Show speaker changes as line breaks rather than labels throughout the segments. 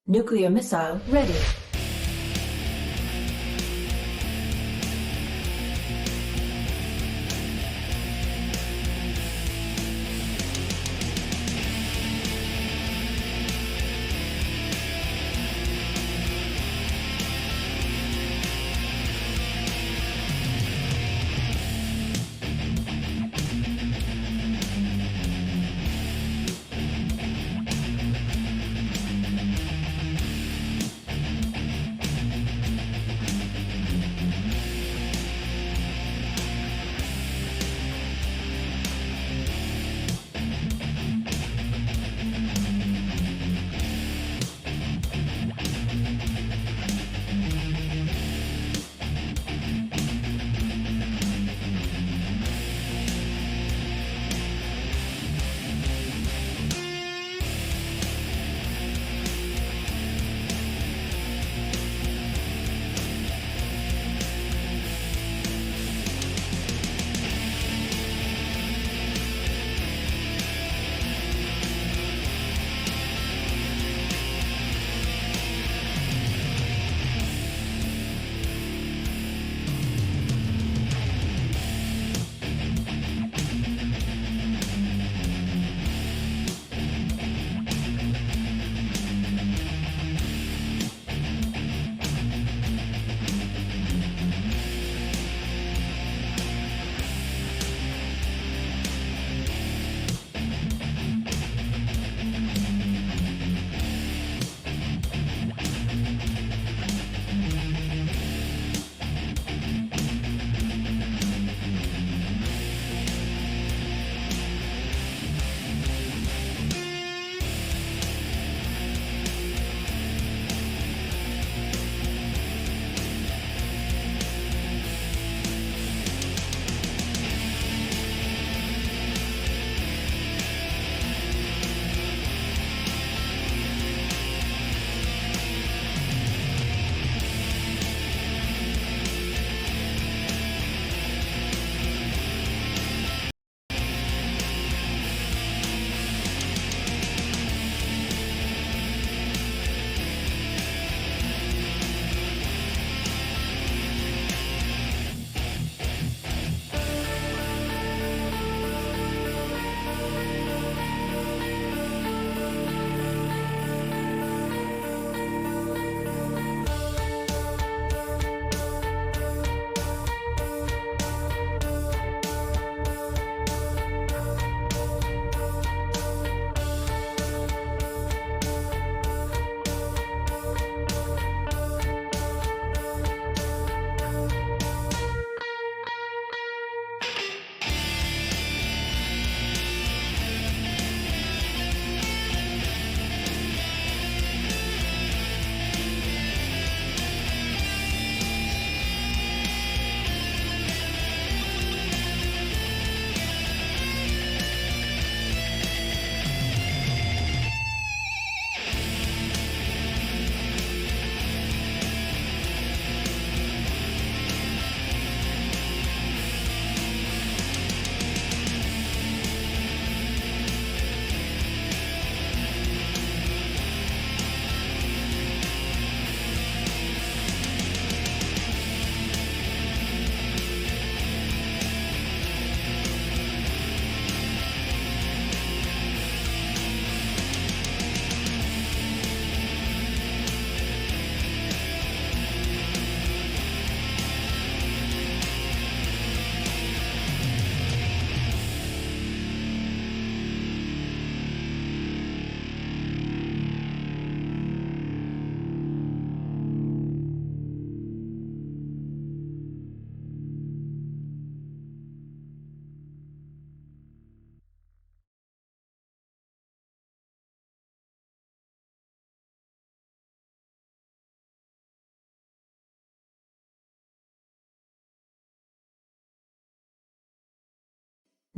Nuclear missile ready.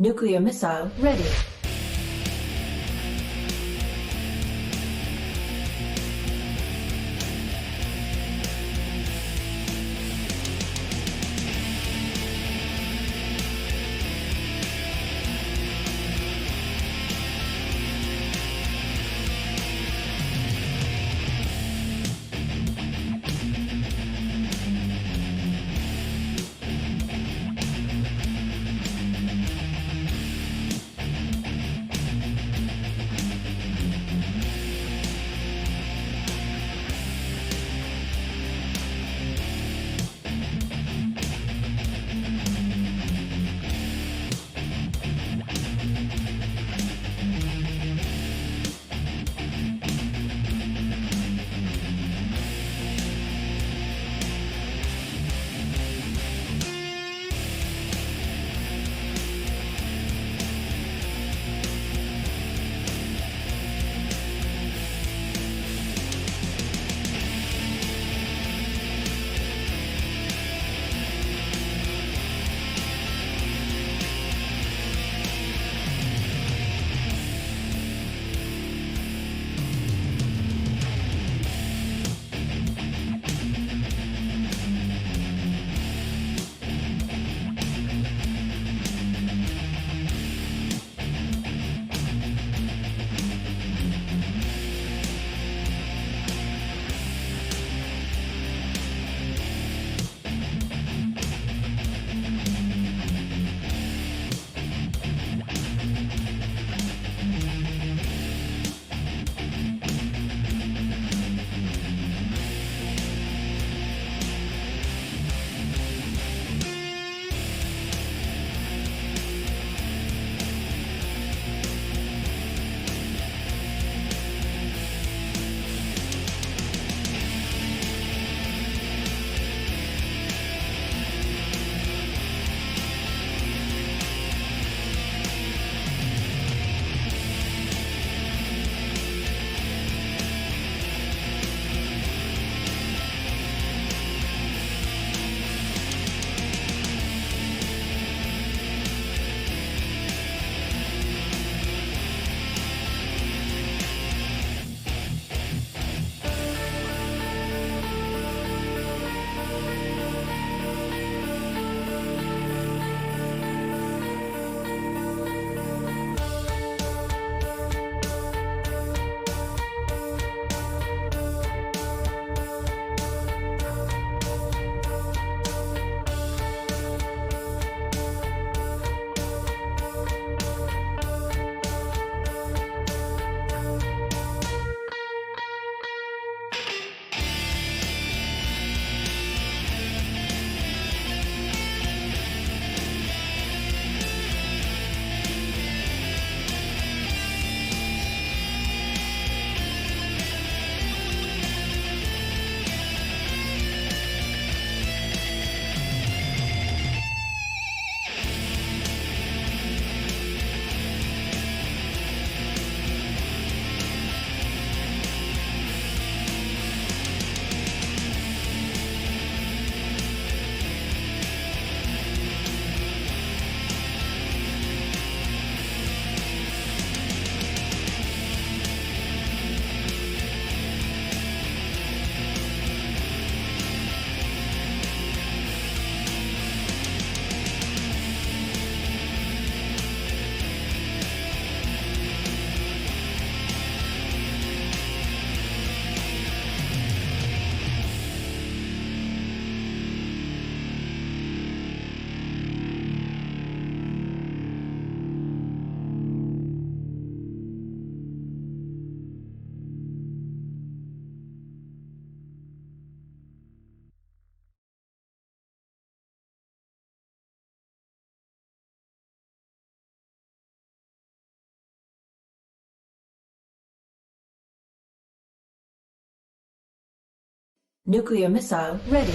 Nuclear missile ready. Nuclear missile ready.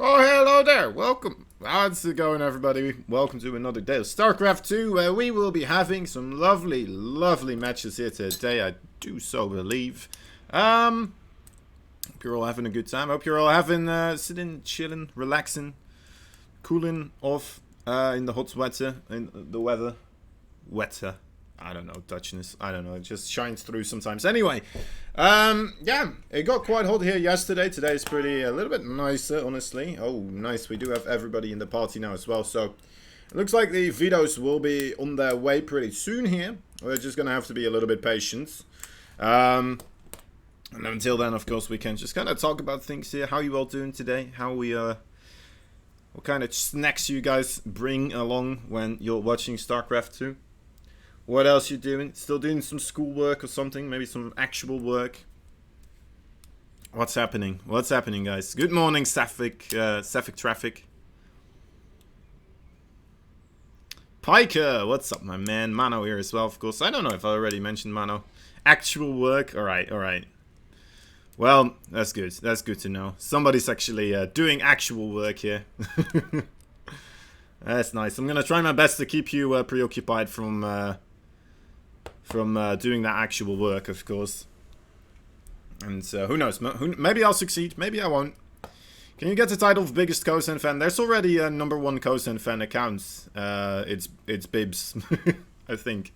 Oh, hello there. Welcome. How's it going, everybody? Welcome to another day of StarCraft 2, where we will be having some lovely, lovely matches here today. I do so believe. Hope you're all having a good time. Hope you're all having, sitting, chilling, relaxing, cooling off, in the hot weather, in the weather. Wetter. I don't know, Dutchness. I don't know. It just shines through sometimes. Anyway, yeah, it got quite hot here yesterday. Today is a little bit nicer, honestly. Oh, nice. We do have everybody in the party now as well. So, it looks like the videos will be on their way pretty soon here. We're just going to have to be a little bit patient. And until then, of course, we can just kind of talk about things here. How you all doing today? How we, what kind of snacks you guys bring along when you're watching StarCraft 2? What else you doing? Still doing some schoolwork or something? Maybe some actual work? What's happening? What's happening, guys? Good morning, Sapphic Traffic. Piker, what's up, my man? Mano here as well, of course. I don't know if I already mentioned Mano. Actual work? Alright, alright. Well, that's good. That's good to know. Somebody's actually doing actual work here. That's nice. I'm gonna try my best to keep you preoccupied from doing that actual work, of course. And who knows? Maybe I'll succeed. Maybe I won't. Can you get the title of biggest Kosen fan? There's already a #1 Kosen fan account. It's Bibs, I think.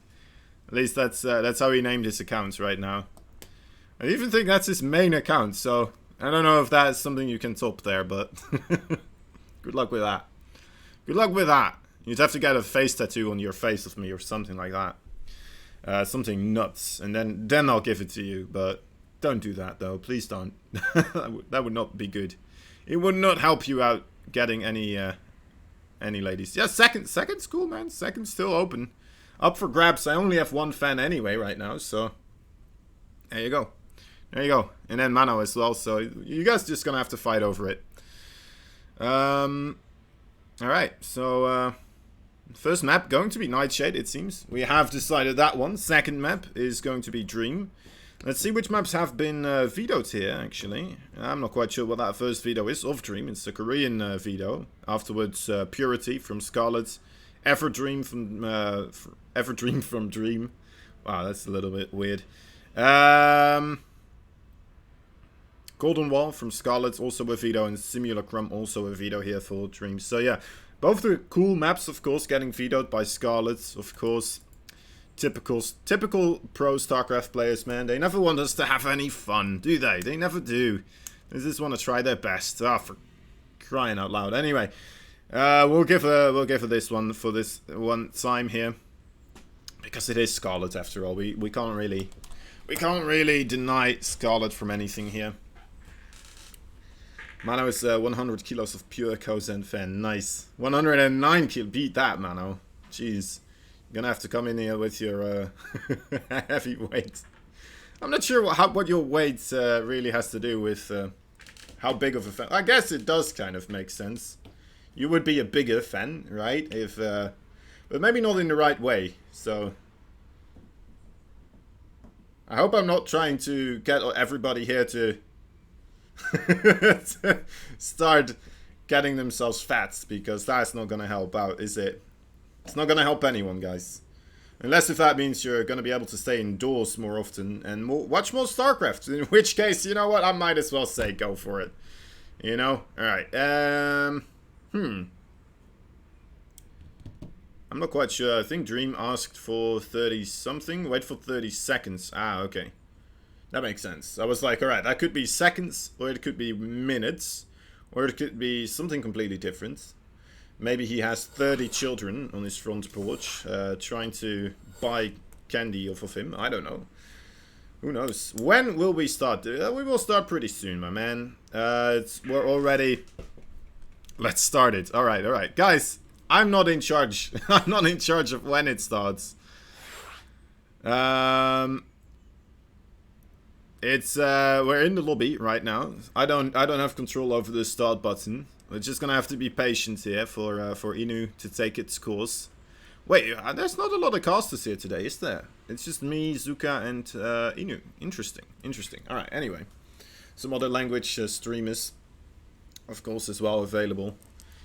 At least that's how he named his accounts right now. I even think that's his main account. So I don't know if that's something you can top there, but good luck with that. Good luck with that. You'd have to get a face tattoo on your face of me or something like that. Something nuts, and then I'll give it to you. But don't do that, though. Please don't. That would not be good. It would not help you out getting any ladies. Yeah, second's cool, man. Second's still open, up for grabs. I only have one fan anyway right now, so there you go. There you go. And then Mano as well. So you guys just gonna have to fight over it. Alright, so first map going to be Nightshade, it seems. We have decided that one. Second map is going to be Dream. Let's see which maps have been vetoed here, actually. I'm not quite sure what that first veto is of Dream. It's a Korean veto. Afterwards, Purity from Scarlet. Effort Dream from Dream. Wow, that's a little bit weird. Golden Wall from Scarlet, also a veto, and Simulacrum, also a veto here for Dream. So yeah, both the cool maps, of course, getting vetoed by Scarlet, of course. Typical pro StarCraft players, man. They never want us to have any fun, do they? They never do. They just want to try their best. Ah, for crying out loud. Anyway, we'll give her this one for this one time here, because it is Scarlet after all. We can't really deny Scarlet from anything here. Mano is 100 kilos of pure Kozen fan. Nice. 109 kilos. Beat that, Mano. Jeez. You're gonna have to come in here with your heavy weight. I'm not sure what your weight really has to do with how big of a fan. I guess it does kind of make sense. You would be a bigger fan, right? If, but maybe not in the right way. So I hope I'm not trying to get everybody here to start getting themselves fat, because that's not gonna help out, is it? It's not gonna help anyone, guys. Unless if that means you're gonna be able to stay indoors more often and watch more StarCraft. In which case, you know what? I might as well say go for it. You know? Alright. I'm not quite sure. I think Dream asked for 30 something. Wait for 30 seconds. Ah, okay. That makes sense. I was like, alright, that could be seconds, or it could be minutes, or it could be something completely different. Maybe he has 30 children on his front porch, trying to buy candy off of him. I don't know. Who knows? When will we start? We will start pretty soon, my man. We're already... Let's start it. Alright, alright. Guys, I'm not in charge. I'm not in charge of when it starts. We're in the lobby right now. I don't have control over the start button. We're just gonna have to be patient here for Inu to take its course. Wait, there's not a lot of casters here today, is there? It's just me, Zuka, and Inu. Interesting, interesting. All right. Anyway, some other language streamers, of course, as well available.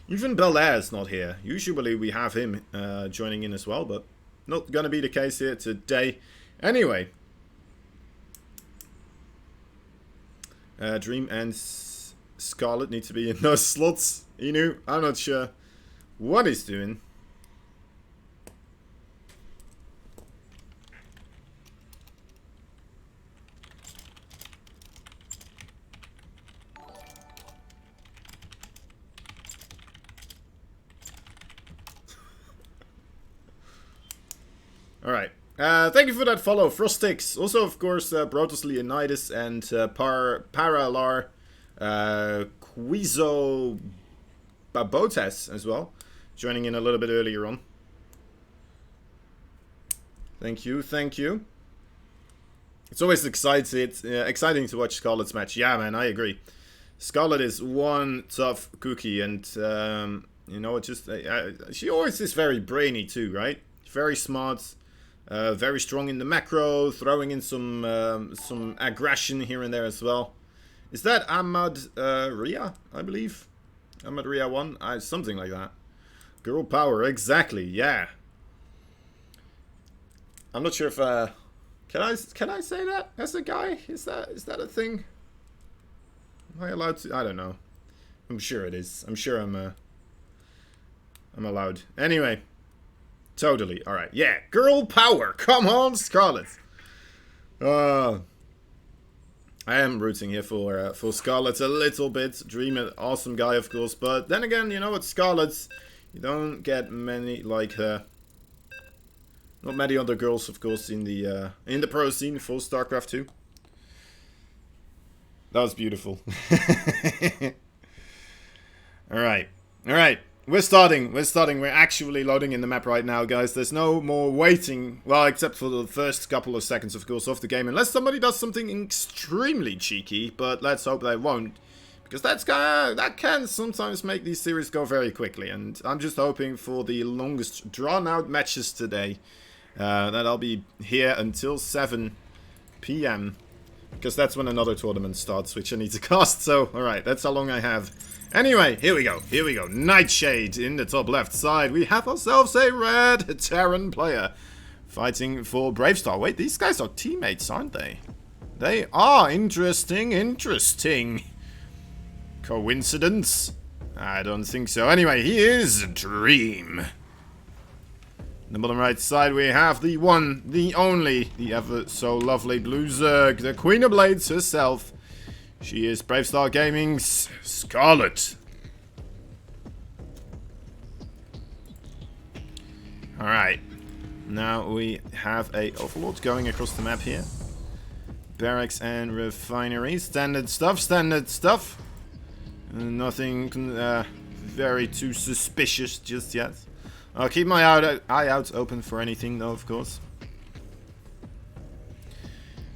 Even Belair is not here. Usually we have him joining in as well, but not gonna be the case here today. Anyway. Dream and Scarlet need to be in those slots. Inu, I'm not sure what he's doing. Alright. Thank you for that follow, Frostix. Also, of course, Brotus Leonidas and Paralar Quizo Babotes as well, joining in a little bit earlier on. Thank you, thank you. It's always exciting to watch Scarlet's match. Yeah, man, I agree. Scarlet is one tough cookie, and you know, she always is very brainy too, right? Very smart. Very strong in the macro, throwing in some aggression here and there as well. Is that Ahmad Ria, I believe? Ahmad Ria 1? Something like that. Girl power, exactly, yeah. I'm not sure if... Can I say that as a guy? Is that a thing? Am I allowed to? I don't know. I'm sure it is. I'm sure I'm allowed. Anyway. Totally. Alright. Yeah. Girl power. Come on, Scarlet. I am rooting here for Scarlet a little bit. Dream, an awesome guy, of course. But then again, you know what, Scarlet, you don't get many like her. Not many other girls, of course, in the pro scene for StarCraft 2. That was beautiful. Alright. Alright. We're starting. We're actually loading in the map right now, guys. There's no more waiting. Well, except for the first couple of seconds, of course, of the game. Unless somebody does something extremely cheeky. But let's hope they won't. Because that can sometimes make these series go very quickly. And I'm just hoping for the longest drawn-out matches today. That I'll be here until 7 p.m. Because that's when another tournament starts, which I need to cast. So, alright, that's how long I have. Anyway, here we go. Here we go. Nightshade in the top left side. We have ourselves a red Terran player fighting for Bravestar. Wait, these guys are teammates, aren't they? They are. Interesting, interesting. Coincidence? I don't think so. Anyway, he is Dream. In the bottom right side, we have the one, the only, the ever so lovely Blue Zerg, the Queen of Blades herself. She is Bravestar Gaming's Scarlet. Alright. Now we have a Overlord going across the map here. Barracks and refinery. Standard stuff, standard stuff. Nothing very too suspicious just yet. I'll keep my eye out open for anything though, of course.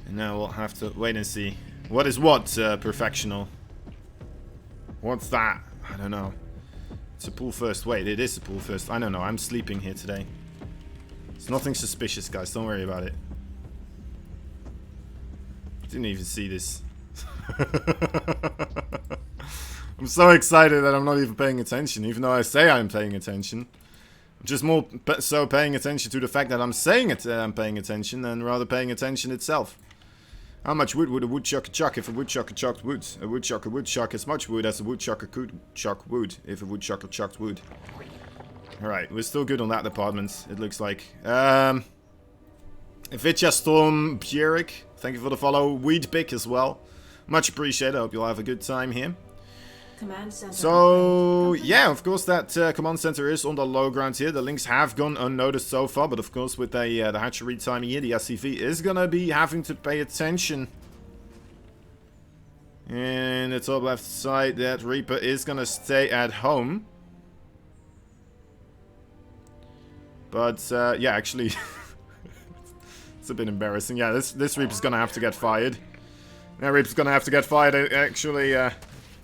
And now we'll have to wait and see. What is what, Perfectional? What's that? I don't know. It's a pool first. Wait, it is a pool first. I don't know. I'm sleeping here today. It's nothing suspicious, guys. Don't worry about it. Didn't even see this. I'm so excited that I'm not even paying attention, even though I say I'm paying attention. I'm just more so paying attention to the fact that I'm saying it, I'm paying attention, than rather paying attention itself. How much wood would a woodchucker chuck if a woodchucker chucked wood? A woodchucker would chuck as much wood as a woodchucker could chuck wood if a woodchucker chucked wood. Alright, we're still good on that department, it looks like. Vitya Storm Bjerick, thank you for the follow. Weed Pick as well. Much appreciated, I hope you'll have a good time here.
Command center.
So, yeah, of course that command center is on the low ground here. The links have gone unnoticed so far, but of course with the hatchery time here, the SCV is gonna be having to pay attention. And the top left side, that Reaper is gonna stay at home. But, yeah, actually, it's a bit embarrassing. Yeah, this Reaper's gonna have to get fired. That Reaper's gonna have to get fired, actually,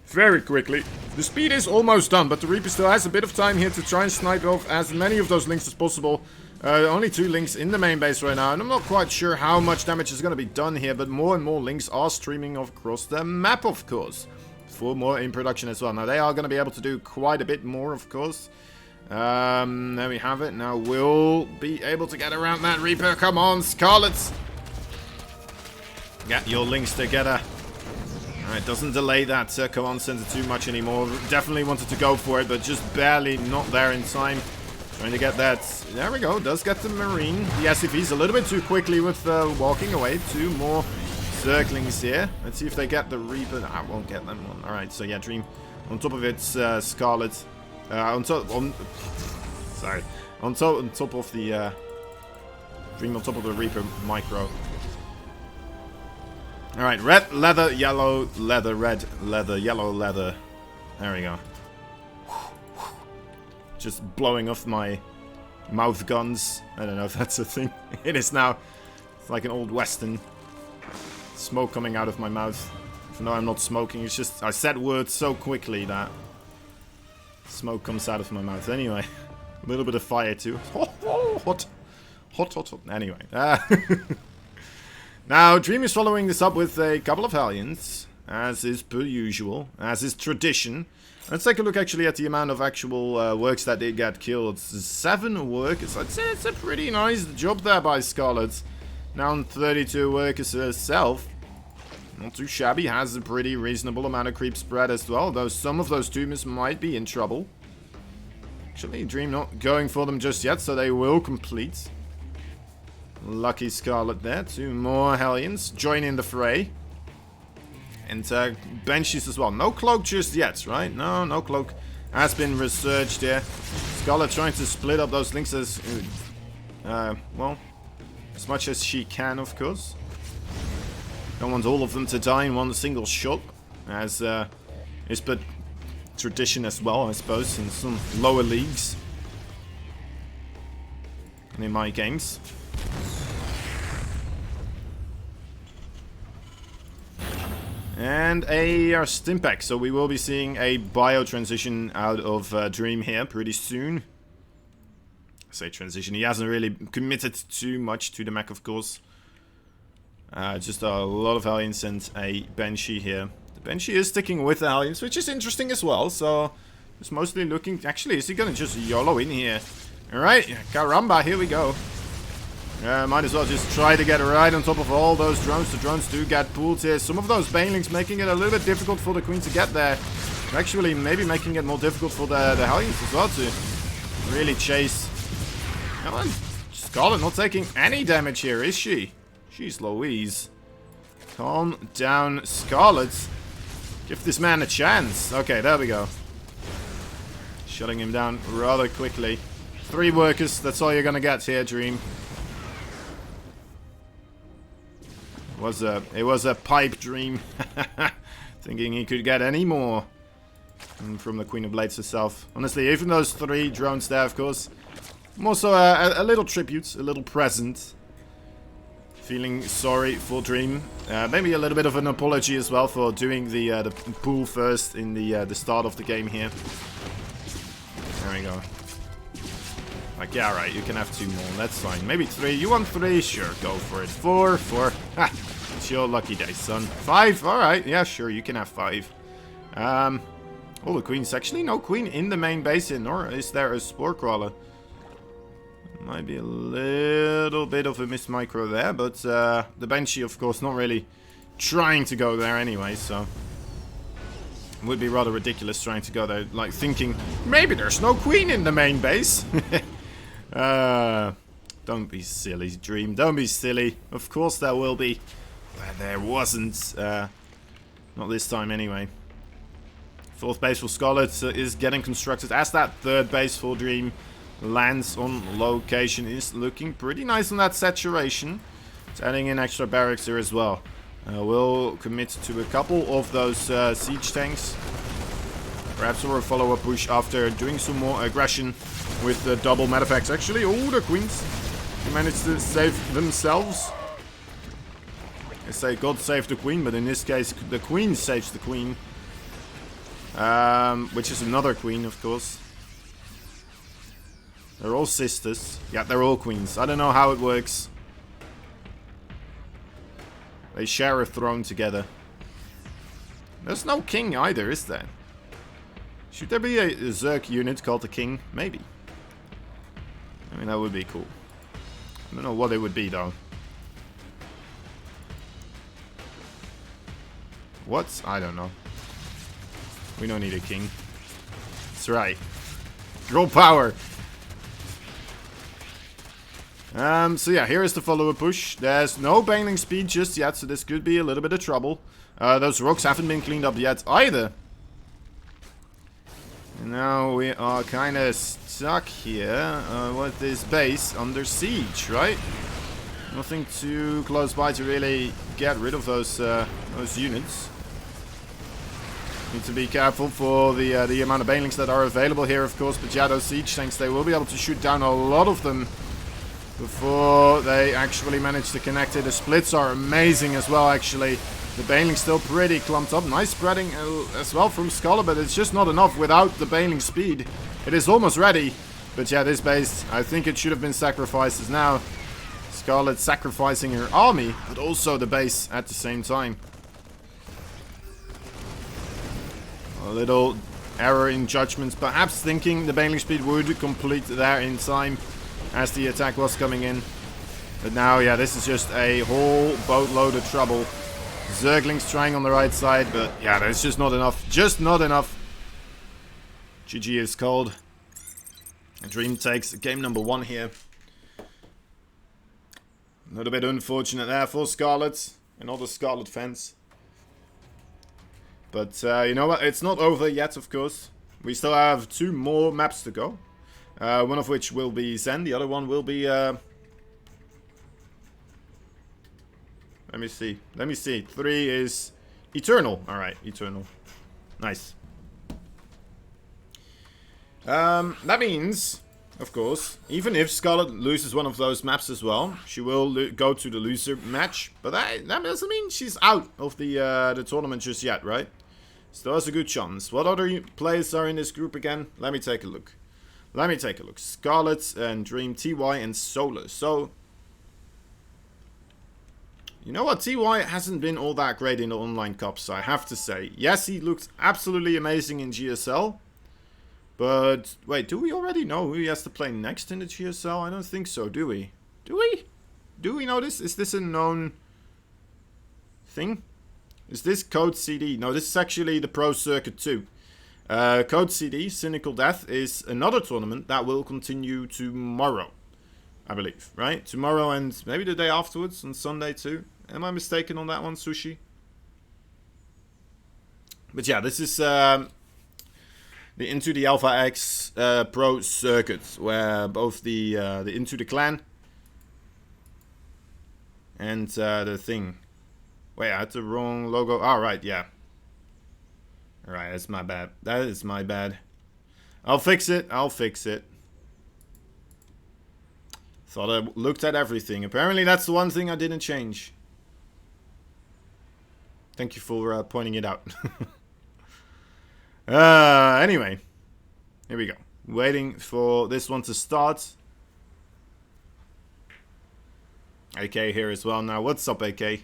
very quickly. The speed is almost done, but the Reaper still has a bit of time here to try and snipe off as many of those links as possible. Only 2 links in the main base right now, and I'm not quite sure how much damage is going to be done here, but more and more links are streaming across the map, of course, for more in production as well. Now, they are going to be able to do quite a bit more, of course. There we have it. Now, we'll be able to get around that Reaper. Come on, Scarlet! Get your links together. Alright, doesn't delay that command center too much anymore. Definitely wanted to go for it, but just barely not there in time. Trying to get that. There we go. Does get the Marine. The SCV's a little bit too quickly with walking away. 2 more circlings here. Let's see if they get the Reaper. I won't get them one. Alright, so yeah, Dream. On top of it, Scarlet. On top of the Dream on top of the Reaper Micro. Alright, red leather, yellow leather, red leather, yellow leather. There we go. Just blowing off my mouth guns. I don't know if that's a thing. It is now. It's like an old western. Smoke coming out of my mouth. Even though I'm not smoking, it's just I said words so quickly that smoke comes out of my mouth. Anyway, a little bit of fire too. Hot. Anyway. Now, Dream is following this up with a couple of Hellions, as is per usual, as is tradition. Let's take a look actually at the amount of actual works that did get killed. 7 workers. I'd say it's a pretty nice job there by Scarlet. Down 32 workers herself. Not too shabby, has a pretty reasonable amount of creep spread as well, though some of those tumors might be in trouble. Actually, Dream not going for them just yet, so they will complete. Lucky Scarlet there. 2 more Hellions join in the fray. And Banshees as well. No cloak just yet, right? No cloak has been researched here. Scarlet trying to split up those links as, well, as much as she can, of course. Don't want all of them to die in one single shot, as is but tradition as well, I suppose, in some lower leagues. And in my games. And a Stimpack. So we will be seeing a bio transition out of Dream here pretty soon. I say transition. He hasn't really committed too much to the mech, of course. Just a lot of Hellions and a Banshee here. The Banshee is sticking with the Hellions, which is interesting as well. So it's mostly looking... Actually, is he going to just YOLO in here? Alright, caramba, here we go. Might as well just try to get right on top of all those drones. The drones do get pulled here. Some of those banelings making it a little bit difficult for the Queen to get there. Actually, maybe making it more difficult for the Hellions as well to really chase. Come on. Scarlet not taking any damage here, is she? Jeez Louise. Calm down, Scarlet. Give this man a chance. Okay, there we go. Shutting him down rather quickly. 3 workers, that's all you're gonna get here, Dream. It was a pipe dream. Thinking he could get any more from the Queen of Blades herself. Honestly, even those 3 drones there, of course. I'm also a little tribute, a little present. Feeling sorry for Dream. Maybe a little bit of an apology as well for doing the pool first in the start of the game here. There we go. Like, yeah, right, you can have 2 more, that's fine. Maybe 3, you want 3? Sure, go for it. 4, ha, it's your lucky day, son. 5, alright, yeah, sure, you can have 5. Oh, the Queen's actually no Queen in the main base here, nor is there a Spore Crawler. Might be a little bit of a missed micro there, but the Banshee, of course, not really trying to go there anyway, so... It would be rather ridiculous trying to go there, like thinking, maybe there's no Queen in the main base. Don't be silly, Dream. Don't be silly. Of course there will be. But there wasn't. Not this time anyway. 4th base for Scarlet is getting constructed as that 3rd base for Dream lands on location. Is looking pretty nice on that saturation. It's adding in extra barracks here as well. We'll commit to a couple of those siege tanks. Perhaps for a follow-up push after doing some more aggression with the double Metapacks. Actually, oh, the Queens managed to save themselves. I say God save the Queen, but in this case, the Queen saves the Queen. Which is another Queen, of course. They're all sisters. Yeah, they're all Queens. I don't know how it works. They share a throne together. There's no king either, is there? Should there be a Zerg unit called the King? Maybe. I mean, that would be cool. I don't know what it would be, though. What? I don't know. We don't need a king. That's right. Draw power! So yeah, here is the follow-up push. There's no baneling speed just yet, so this could be a little bit of trouble. Those rocks haven't been cleaned up yet either. And now we are kind of stuck here with this base under siege, right? Nothing too close by to really get rid of those units. Need to be careful for the amount of banelings that are available here, of course. But yeah, those siege tanks, they will be able to shoot down a lot of them before they actually manage to connect it. The splits are amazing as well, actually. The baneling's still pretty clumped up. Nice spreading as well from Scholar, but it's just not enough without the baneling speed. It is almost ready. But yeah, this base, I think it should have been sacrificed. As now Scarlet sacrificing her army, but also the base at the same time. A little error in judgments, perhaps thinking the baneling speed would complete there in time as the attack was coming in. But now, yeah, this is just a whole boatload of trouble. Zerglings trying on the right side, but yeah, there's just not enough. Just not enough. GG is called. Dream takes game number 1 here. A little bit unfortunate there for Scarlet and all the Scarlet fans. But you know what? It's not over yet, of course. We still have 2 more maps to go. One of which will be Zen. The other one will be... Let me see. Let me see. 3 is Eternal. Alright, Eternal. Nice. That means of course. Even if Scarlet loses one of those maps as well, she will go to the loser match. But that doesn't mean she's out of the tournament just yet, right? Still has a good chance. What other players are in this group again? Let me take a look. Scarlet and Dream, TY and Solar. So, you know what? TY hasn't been all that great in the online cups, I have to say. Yes, he looked absolutely amazing in GSL. But, wait, do we already know who he has to play next in the GSL? I don't think so, do we? Do we? Do we know this? Is this a known thing? Is this Code CD? No, this is actually the Pro Circuit 2. Code CD, Cynical Death, is another tournament that will continue tomorrow, I believe, right? Tomorrow and maybe the day afterwards, on Sunday too. Am I mistaken on that one, Sushi? But yeah, this is the Into the Alpha X Pro Circuit, where both the Into the Clan and the thing. Wait, I had the wrong logo. Oh, right, yeah. Alright, that's my bad. That is my bad. I'll fix it. Thought I looked at everything. Apparently that's the one thing I didn't change. Thank you for pointing it out. Anyway. Here we go. Waiting for this one to start. AK here as well now. What's up, AK?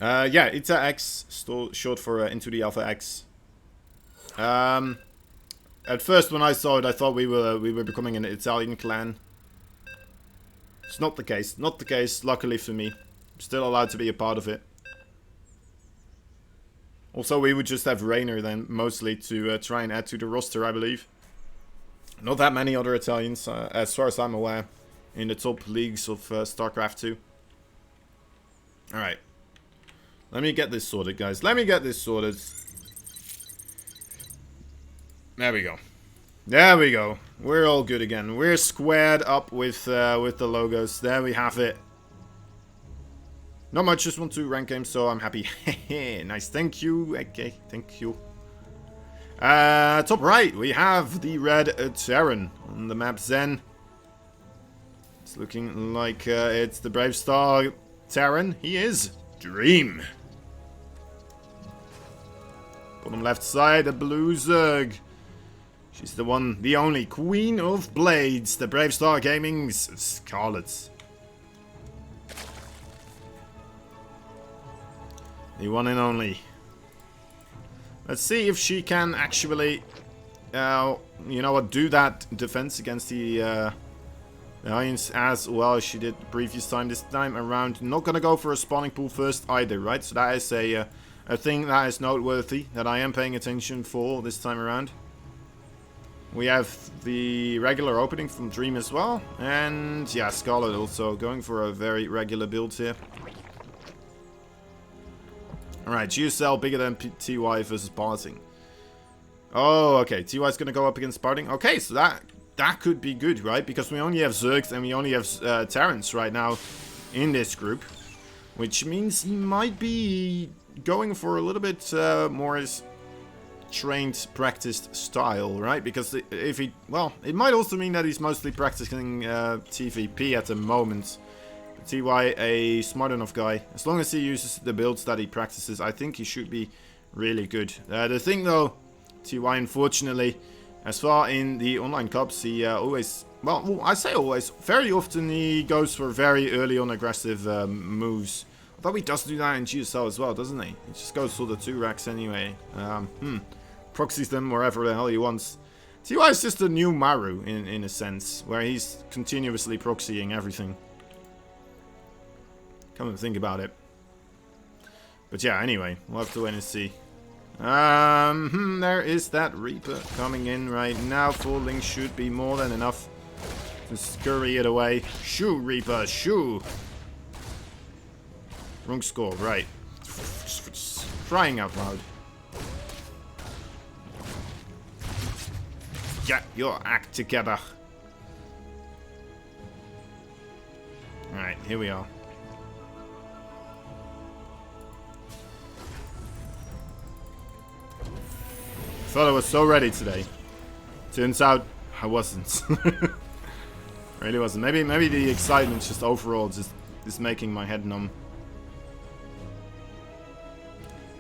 Yeah, ITaX, short for Into the Alpha X. At first, when I saw it, I thought we were becoming an Italian clan. It's not the case. Not the case, luckily for me. I'm still allowed to be a part of it. Also, we would just have Rainer then, mostly, to try and add to the roster, I believe. Not that many other Italians, as far as I'm aware, in the top leagues of StarCraft 2. Alright. Let me get this sorted, guys. Let me get this sorted. There we go. There we go. We're all good again. We're squared up with the logos. There we have it. Not much, just 1-2 rank game, so I'm happy. Nice, thank you. Okay, thank you. Top right, we have the red Terran on the map Zen. It's looking like it's the Brave Star Terran. He is Dream. Bottom left side, a blue Zerg. She's the one, the only Queen of Blades, the Brave Star Gaming's Scarlet. The one and only. Let's see if she can actually, you know what, do that defense against the Alliance as well as she did the previous time. This time around, not gonna go for a spawning pool first either, right? So that is a thing that is noteworthy, that I am paying attention for this time around. We have the regular opening from Dream as well. And yeah, Scarlet also going for a very regular build here. Alright, GSL bigger than TY versus Parting. Oh, okay. TY is going to go up against Parting. Okay, so that could be good, right? Because we only have Zergs and we only have Terrans right now in this group. Which means he might be going for a little bit more trained, practiced style, right? Because if he... Well, it might also mean that he's mostly practicing TVP at the moment. TY, a smart enough guy. As long as he uses the builds that he practices, I think he should be really good. The thing though, TY, unfortunately, as far in the online cups, he always... Well, I say always. Very often he goes for very early on aggressive moves. Although he does do that in GSL as well, doesn't he? He just goes for the 2 racks anyway. Proxies them wherever the hell he wants. TY is just a new Maru, in a sense, where he's continuously proxying everything. Come and think about it. But yeah, anyway, we'll have to wait and see. There is that Reaper coming in right now. 4 links should be more than enough to scurry it away. Shoo, Reaper, shoo! Wrong score, right. Crying out loud. Get your act together. Alright, here we are. thought I was so ready today. Turns out I wasn't. Really wasn't. Maybe the excitement just overall just is making my head numb.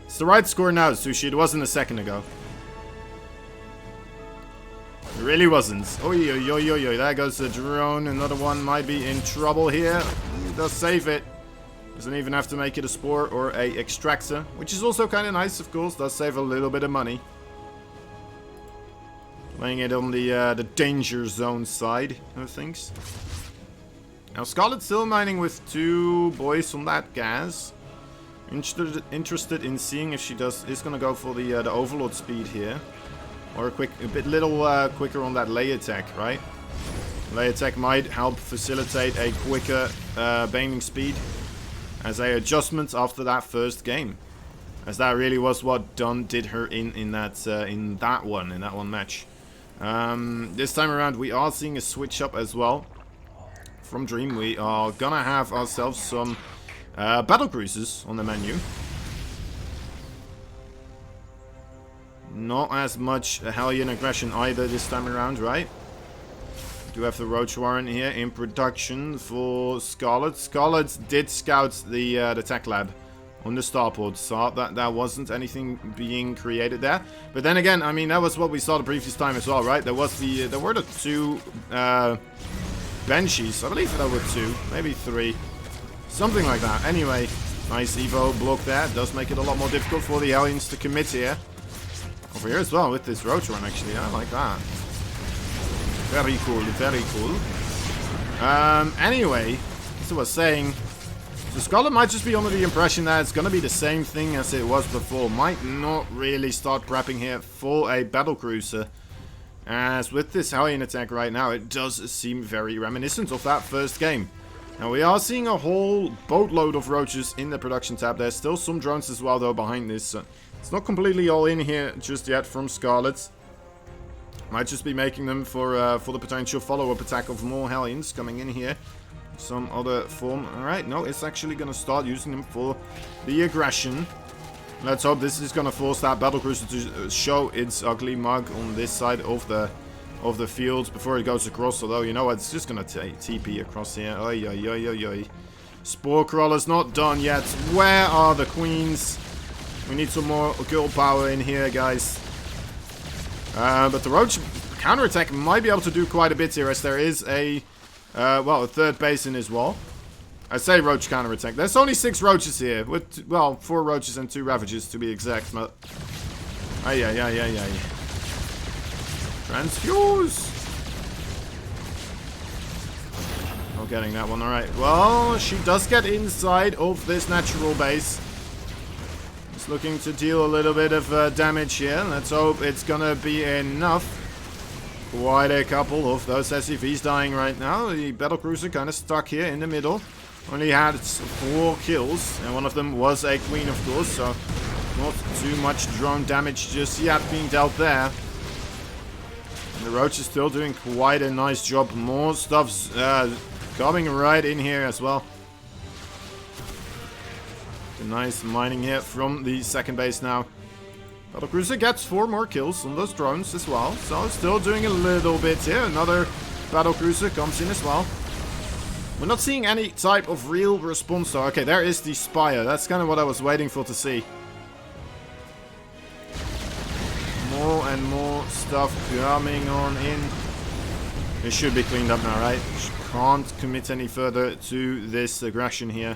It's the right score now, Sushi. It wasn't a second ago. It really wasn't. Oi, oi, oi, oi, oi. There goes the drone. Another one might be in trouble here. He does save it. Doesn't even have to make it a spore or a extractor, which is also kind of nice, of course. Does save a little bit of money. Playing it on the danger zone side of things. Now Scarlet's still mining with 2 boys on that gas. Interested in seeing if she is gonna go for the overload speed here, or a little quicker on that layer tech, right? Layer tech might help facilitate a quicker baning speed as a adjustment after that first game, as that really was what did her in that one match. This time around we are seeing a switch up as well from Dream. We are gonna have ourselves some battle cruisers on the menu. Not as much Hellion aggression either this time around, right? Do have the Roach Warren here in production for Scarlet. Scarlet did scout the tech lab on the starport. Saw that wasn't anything being created there. But then again, I mean, that was what we saw the previous time as well, right? There were the 2 Banshees. I believe there were 2, maybe 3. Something like that. Anyway, nice Evo block there. Does make it a lot more difficult for the Hellions to commit here. Over here as well with this Roach Run, actually. I like that. Very cool, very cool. Anyway, as I was saying, so Scarlet might just be under the impression that it's going to be the same thing as it was before. Might not really start prepping here for a battle cruiser. As with this Hellion attack right now, it does seem very reminiscent of that first game. Now we are seeing a whole boatload of roaches in the production tab. There's still some drones as well though behind this. It's not completely all in here just yet from Scarlet. Might just be making them for the potential follow-up attack of more Hellions coming in here. Some other form. Alright, no, it's actually going to start using them for the aggression. Let's hope this is going to force that battlecruiser to show its ugly mug on this side of the field before it goes across. Although, you know what, it's just going to TP across here. Oi, oi, oi, oi, oi. Spore Crawler's not done yet. Where are the queens? We need some more girl power in here, guys. But the Roach counterattack might be able to do quite a bit here, as there is a third basin as well. I say Roach counterattack. There's only 6 Roaches here, with, well, 4 Roaches and 2 Ravages to be exact. But ay. Transfuse. Not getting that one. Alright. Well, she does get inside of this natural base. Looking to deal a little bit of damage here. Let's hope it's gonna be enough. Quite a couple of those SCVs dying right now. The battlecruiser kind of stuck here in the middle. Only had 4 kills, and one of them was a queen, of course, so not too much drone damage just yet being dealt there. And the Roach is still doing quite a nice job. More stuff's coming right in here as well. Nice mining here from the second base now. Battlecruiser gets 4 more kills on those drones as well. So still doing a little bit here. Another battlecruiser comes in as well. We're not seeing any type of real response though. Okay, there is the Spire. That's kind of what I was waiting for to see. More and more stuff coming on in. It should be cleaned up now, right? Can't commit any further to this aggression here.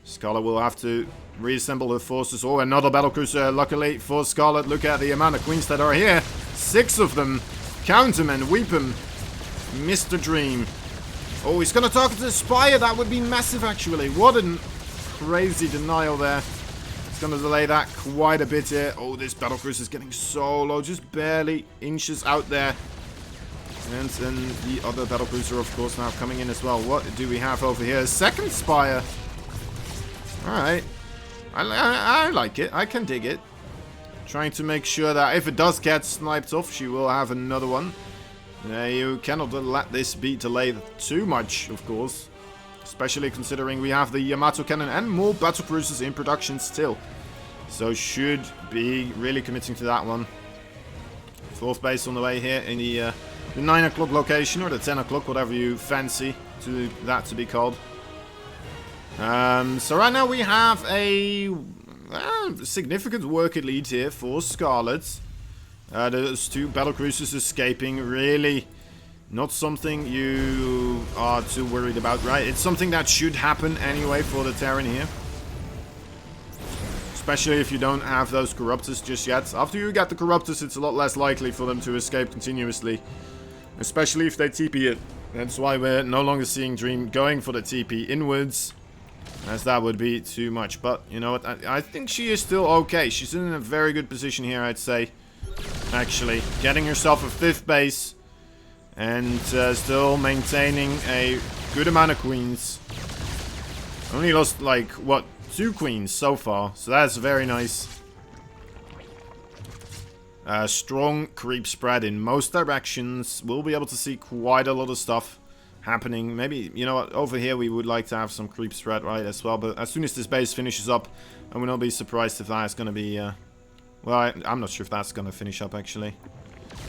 Scarlet will have to reassemble her forces. Oh, another battlecruiser, luckily for Scarlet. Look at the amount of queens that are here. 6 of them. Count them and weep them. Mr. Dream. Oh, he's going to target the Spire. That would be massive, actually. What a crazy denial there. It's going to delay that quite a bit here. Oh, this battlecruiser is getting so low. Just barely inches out there. And then the other battlecruiser, of course, now coming in as well. What do we have over here? Second Spire. Alright. I like it. I can dig it. Trying to make sure that if it does get sniped off, she will have another one. You cannot let this be delayed too much, of course. Especially considering we have the Yamato cannon and more battlecruisers in production still. So should be really committing to that one. Fourth base on the way here in the 9 o'clock location, or the 10 o'clock, whatever you fancy that to be called. So right now we have a significant worker lead here for Scarlet. Those 2 battlecruisers escaping, really not something you are too worried about, right? It's something that should happen anyway for the Terran here. Especially if you don't have those Corruptors just yet. After you get the Corruptors, it's a lot less likely for them to escape continuously. Especially if they TP it. That's why we're no longer seeing Dream going for the TP inwards, as that would be too much. But, you know what, I think she is still okay. She's in a very good position here, I'd say. Actually, getting herself a 5th base. And still maintaining a good amount of queens. Only lost, like, what, 2 queens so far. So that's very nice. Strong creep spread in most directions. We'll be able to see quite a lot of stuff happening. Maybe, you know what, over here we would like to have some creep spread, right, as well. But as soon as this base finishes up, I will not be surprised if that's going to be... well, I'm not sure if that's going to finish up, actually.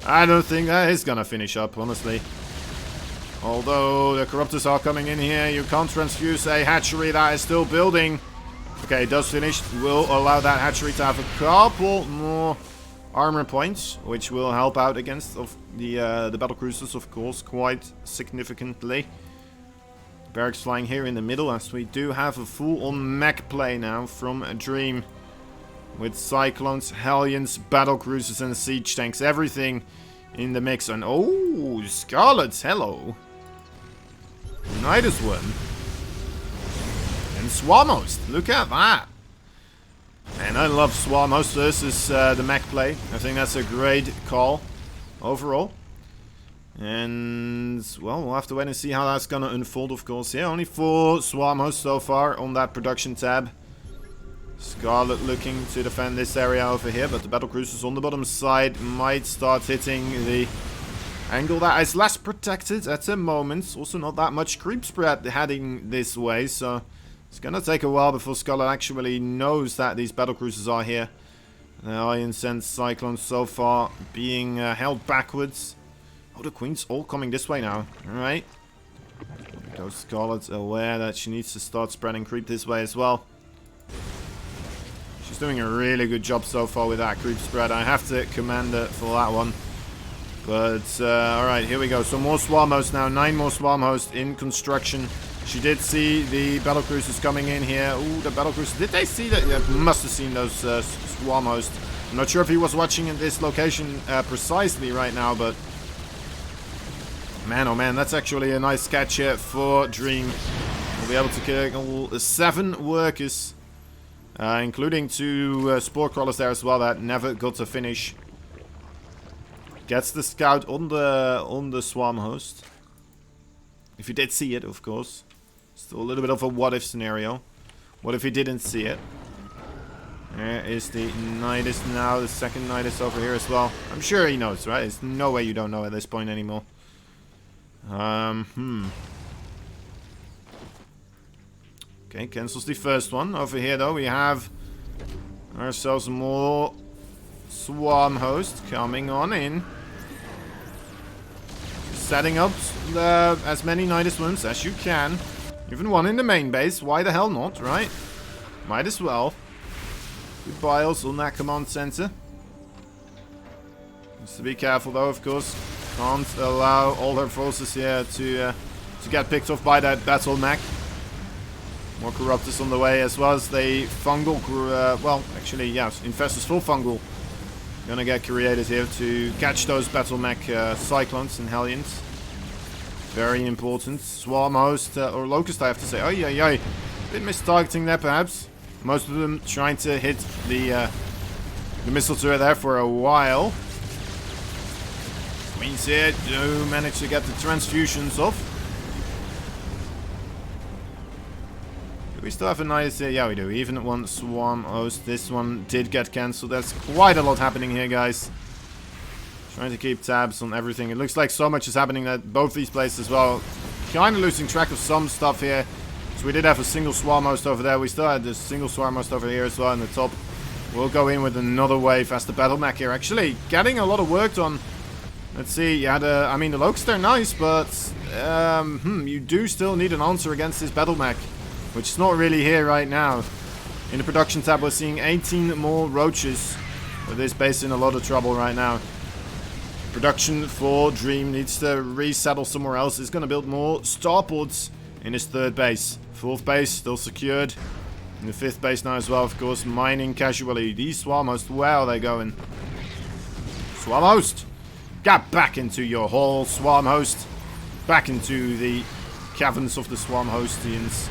I don't think that is going to finish up, honestly. Although the Corruptors are coming in here, you can't transfuse a hatchery that is still building. Okay, it does finish. Will allow that hatchery to have a couple more armor points, which will help out against the battlecruisers, of course, quite significantly. Barracks flying here in the middle, as we do have a full-on mech play now from Dream. With Cyclones, Hellions, battlecruisers and siege tanks, everything in the mix. And oh, Scarlet's, hello. Nidus one. And Swarmhost, look at that. And I love Swarmhost versus the mech play. I think that's a great call overall. And, well, we'll have to wait and see how that's going to unfold, of course. Yeah, only 4 Swarmhosts so far on that production tab. Scarlet looking to defend this area over here, but the battlecruisers on the bottom side might start hitting the angle that is less protected at the moment. Also not that much creep spread heading this way, so it's gonna take a while before Scarlet actually knows that these battlecruisers are here. The Iron Sense Cyclones so far being held backwards. Oh, the Queen's all coming this way now. Alright. Goes Scarlet's aware that she needs to start spreading creep this way as well. She's doing a really good job so far with that creep spread. I have to commend her for that one. But, alright, here we go. So more Swarmhosts now. 9 more Swarmhosts in construction. She did see the battlecruisers coming in here. Ooh, the battlecruisers. Did they see that? Yeah, must have seen those Swarmhosts. I'm not sure if he was watching in this location precisely right now, but... Man, oh man, that's actually a nice catch here for Dream. We'll be able to kill 7 workers. Including 2 spore crawlers there as well that never got to finish. Gets the scout on the Swarmhost. If he did see it, of course. Still a little bit of a what if scenario. What if he didn't see it? There is the Nidus now, the second Nidus over here as well. I'm sure he knows, right? There's no way you don't know at this point anymore. Okay, cancels the first one. Over here, though, we have ourselves more Swarmhost coming on in. Setting up as many Nidus ones as you can. Even one in the main base. Why the hell not, right? Might as well. Good bios on that command center. Needs to be careful, though, of course. Can't allow all her forces here to get picked off by that battle mech. More Corruptors on the way, as well as the fungal, well, actually, yeah, Infestor's full fungal. Gonna get created here to catch those battle mech Cyclones and Hellions. Very important. Swarmhost, or Locust, I have to say. Oh, yeah, yeah. Bit mistargeting there, perhaps. Most of them trying to hit the missile turret there for a while. Queens here do manage to get the transfusions off. Do we still have a nice... yeah, we do. Even one Swarmhost. This one did get cancelled. There's quite a lot happening here, guys. Trying to keep tabs on everything. It looks like so much is happening at both these places as well. Kind of losing track of some stuff here. So we did have a single Swarmhost over there. We still had this single Swarmhost over here as well in the top. We'll go in with another wave as the battle mech here. Actually, getting a lot of work done. Let's see, you had I mean, the Locusts are nice, but you do still need an answer against this battle mech, which is not really here right now. In the production tab, we're seeing 18 more roaches, with this base in a lot of trouble right now. Production for Dream needs to resettle somewhere else. It's going to build more starports in his third base. Fourth base still secured. In the fifth base now as well, of course, mining casually. These Swarm Hosts, where are they going? Swarm Host! Get back into your hole, Swarm Host. Back into the caverns of the Swarm Hostians.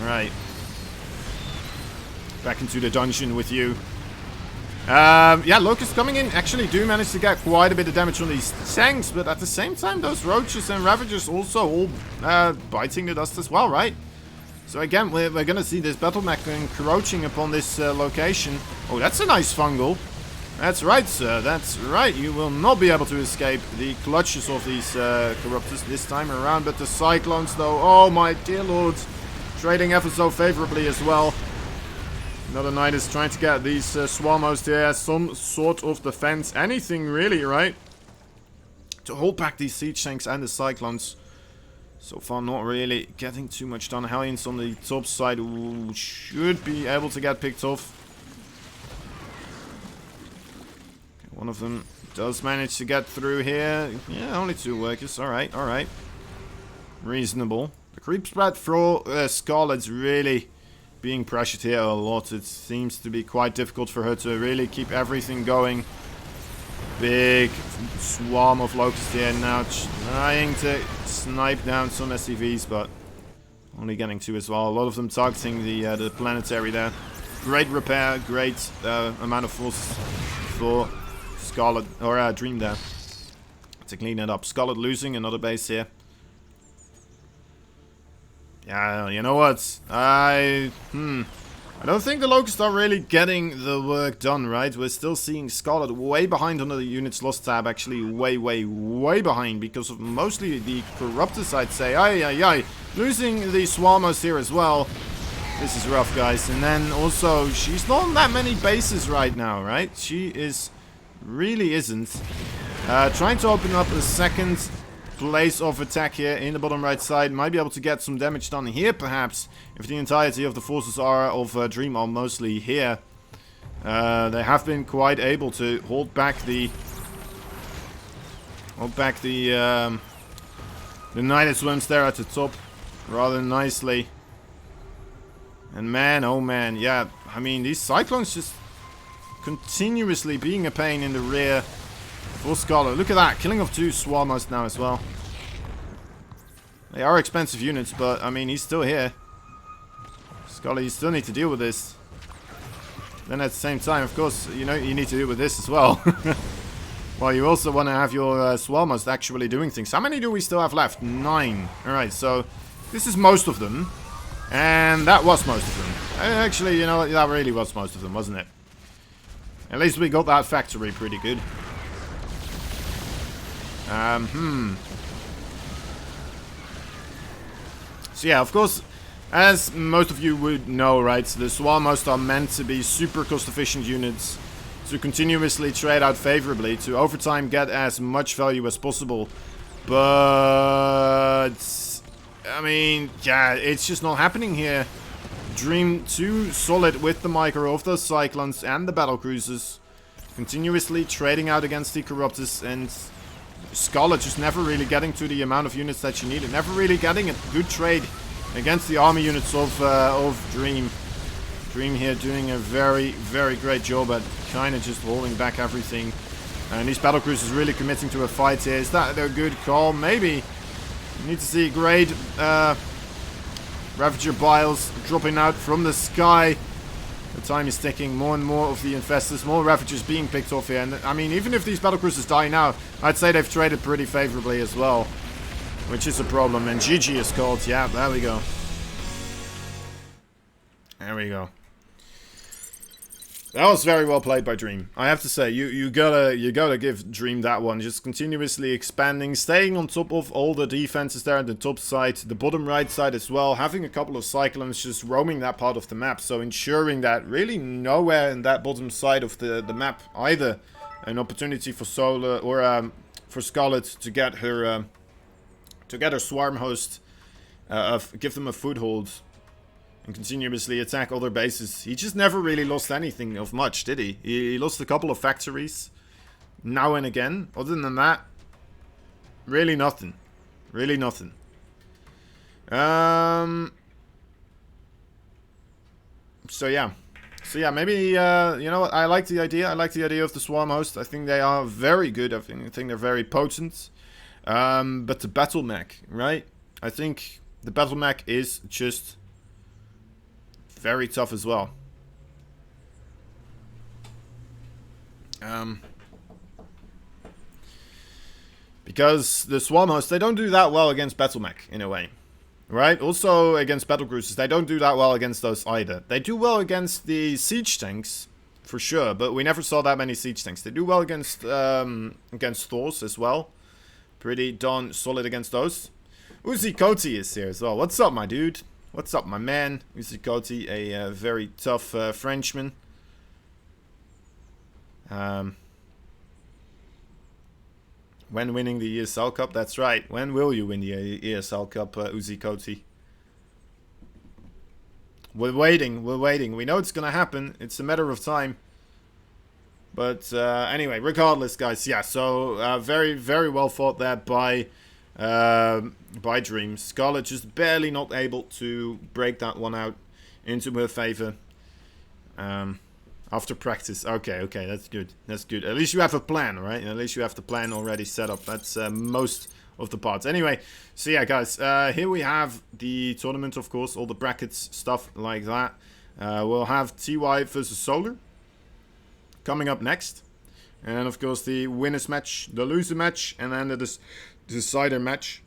Alright. Back into the dungeon with you. Yeah, Locusts coming in actually do manage to get quite a bit of damage on these tanks, but at the same time, those Roaches and Ravagers also all biting the dust as well, right? So again, we're going to see this battle mech encroaching upon this location. Oh, that's a nice fungal. That's right, sir. That's right. You will not be able to escape the clutches of these Corruptors this time around. But the Cyclones, though, oh my dear lord, trading ever so favorably as well. Another Knight is trying to get these Swarm Hosts here as some sort of defense. Anything really, right? To hold back these Siege Tanks and the Cyclones. So far, not really getting too much done. Hellions on the top side should be able to get picked off. Okay, one of them does manage to get through here. Yeah, only 2 workers. Alright, alright. Reasonable. The creep spread for Scarlet's really being pressured here a lot. It seems to be quite difficult for her to really keep everything going. Big swarm of Locusts here now, trying to snipe down some SCVs, but only getting 2 as well. A lot of them targeting the planetary there. Great repair, great amount of force for Scarlet, or Dream there, to clean it up. Scarlet losing another base here. Yeah, you know what? I don't think the Locusts are really getting the work done, right? We're still seeing Scarlet way behind under the units lost tab. Actually, way behind because of mostly the Corruptors, I'd say. Aye. Losing the Swarmers here as well. This is rough, guys. And then also, she's not on that many bases right now, right? She really isn't. Trying to open up a second place of attack here in the bottom right side. Might be able to get some damage done here, perhaps, if the entirety of the forces of Dream are mostly here. They have been quite able to hold back the United Swims there at the top rather nicely. And man, oh man, yeah, I mean, these Cyclones just continuously being a pain in the rear for Scarlet. Look at that, killing off 2 Swarmers now as well. They are expensive units, but I mean, he's still here. Scarlet, you still need to deal with this. Then at the same time, of course, you know, you need to deal with this as well. Well, you also want to have your Swarmers actually doing things. How many do we still have left? 9. Alright, so this is most of them. And that was most of them. Actually, you know what, that really was most of them, wasn't it? At least we got that factory pretty good. So yeah, of course, as most of you would know, right, the Swarm Hosts are meant to be super cost-efficient units to continuously trade out favorably, to over time get as much value as possible. But I mean, yeah, it's just not happening here. Dream too solid with the micro of the Cyclones and the battle cruisers, continuously trading out against the Corruptors, and Scarlet just never really getting to the amount of units that she needed, never really getting a good trade against the army units of Dream. Dream here doing a very great job at kind of just holding back everything. And these battle cruisers really committing to a fight here. Is that a good call? Maybe. You need to see great Ravager Biles dropping out from the sky. The time is ticking. More and more of the Infestors, more Ravagers being picked off here. And I mean, even if these battle cruisers die now, I'd say they've traded pretty favorably as well, which is a problem. And GG is called. Yeah, there we go. There we go. That was very well played by Dream. I have to say, you gotta give Dream that one. Just continuously expanding, staying on top of all the defenses there on the top side, the bottom right side as well. Having a couple of Cyclones just roaming that part of the map, so ensuring that really nowhere in that bottom side of the map either an opportunity for Solar or for Scarlet to get her swarm host, give them a foothold. And continuously attack other bases. He just never really lost anything of much, did he? He lost a couple of factories. Now and again. Other than that, really nothing. Really nothing. So yeah. So yeah, maybe, you know what? I like the idea. I like the idea of the Swarm Host. I think they are very good. I think they're very potent. But the Battle Mech, right? I think the Battle Mech is just very tough as well. Because the Swarm Hosts, they don't do that well against Battle Mech, in a way. Right? Also against Battle Cruisers, they don't do that well against those either. They do well against the Siege Tanks, for sure, but we never saw that many Siege Tanks. They do well against Thors as well. Pretty darn solid against those. Uzi Koti is here as well. What's up, my dude? What's up, my man? Uzi Koti, a very tough Frenchman. When winning the ESL Cup? That's right. When will you win the ESL Cup, Uzi Koti? We're waiting. We're waiting. We know it's going to happen. It's a matter of time. But anyway, regardless, guys. Yeah, so very, very well fought there by Dream. Scarlet just barely not able to break that one out into her favor. After practice. Okay, that's good. That's good. At least you have a plan, right? At least you have the plan already set up. That's most of the parts. Anyway, so yeah, guys. Here we have the tournament, of course. All the brackets, stuff like that. We'll have TY versus Solar coming up next. And, of course, the winners match, the loser match, and then the decider match.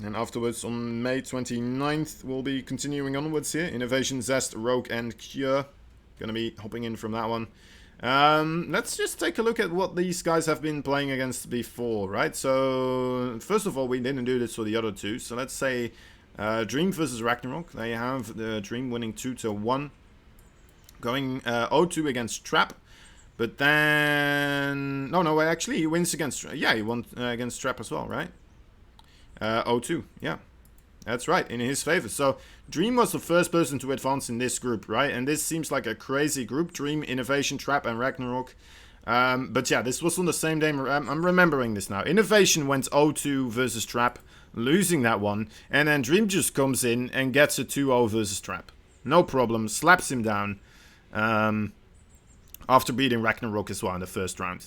And afterwards, on May 29th, we'll be continuing onwards here. Innovation, Zest, Rogue, and Cure. Gonna be hopping in from that one. Let's just take a look at what these guys have been playing against before, right? So, first of all, we didn't do this for the other two. So, let's say Dream versus Ragnarok. They have the Dream winning 2-1. Going 0-2 against Trap. But then... No, actually, he wins against... Yeah, he won against Trap as well, right? 0-2, yeah. That's right, in his favor. So, Dream was the first person to advance in this group, right? And this seems like a crazy group. Dream, Innovation, Trap, and Ragnarok. But yeah, this was on the same day. I'm remembering this now. Innovation went 0-2 versus Trap, losing that one. And then Dream just comes in and gets a 2-0 versus Trap. No problem, slaps him down. After beating Ragnarok as well in the first round.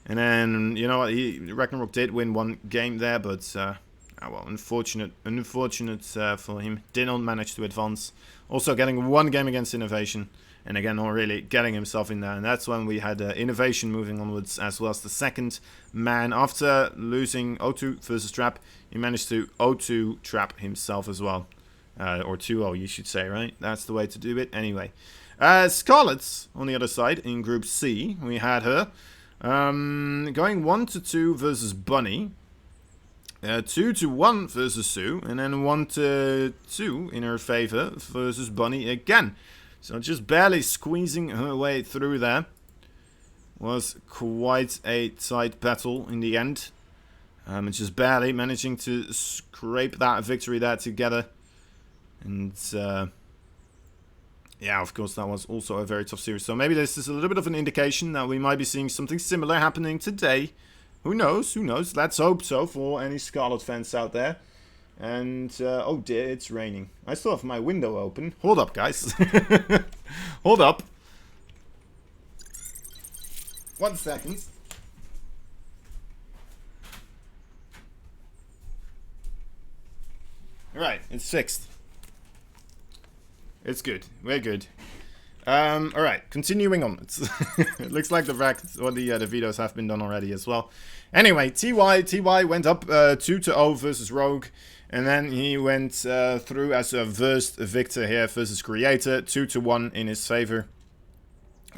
And then, you know what, Ragnarok did win one game there, but, well, unfortunate for him. Did not manage to advance. Also getting one game against Innovation, and again, not really getting himself in there. And that's when we had Innovation moving onwards, as well as the second man. After losing 0-2 versus Trap, he managed to 0-2 Trap himself as well. Or 2-0, you should say, right? That's the way to do it. Anyway. Scarlet's on the other side in Group C. We had her going 1-2 versus Bunny, 2-1 versus Sue, and then 1-2 in her favor versus Bunny again. So just barely squeezing her way through there. Was quite a tight battle in the end. And just barely managing to scrape that victory there together. And yeah, of course, that was also a very tough series. So maybe this is a little bit of an indication that we might be seeing something similar happening today. Who knows? Who knows? Let's hope so for any Scarlet fans out there. And, oh dear, it's raining. I still have my window open. Hold up, guys. Hold up. 1 second. Alright, it's fixed. It's good. We're good. Alright, continuing on. It looks like the brackets or the videos have been done already as well. Anyway, TY went up 2-0 versus Rogue. And then he went through as a versed victor here versus Creator. 2-1 in his favor.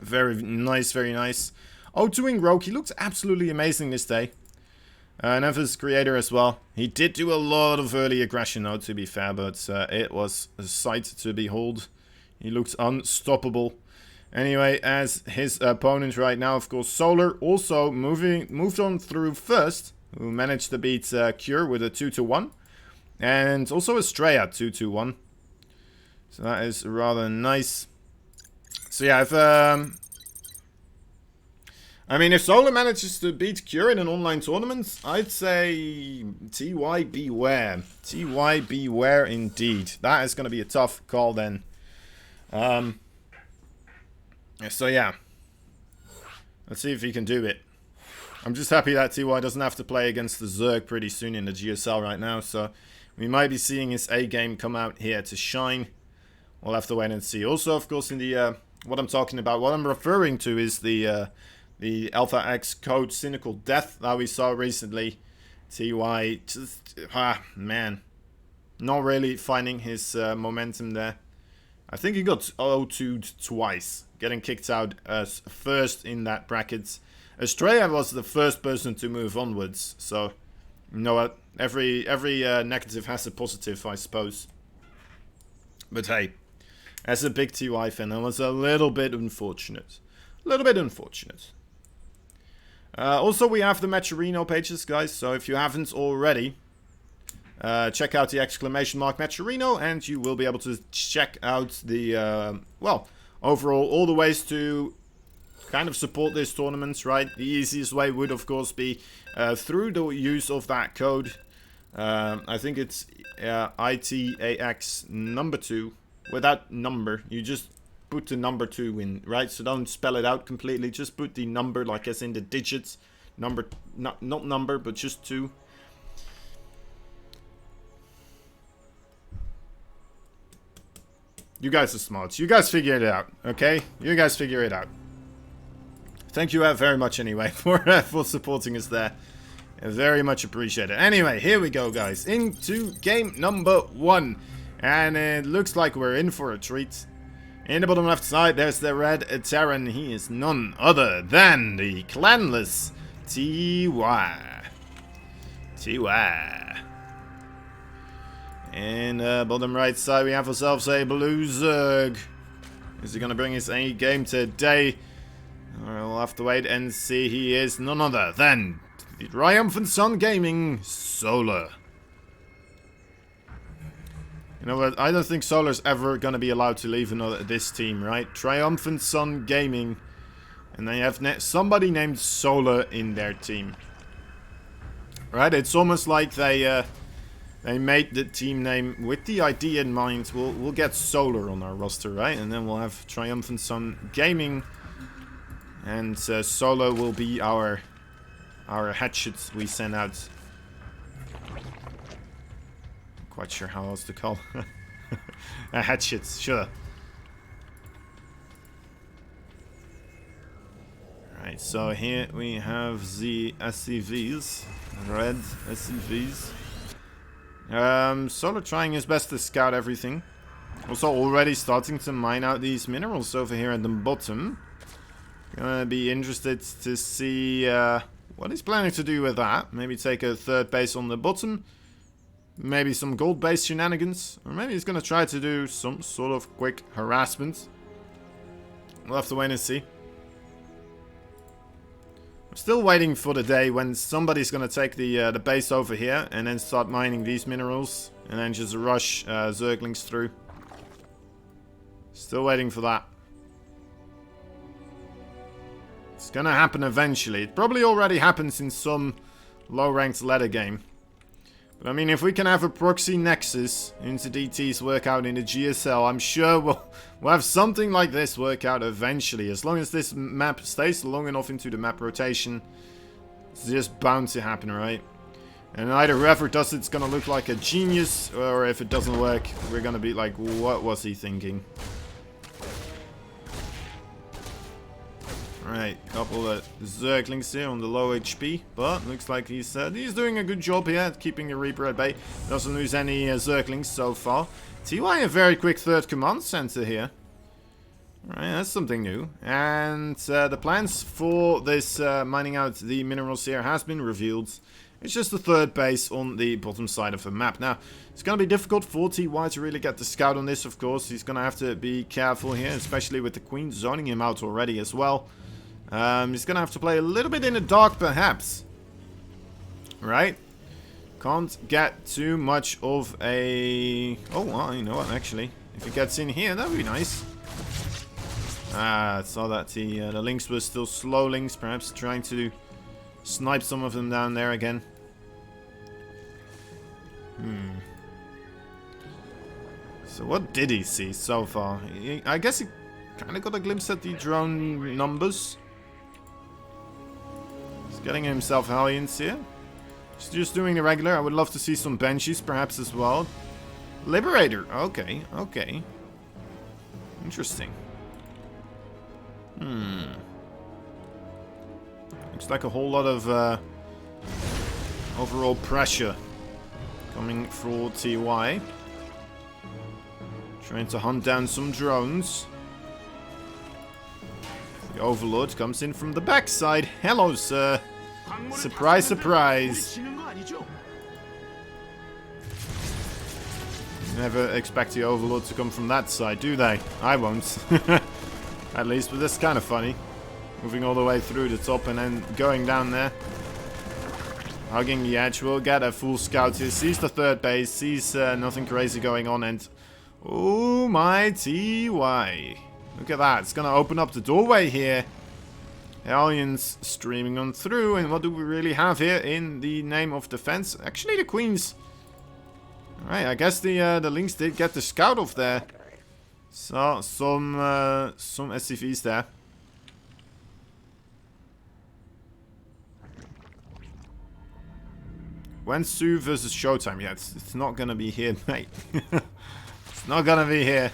Very nice, very nice. Oh, doing Rogue, he looks absolutely amazing this day. Nephis creator as well. He did do a lot of early aggression though, to be fair, but it was a sight to behold. He looked unstoppable. Anyway, as his opponent right now, of course, Solar also moved on through first, who managed to beat Cure with a 2-1. And also Estrella 2-1. So that is rather nice. So yeah, if Solar manages to beat Cure in an online tournament, I'd say TY beware. TY beware indeed. That is going to be a tough call then. So yeah. Let's see if he can do it. I'm just happy that TY doesn't have to play against the Zerg pretty soon in the GSL right now, so we might be seeing his A game come out here to shine. We'll have to wait and see. Also, of course, in the what I'm talking about, what I'm referring to is the ITaX code Cynical Death that we saw recently. TY just, man, not really finding his momentum there. I think he got 0-2'd twice, getting kicked out as first in that bracket. Estrella was the first person to move onwards, so you know what? Every negative has a positive, I suppose. But hey, as a big TY fan, that was a little bit unfortunate. A little bit unfortunate. Also, we have the Matcherino pages, guys, so if you haven't already, check out the exclamation mark Matcherino, and you will be able to check out the, well, overall, all the ways to kind of support this tournament, right? The easiest way would, of course, be through the use of that code. I think it's ITaX number 2. Without number, you just put the number 2 in, right? So don't spell it out completely. Just put the number, like as in the digits. Number, not number, but just 2. You guys are smart. You guys figure it out, okay? You guys figure it out. Thank you very much anyway for supporting us there. Very much appreciated. Anyway, here we go, guys. Into game number 1. And it looks like we're in for a treat. In the bottom left side, there's the red Terran. He is none other than the clanless TY. TY. In the bottom right side, we have ourselves a blue Zerg. Is he going to bring his A game today? We'll have to wait and see. He is none other than the Triumphant Sun Gaming Solar. You know what? I don't think Solar's ever going to be allowed to leave this team, right? Triumphant Sun Gaming. And they have somebody named Solar in their team. Right? It's almost like they made the team name with the idea in mind. We'll get Solar on our roster, right? And then we'll have Triumphant Sun Gaming. And Solar will be our hatchets we send out. Quite sure how else to call hatchets, sure. Right, so here we have the SCVs, red SCVs. Solar trying his best to scout everything. Also already starting to mine out these minerals over here at the bottom. Gonna be interested to see what he's planning to do with that. Maybe take a third base on the bottom. Maybe some gold-based shenanigans. Or maybe he's going to try to do some sort of quick harassment. We'll have to wait and see. I'm still waiting for the day when somebody's going to take the base over here and then start mining these minerals. And then just rush Zerglings through. Still waiting for that. It's going to happen eventually. It probably already happens in some low-ranked ladder game. But I mean, if we can have a proxy nexus into DT's workout in the GSL, I'm sure we'll have something like this work out eventually. As long as this map stays long enough into the map rotation, it's just bound to happen, right? And either whoever does it's gonna look like a genius, or if it doesn't work, we're gonna be like, what was he thinking? Alright, couple of Zerglings here on the low HP, but looks like he's doing a good job here at keeping the Reaper at bay. Doesn't lose any Zerglings so far. TY a very quick third command center here. Alright, that's something new. And the plans for this mining out the minerals here has been revealed. It's just the third base on the bottom side of the map. Now, it's going to be difficult for TY to really get the scout on this, of course. He's going to have to be careful here, especially with the Queen zoning him out already as well. He's going to have to play a little bit in the dark, perhaps. Right? Can't get too much of a... Oh, well, you know what, actually. If he gets in here, that would be nice. I saw that the links were still slow links, perhaps trying to snipe some of them down there again. So what did he see so far? I guess he kind of got a glimpse at the drone numbers. He's getting himself Hellions here. Just doing the regular. I would love to see some Banshees perhaps as well. Liberator. Okay, okay. Interesting. Looks like a whole lot of overall pressure coming for TY. Trying to hunt down some drones. The Overlord comes in from the backside. Hello, sir. Surprise, surprise. Never expect the Overlord to come from that side, do they? I won't. At least, but that's kind of funny. Moving all the way through the top and then going down there. Hugging the edge. We'll get a full scout here. Sees the third base. Sees nothing crazy going on. And oh my TY. Look at that. It's going to open up the doorway here. Hellions streaming on through. And what do we really have here in the name of defense? Actually, the Queens. Alright, I guess the Lynx did get the scout off there. So, some SCVs there. Wensu versus Showtime. Yeah, it's not gonna be here, mate. It's not gonna be here.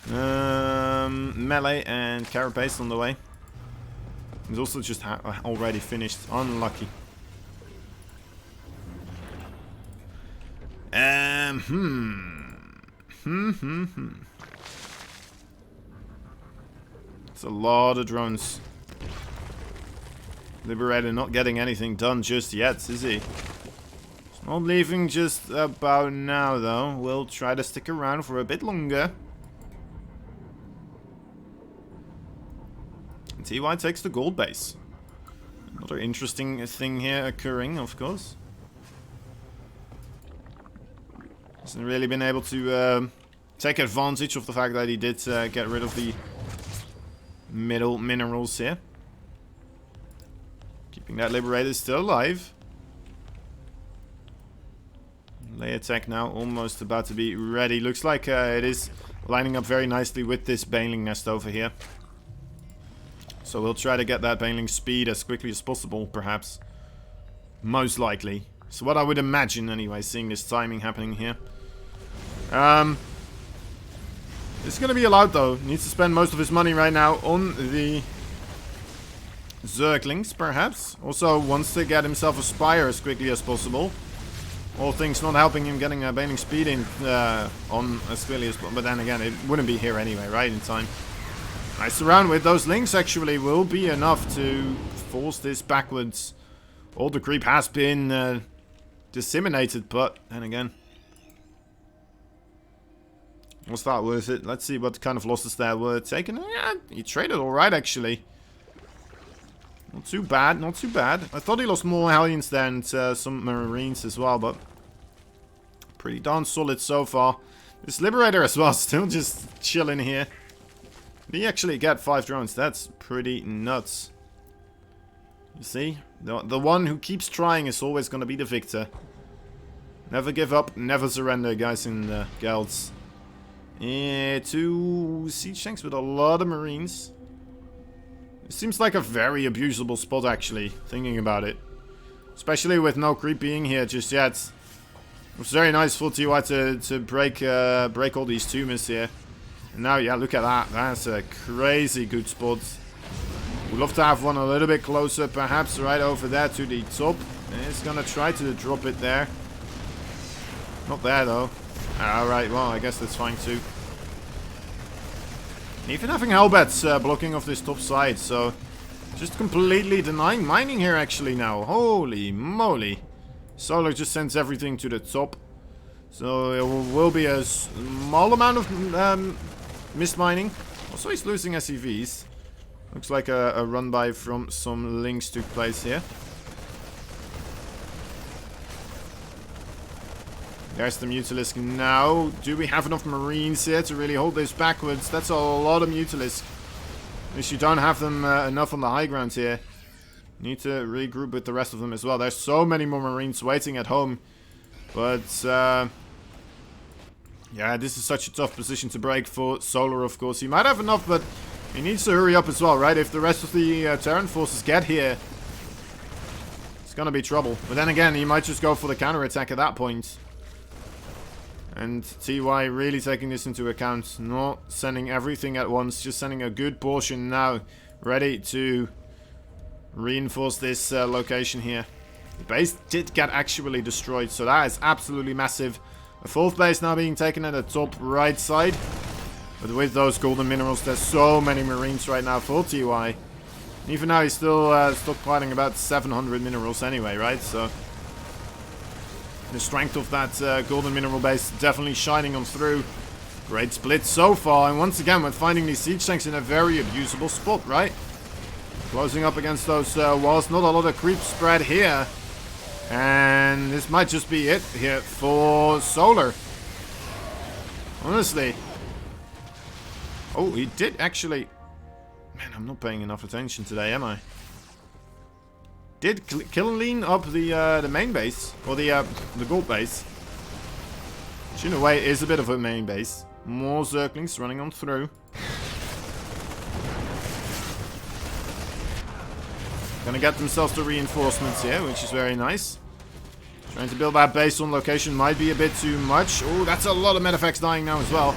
Melee and Carapace on the way. He's also just already finished. Unlucky. It's a lot of drones. Liberator not getting anything done just yet, is he? He's not leaving just about now, though. We'll try to stick around for a bit longer. TY takes the gold base. Another interesting thing here occurring, of course. Hasn't really been able to take advantage of the fact that he did get rid of the middle minerals here. Keeping that Liberator still alive. Layer tech now almost about to be ready. Looks like it is lining up very nicely with this Baneling nest over here. So we'll try to get that Baneling speed as quickly as possible, perhaps. Most likely. So what I would imagine anyway, seeing this timing happening here. It's going to be allowed though. Needs to spend most of his money right now on the Zerglings, perhaps. Also wants to get himself a Spire as quickly as possible. All things not helping him getting a Baneling speed in on as quickly as possible. But then again, it wouldn't be here anyway, right, in time. Nice around with those links actually will be enough to force this backwards. All the creep has been disseminated, but then again, was that worth it? Let's see what kind of losses there were taken. Yeah, he traded alright actually. Not too bad, not too bad. I thought he lost more Hellions than some Marines as well, but pretty darn solid so far. This Liberator as well, still just chilling here. Did he actually get 5 drones? That's pretty nuts. You see? The one who keeps trying is always going to be the victor. Never give up, never surrender, guys in guilds. 2 siege tanks with a lot of Marines. It seems like a very abusable spot, actually, thinking about it. Especially with no creep being here just yet. It was very nice for TY to break all these tumors here. And now, yeah, look at that. That's a crazy good spot. Would love to have one a little bit closer, perhaps right over there to the top. And it's gonna try to drop it there. Not there, though. Alright, well, I guess that's fine too. Even having Hellbats blocking off this top side, so just completely denying mining here actually now. Holy moly. Solar just sends everything to the top. So it will be a small amount of missed mining. Also, he's losing SCVs. Looks like a run by from some links took place here. There's the Mutalisk now. Do we have enough Marines here to really hold this backwards? That's a lot of Mutalisk. At least you don't have them enough on the high ground here. Need to regroup with the rest of them as well. There's so many more Marines waiting at home. But, yeah, this is such a tough position to break for Solar, of course. He might have enough, but he needs to hurry up as well, right? If the rest of the Terran forces get here, it's gonna be trouble. But then again, he might just go for the counterattack at that point. And TY really taking this into account. Not sending everything at once, just sending a good portion now. Ready to reinforce this location here. The base did get actually destroyed, so that is absolutely massive. A fourth base now being taken at the top right side. But with those golden minerals, there's so many Marines right now for TY. Even now, he's still stockpiling about 700 minerals anyway, right? So the strength of that golden mineral base definitely shining on through. Great split so far, and once again, we're finding these siege tanks in a very abusable spot, right? Closing up against those walls, not a lot of creep spread here. And this might just be it here for Solar. Honestly. Oh, he did actually... Man, I'm not paying enough attention today, am I? Did clean up the main base, or the gold base. Which in a way is a bit of a main base. More Zerglings running on through. Gonna get themselves the reinforcements here, which is very nice. Trying to build that base on location might be a bit too much. Oh, that's a lot of medefacts dying now as well.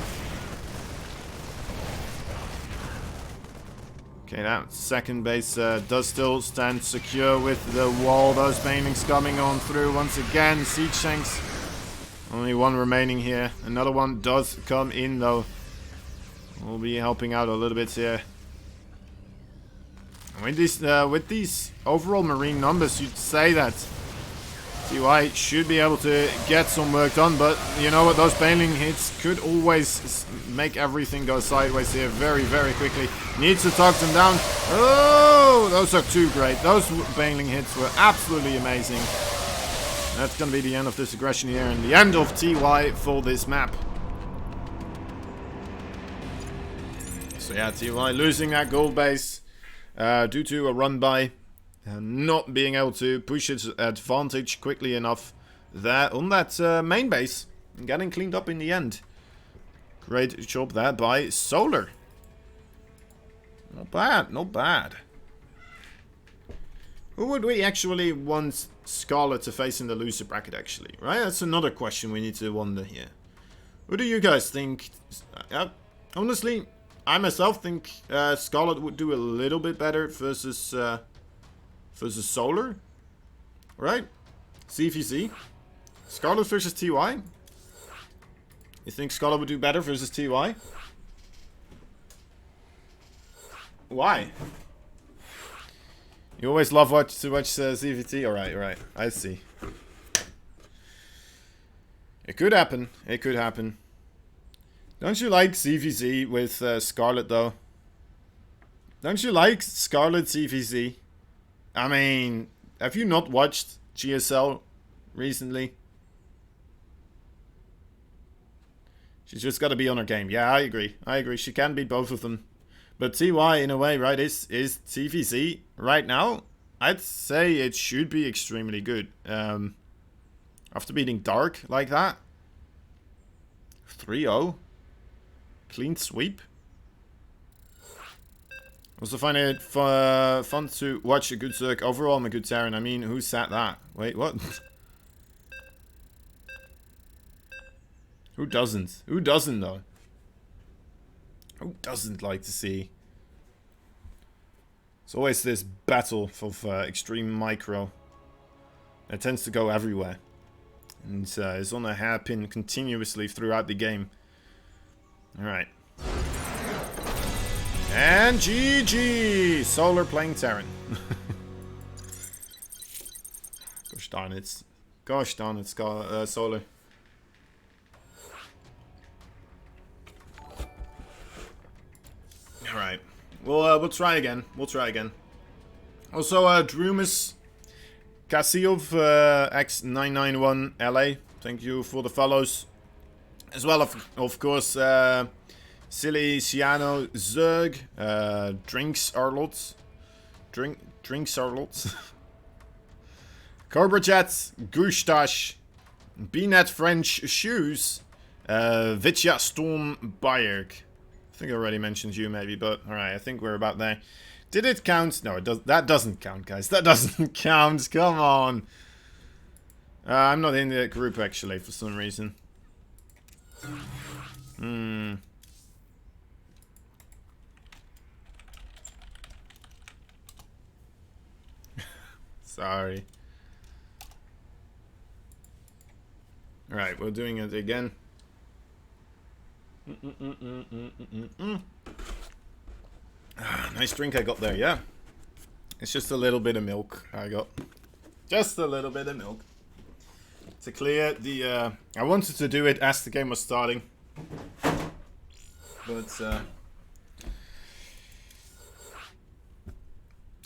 Okay, that second base does still stand secure with the wall. Those banelings coming on through once again. Siege tanks. Only one remaining here. Another one does come in though. We'll be helping out a little bit here. With these overall Marine numbers, you'd say that TY should be able to get some work done, but you know what, those baneling hits could always make everything go sideways here very, very quickly. Needs to talk them down. Oh, those are too great. Those baneling hits were absolutely amazing. That's going to be the end of this aggression here, and the end of TY for this map. So yeah, TY losing that gold base due to a run by. Not being able to push its advantage quickly enough there on that main base. And getting cleaned up in the end. Great job there by Solar. Not bad, not bad. Who would we actually want Scarlet to face in the loser bracket actually? Right, that's another question we need to wonder here. Who do you guys think? Honestly, I myself think Scarlet would do a little bit better versus Solar, right? CVC. Scarlet versus TY. You think Scarlet would do better versus TY? Why? You always love to watch CVT? Alright, I see. It could happen. It could happen. Don't you like CVC with Scarlet though? Don't you like Scarlet CVC? I mean, have you not watched GSL recently? She's just got to be on her game. Yeah, I agree. I agree. She can beat both of them. But TY, in a way, right, is TVC right now? I'd say it should be extremely good. After beating Dark like that. 3-0. Clean sweep. Also find it fun to watch a good Zerg. Overall, I'm a good Terran. I mean, who said that? Wait, what? Who doesn't? Who doesn't, though? Who doesn't like to see? It's always this battle of extreme micro. It tends to go everywhere. And is on a hairpin continuously throughout the game. Alright. And GG! Solar playing Terran. Gosh darn it. Gosh darn it, Solar. Alright. We'll try again. We'll try again. Also, Drumus Kasiov X991LA. Thank you for the follows. As well, of course, Silly Ciano Zerg. Drinks Arlots. Drinks Arlots. Cobra Jets. Gustash. BNet French Shoes. Vitya Storm Bayerg. I think I already mentioned you maybe, but alright, I think we're about there. Did it count? No, it does. That doesn't count, guys. That doesn't count. Come on. I'm not in the group, actually, for some reason. Sorry. Alright, we're doing it again. Nice drink I got there, yeah. It's just a little bit of milk I got. Just a little bit of milk. To clear the... I wanted to do it as the game was starting. But,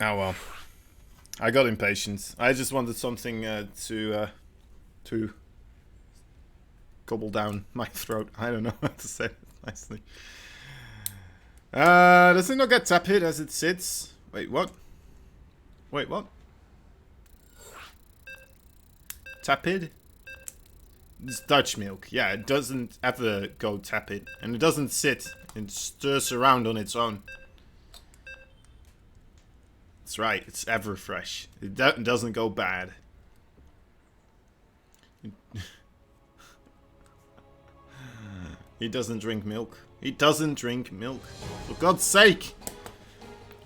oh well. I got impatient. I just wanted something to gobble down my throat. I don't know how to say it nicely. Does it not get tap hit as it sits? Wait, what? Wait, what? Tap hit? It's Dutch milk. Yeah, it doesn't ever go tap hit. And it doesn't sit. It stirs around on its own. That's right, it's ever fresh. It doesn't go bad. He doesn't drink milk. He doesn't drink milk. For God's sake!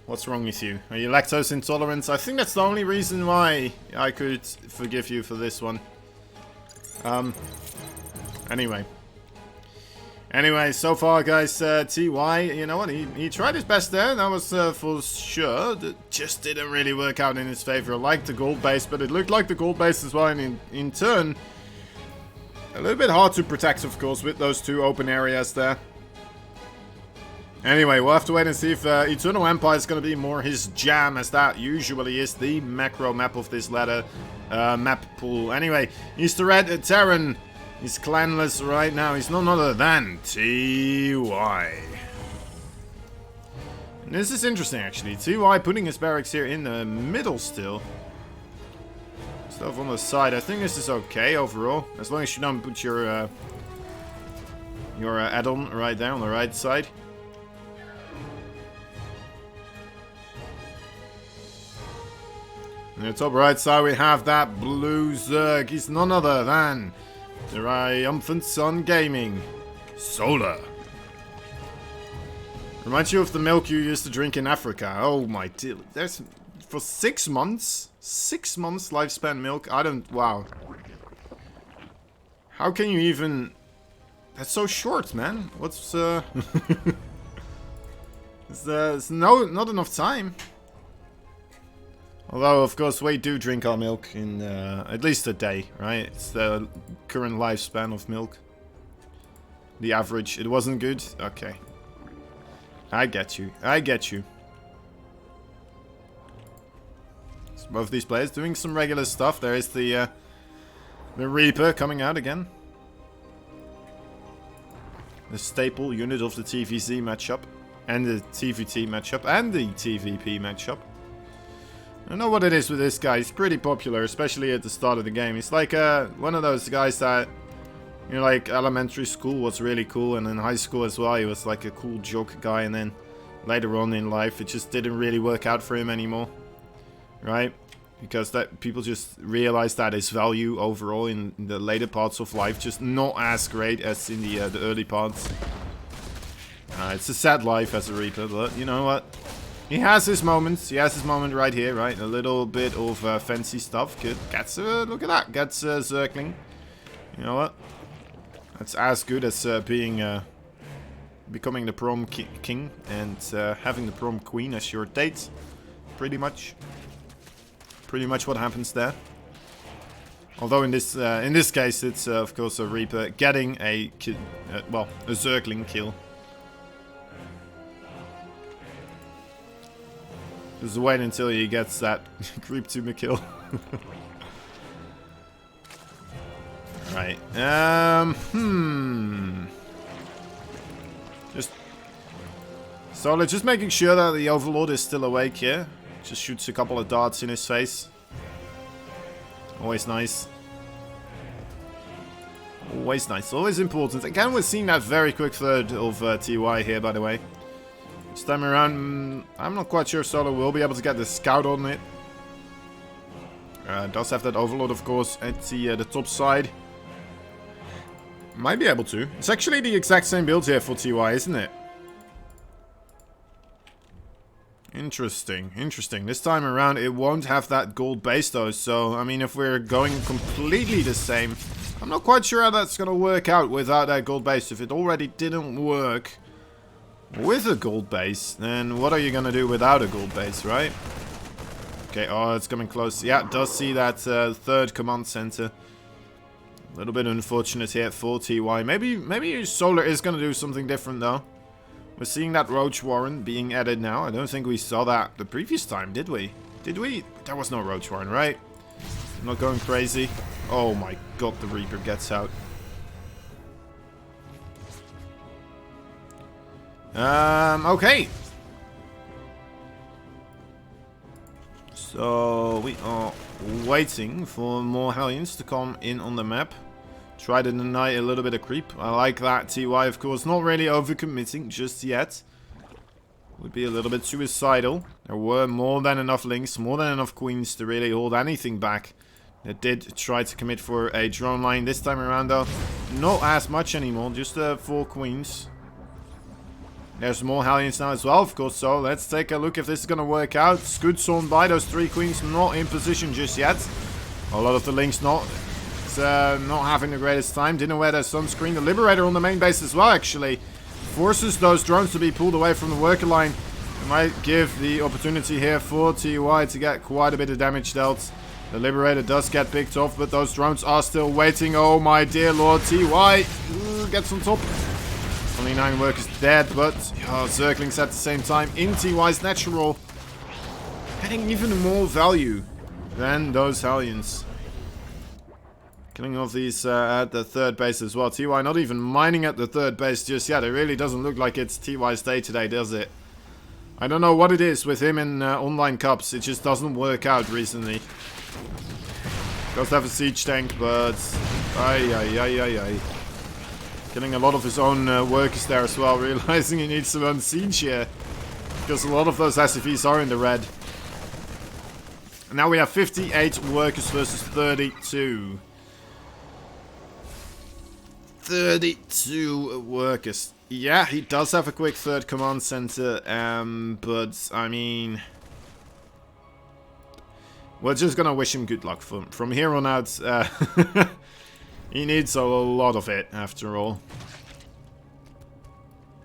What's wrong with you? Are you lactose intolerant? I think that's the only reason why I could forgive you for this one. Anyway, so far, guys, TY, you know what? He tried his best there. That was for sure. That just didn't really work out in his favor. I liked the gold base, but it looked like the gold base as well. And in turn, a little bit hard to protect, of course, with those two open areas there. Anyway, we'll have to wait and see if Eternal Empire is going to be more his jam, as that usually is the macro map of this ladder map pool. Anyway, Easter Red Terran. He's clanless right now. He's none other than TY. And this is interesting, actually. TY putting his barracks here in the middle still. Stuff on the side. I think this is okay overall, as long as you don't put your add-on right there on the right side. On the top right side, we have that blue Zerg. He's none other than the Triumphant Sun Gaming. Solar. Reminds you of the milk you used to drink in Africa. Oh my dear. There's... For 6 months? 6 months lifespan milk? I don't... Wow. How can you even... That's so short, man. What's... There's not enough time. Although, of course, we do drink our milk in at least a day, right? It's the current lifespan of milk. The average. It wasn't good? Okay. I get you. I get you. So both these players doing some regular stuff. There is the Reaper coming out again. The staple unit of the TVZ matchup. And the TVT matchup. And the TVP matchup. I don't know what it is with this guy. He's pretty popular, especially at the start of the game. He's like one of those guys that, you know, like elementary school was really cool, and in high school as well, he was like a cool joke guy, and then later on in life, it just didn't really work out for him anymore, right? Because that people just realized that his value overall in the later parts of life just not as great as in the early parts. It's a sad life as a Reaper, but you know what? He has his moments. He has his moment right here, right? A little bit of fancy stuff. Good. Gets, look at that. Gets Zergling. You know what? That's as good as becoming the prom king and having the prom queen as your date. Pretty much. Pretty much what happens there. Although in this case, it's of course a Reaper getting a well, a Zergling kill. Just wait until he gets that creep tumor kill. Right. Just making sure that the Overlord is still awake here. Just shoots a couple of darts in his face. Always nice. Always nice. Always important. Again, we're seeing that very quick third of TY here, by the way. This time around, I'm not quite sure if Solo will be able to get the scout on it. Does have that Overlord, of course, at the top side. Might be able to. It's actually the exact same build here for TY, isn't it? Interesting, interesting. This time around, it won't have that gold base, though. So, I mean, if we're going completely the same, I'm not quite sure how that's going to work out without that gold base. If it already didn't work with a gold base, then what are you going to do without a gold base, right? Okay, oh, it's coming close. Yeah, it does see that third command center. A little bit unfortunate here for TY. Maybe Solar is going to do something different, though. We're seeing that Roach Warren being added now. I don't think we saw that the previous time, did we? Did we? There was no Roach Warren, right? I'm not going crazy. Oh my god, the Reaper gets out. Okay. So, we are waiting for more Hellions to come in on the map. Try to deny a little bit of creep. I like that. TY, of course, not really overcommitting just yet. Would be a little bit suicidal. There were more than enough links, more than enough queens to really hold anything back. They did try to commit for a drone line this time around, though. Not as much anymore, just 4 queens. There's more Hellions now as well, of course, so let's take a look if this is going to work out. It's good sawn by those 3 queens, not in position just yet. A lot of the links not having the greatest time. Didn't wear their sunscreen. The Liberator on the main base as well, actually. Forces those drones to be pulled away from the worker line. It might give the opportunity here for TY to get quite a bit of damage dealt. The Liberator does get picked off, but those drones are still waiting. Oh my dear lord, TY gets on top. Only 9 workers dead, but Zerglings at the same time in TY's natural. Getting even more value than those Hellions. Killing off these at the third base as well. TY not even mining at the third base just yet. It really doesn't look like it's TY's day today, does it? I don't know what it is with him in online cups. It just doesn't work out recently. Does have a siege tank, but killing a lot of his own workers there as well. Realizing he needs to run siege here, because a lot of those SCVs are in the red. And now we have 58 workers versus 32. 32 workers. Yeah, he does have a quick third command center, but I mean, we're just gonna wish him good luck from here on out. He needs a lot of it, after all.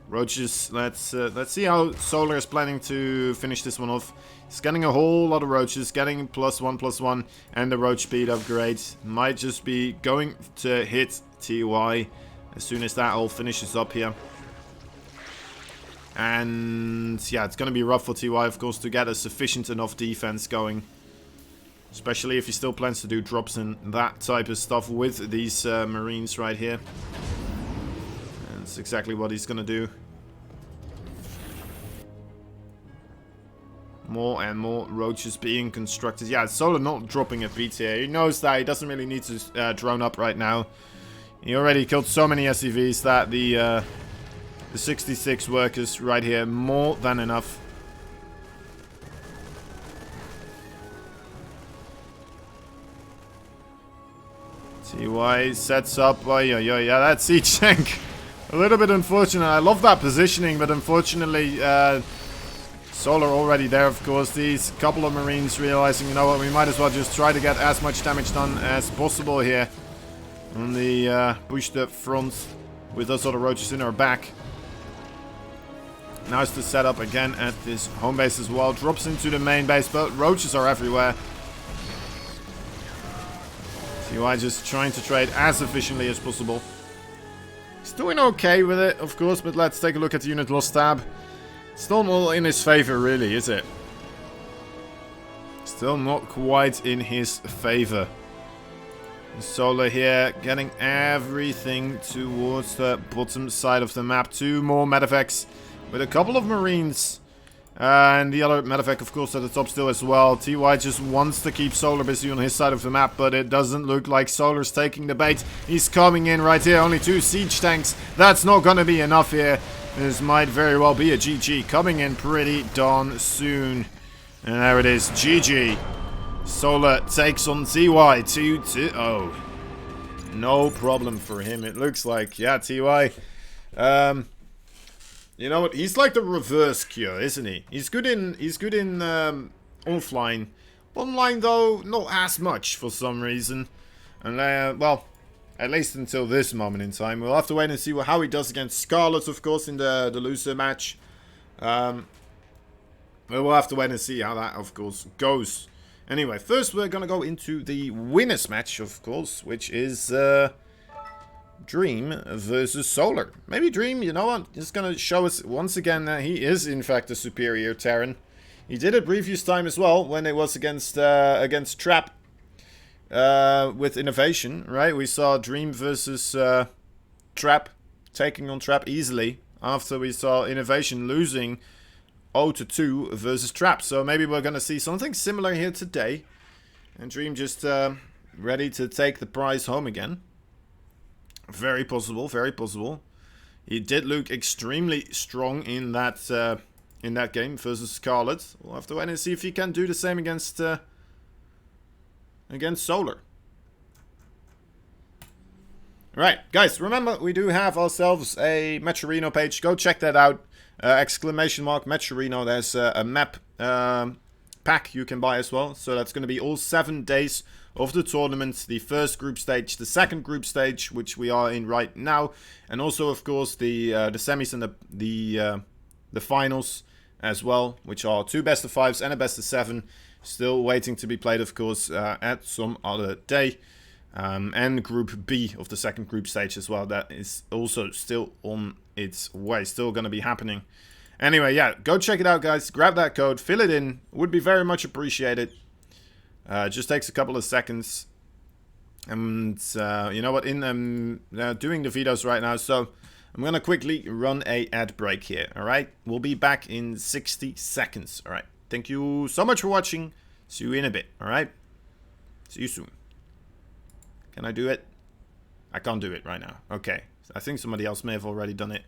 Roaches, let's see how Solar is planning to finish this one off. He's getting a whole lot of roaches, getting +1/+1, and the roach speed upgrade might just be going to hit TY as soon as that all finishes up here. And yeah, it's going to be rough for TY, of course, to get a sufficient enough defense going. Especially if he still plans to do drops and that type of stuff with these Marines right here. And that's exactly what he's going to do. More and more roaches being constructed. Yeah, Solar not dropping a beat here. He knows that he doesn't really need to drone up right now. He already killed so many SCVs that the 66 workers right here, more than enough. TY sets up. Oh, yeah, that siege tank. A little bit unfortunate. I love that positioning, but unfortunately, Solar already there, of course. These couple of Marines realizing, you know what, we might as well just try to get as much damage done as possible here. on the pushed up front with those other roaches in our back. Now it's the setup again at this home base as well. Drops into the main base, but roaches are everywhere. TY just trying to trade as efficiently as possible. He's doing okay with it, of course, but let's take a look at the unit loss tab. Still not in his favor, really, is it? Still not quite in his favor. Solar here, getting everything towards the bottom side of the map. 2 more medevacs with a couple of marines. And the other medevac, of course, at the top still as well. TY just wants to keep Solar busy on his side of the map, but it doesn't look like Solar's taking the bait. He's coming in right here. Only 2 siege tanks. That's not going to be enough here. This might very well be a GG. Coming in pretty darn soon. And there it is. GG. Solar takes on TY 2-0. No problem for him, it looks like. Yeah, TY. You know what? He's like the reverse Cure, isn't he? He's good in offline. Online though, not as much for some reason. And well, at least until this moment in time. We'll have to wait and see how he does against Scarlet, of course, in the loser match. We'll have to wait and see how that, of course, goes. Anyway, first we're gonna go into the winners match, of course, which is Dream versus Solar. Maybe Dream, you know what, is going to show us once again that he is in fact a superior Terran. He did it previous time as well when it was against Trap with Innovation, right? We saw Dream versus Trap taking on Trap easily after we saw Innovation losing 0-2 versus Trap. So maybe we're going to see something similar here today. And Dream just ready to take the prize home again. Very possible, very possible. He did look extremely strong in that game versus Scarlet. We'll have to wait and see if he can do the same against Solar. Right, guys, remember we do have ourselves a Matcherino page. Go check that out. Exclamation mark Matcherino. There's a map pack you can buy as well. So that's going to be all 7 days of the tournament, the first group stage, the second group stage, which we are in right now, and also, of course, the semis and the finals as well, which are 2 best of 5s and a best of 7, still waiting to be played, of course, at some other day, and Group B of the second group stage as well. That is also still on its way, still going to be happening. Anyway, yeah, go check it out, guys. Grab that code, fill it in, would be very much appreciated. Just takes a couple of seconds. And you know what, in doing the videos right now, so I'm gonna quickly run a ad break here. Alright, we'll be back in 60 seconds. Alright, thank you so much for watching. See you in a bit. Alright, see you soon. Can I do it? I can't do it right now. Okay, I think somebody else may have already done it.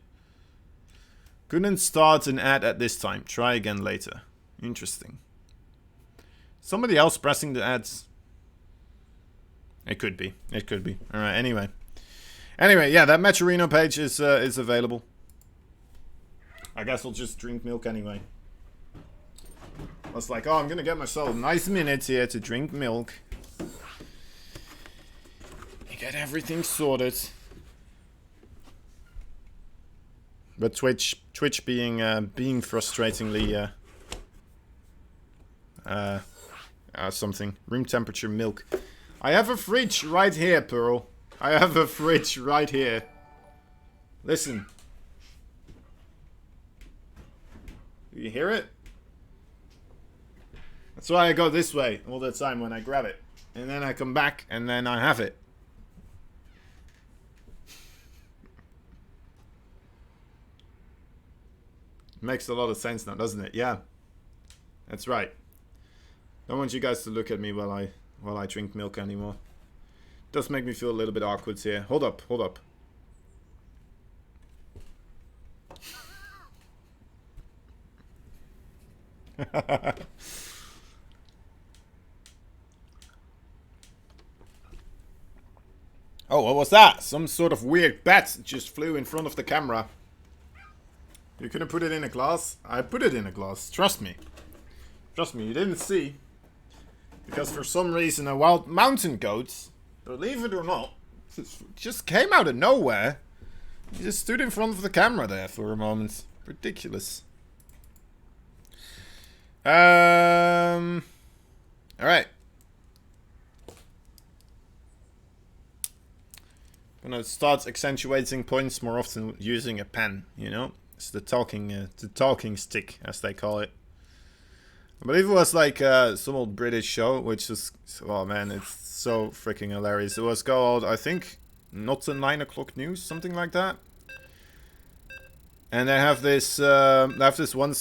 Couldn't start an ad at this time. Try again later. Interesting. Somebody else pressing the ads. It could be. It could be. Alright, anyway. Anyway, yeah, that Matcherino page is available. I guess I'll just drink milk anyway. I was like, oh, I'm gonna get myself a nice minute here to drink milk. Get everything sorted. But Twitch being frustratingly something. Room temperature milk. I have a fridge right here, Pearl. I have a fridge right here. Listen. Do you hear it? That's why I go this way all the time when I grab it. And then I come back and then I have it. Makes a lot of sense now, doesn't it? Yeah. That's right. Don't want you guys to look at me while I drink milk anymore. Does make me feel a little bit awkward here. Hold up, hold up. Oh, what was that? Some sort of weird bat just flew in front of the camera. You couldn't put it in a glass? I put it in a glass. Trust me. Trust me, you didn't see. Because for some reason a wild mountain goat, believe it or not, Just came out of nowhere. He just stood in front of the camera there for a moment. Ridiculous. Alright. Gonna start accentuating points more often using a pen, you know? It's the talking stick, as they call it. I believe it was like some old British show, which is, oh man, it's so freaking hilarious. It was called, I think, Not the 9 o'clock News, something like that. And they have this one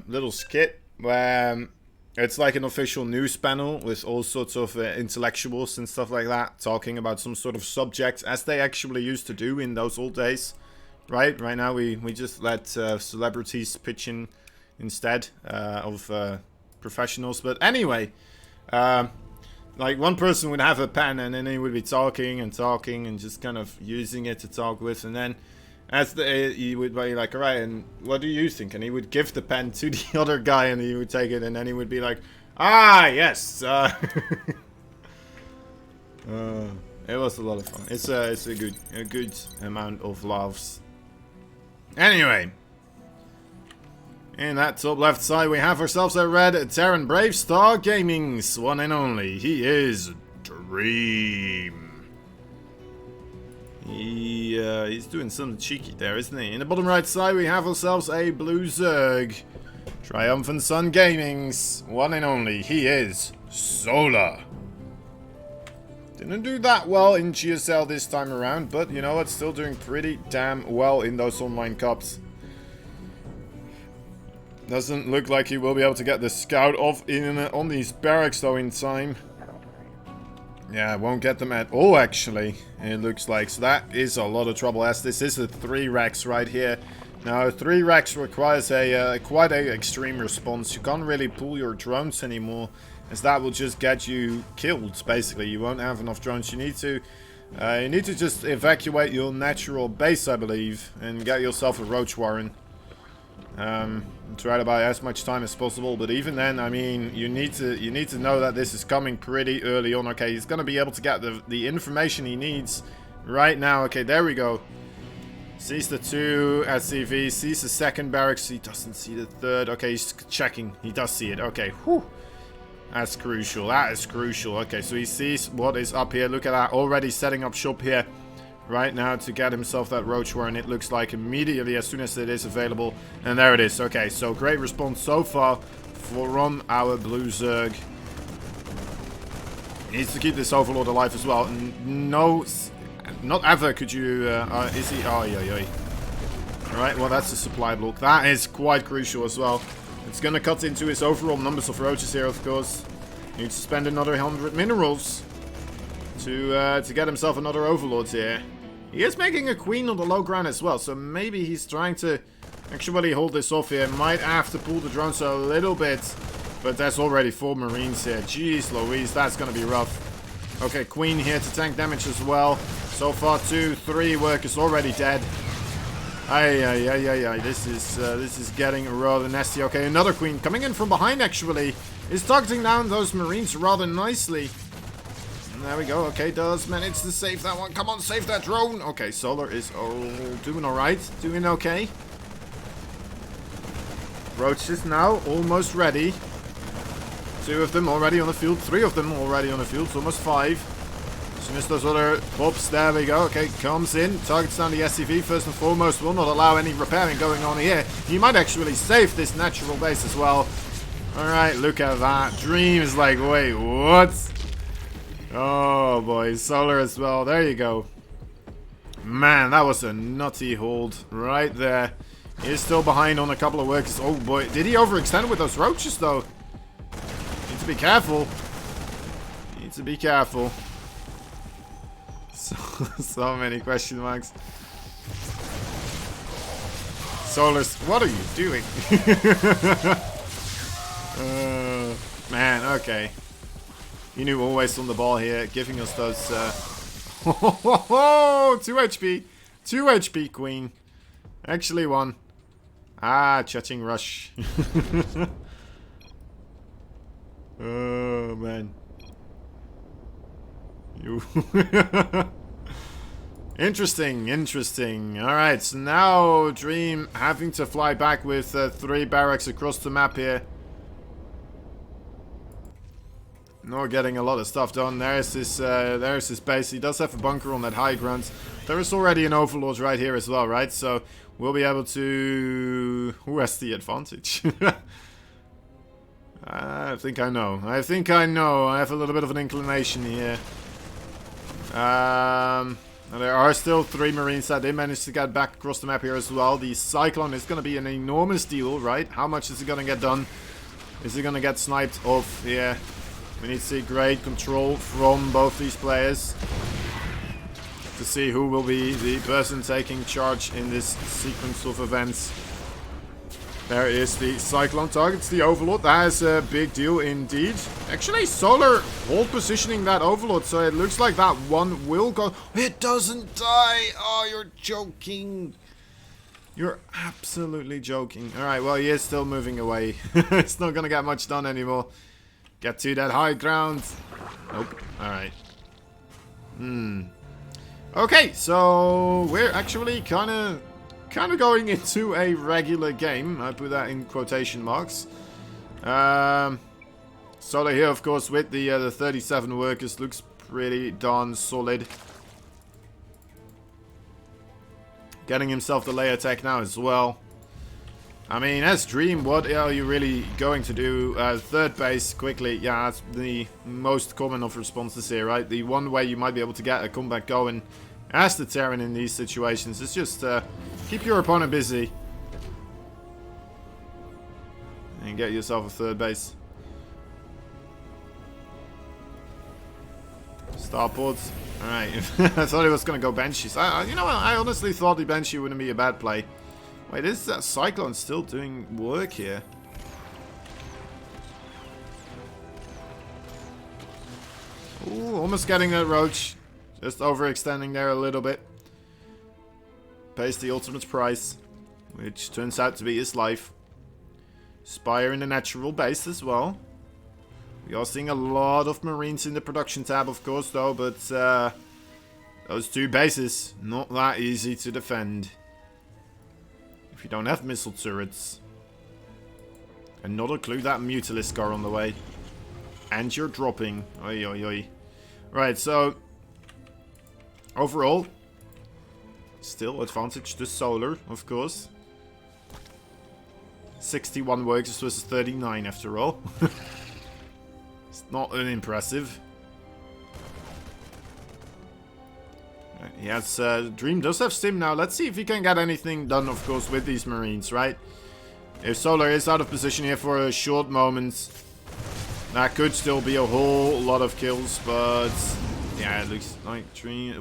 little skit where it's like an official news panel with all sorts of intellectuals and stuff like that talking about some sort of subject, as they actually used to do in those old days. Right now we just let celebrities pitch in instead of professionals. But anyway, like one person would have a pen and then he would be talking and just kind of using it to talk with, and then as he would be like, alright, and what do you think? And he would give the pen to the other guy and he would take it, and then he would be like, ah, yes. It was a lot of fun. It's a good amount of laughs. Anyway, in that top left side we have ourselves a red Terran Bravestar Gaming's one and only. He is Dream. He's doing something cheeky there, isn't he? In the bottom right side we have ourselves a blue Zerg. Triumphant Sun Gaming's one and only. He is Solar. Didn't do that well in GSL this time around, but you know what? Still doing pretty damn well in those online cups. Doesn't look like he will be able to get the scout off on these barracks though in time. Yeah, won't get them at all actually, it looks like. So that is a lot of trouble, as this is a 3 racks right here. Now 3 racks requires a quite a extreme response. You can't really pull your drones anymore, as that will just get you killed basically. You won't have enough drones. You need to just evacuate your natural base, I believe, and get yourself a roach warren. Try to buy as much time as possible, but even then, I mean, you need to know that this is coming pretty early on. Okay, he's gonna be able to get the information he needs right now. Okay, there we go. Sees the 2 SCV, sees the 2nd barracks. He doesn't see the 3rd. Okay, he's checking. He does see it. Okay, whew. That's crucial. That is crucial. Okay, so he sees what is up here. Look at that. Already setting up shop here right now to get himself that roach warren, it looks like, immediately as soon as it is available. And there it is. Okay, so great response so far from our blue Zerg. He needs to keep this overlord alive as well. No, not ever could you... is he... Oh, yeah. Alright, well, that's a supply block. That is quite crucial as well. It's going to cut into his overall numbers of roaches here, of course. Needs to spend another 100 minerals to get himself another overlord here. He is making a queen on the low ground as well, so maybe he's trying to actually hold this off here. Might have to pull the drones a little bit, but there's already 4 marines here. Jeez Louise, that's going to be rough. Okay, queen here to tank damage as well. So far 2, 3 workers already dead. Ay. This is getting rather nasty. Okay, another queen coming in from behind actually is targeting down those marines rather nicely. There we go. Okay, does manage to save that one. Come on, save that drone. Okay, Solar is doing alright. Doing okay. Roach is now almost ready. 2 of them already on the field. 3 of them already on the field. So almost 5. As soon as those other pops, there we go. Okay, comes in. Targets down the SCV first and foremost. Will not allow any repairing going on here. He might actually save this natural base as well. Alright, look at that. Dream is like, wait, what? Oh boy, Solar as well. There you go. Man, that was a nutty hold right there. He's still behind on a couple of workers. Oh boy, did he overextend with those roaches though? Need to be careful. Need to be careful. So many question marks. Solar's, what are you doing? Man, okay. You knew always on the ball here, giving us those 2 HP. 2 HP, Queen. Actually 1. Ah, Cha-ching Rush. Oh, man. You Interesting, interesting. Alright, so now Dream having to fly back with 3 barracks across the map here. Not getting a lot of stuff done. There's his base. He does have a bunker on that high ground. There is already an overlord right here as well, right? So we'll be able to... Who has the advantage? I think I know. I think I know. I have a little bit of an inclination here. There are still 3 Marines that they managed to get back across the map here as well. The Cyclone is going to be an enormous deal, right? How much is it going to get done? Is it going to get sniped off? Yeah. We need to see great control from both these players to see who will be the person taking charge in this sequence of events. There is the Cyclone, targets the Overlord. That is a big deal indeed. Actually, Solar hold positioning that Overlord, so it looks like that one will go. It doesn't die! Oh, you're joking. You're absolutely joking. Alright, well, he is still moving away. It's not gonna get much done anymore. Get to that high ground. Nope. Alright. Okay, so we're actually kind of going into a regular game. I put that in quotation marks. Solar here, of course, with the 37 workers. Looks pretty darn solid. Getting himself the layer tech now as well. I mean, as Dream, what are you really going to do? Third base, quickly. Yeah, that's the most common of responses here, right? The one way you might be able to get a comeback going as the Terran in these situations is just keep your opponent busy. And get yourself a third base. Starports. Alright. I thought he was going to go Banshees. You know what? I honestly thought the Banshee wouldn't be a bad play. Wait, is that Cyclone still doing work here? Ooh, almost getting that Roach. Just overextending there a little bit. Pays the ultimate price, which turns out to be his life. Spire in the natural base as well. We are seeing a lot of Marines in the production tab, of course, though, but those 2 bases, not that easy to defend. If you don't have missile turrets. And not include that Mutalisk car on the way. And you're dropping. Oi, oi, oi. Right, so overall, still advantage to Solar, of course. 61 workers versus 39 after all. It's not unimpressive. He has, Dream does have Stim now. Let's see if he can get anything done, of course, with these Marines, right? If Solar is out of position here for a short moment, that could still be a whole lot of kills, but yeah, it looks like Dream,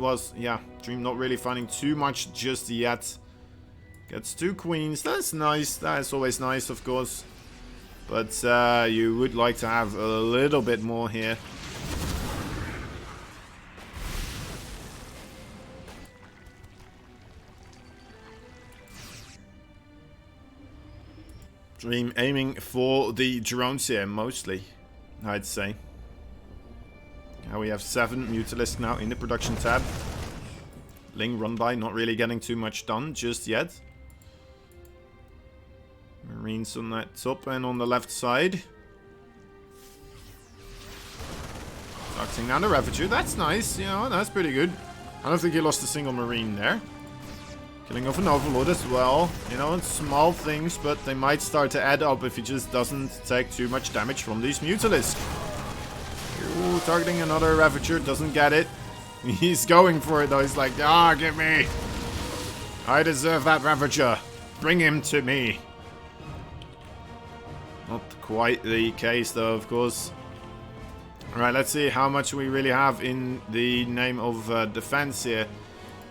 Dream not really finding too much just yet. Gets 2 queens, that's nice, that is always nice, of course. But you would like to have a little bit more here. Dream aiming for the drones here, mostly, I'd say. Now we have 7 Mutalisk now in the production tab. Ling run by, not really getting too much done just yet. Marines on that top and on the left side. Tucking down the Ravager, that's nice, you know, that's pretty good. I don't think he lost a single Marine there. Killing off an Overlord as well. You know, it's small things, but they might start to add up if he just doesn't take too much damage from these Mutalisk. Ooh, targeting another Ravager, doesn't get it. He's going for it though, he's like, ah, give me. I deserve that Ravager. Bring him to me. Not quite the case though, of course. Alright, let's see how much we really have in the name of defense here.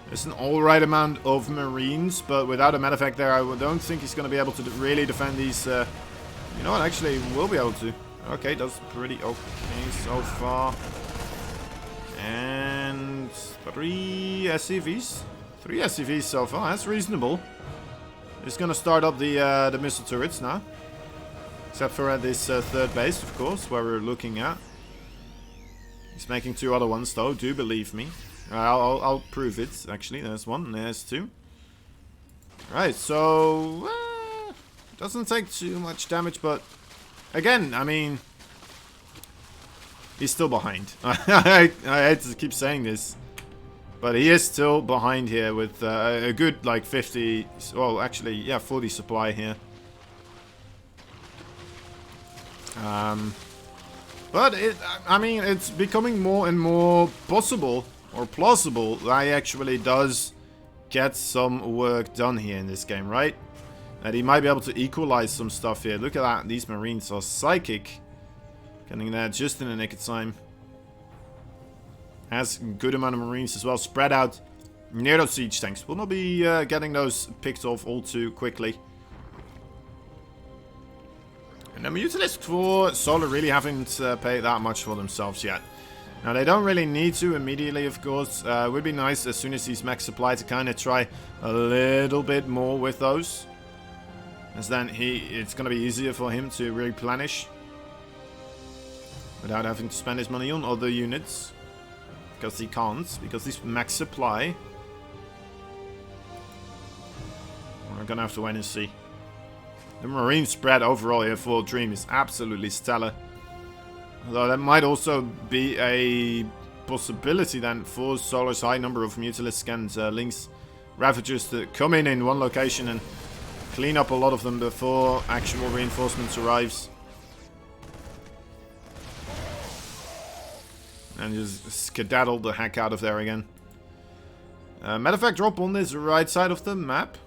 There's an alright amount of Marines, but without a medevac there, I don't think he's going to be able to really defend these. You know what, actually, we'll be able to. Okay, that's pretty okay so far. And 3 SCVs. 3 SCVs so far, that's reasonable. He's going to start up the missile turrets now. Except for at this third base, of course, where we're looking at. He's making 2 other ones, though, do believe me. I'll prove it, actually. There's one, there's two. Right, so... doesn't take too much damage, but... Again, I mean... He's still behind. I hate to keep saying this. But he is still behind here with a good, like, 50... Well, actually, yeah, 40 supply here. But, I mean, it's becoming more and more possible, or plausible, that he actually does get some work done here in this game, right? That he might be able to equalize some stuff here. Look at that, these Marines are psychic. Getting there just in the nick of time. Has a good amount of Marines as well, spread out near those siege tanks. Will not be getting those picked off all too quickly. And the Mutalisks for Solar really haven't paid that much for themselves yet. Now, they don't really need to immediately, of course. It would be nice as soon as he's max supply to kind of try a little bit more with those. As then it's going to be easier for him to replenish. Without having to spend his money on other units. Because he can't. Because he's max supply. We're going to have to wait and see. The Marine spread overall here for Dream is absolutely stellar. Although that might also be a possibility then for Solar's high number of Mutalisks and Lynx Ravagers to come in one location and clean up a lot of them before actual reinforcements arrives. And just skedaddle the heck out of there again. Matter of fact, drop on this right side of the map.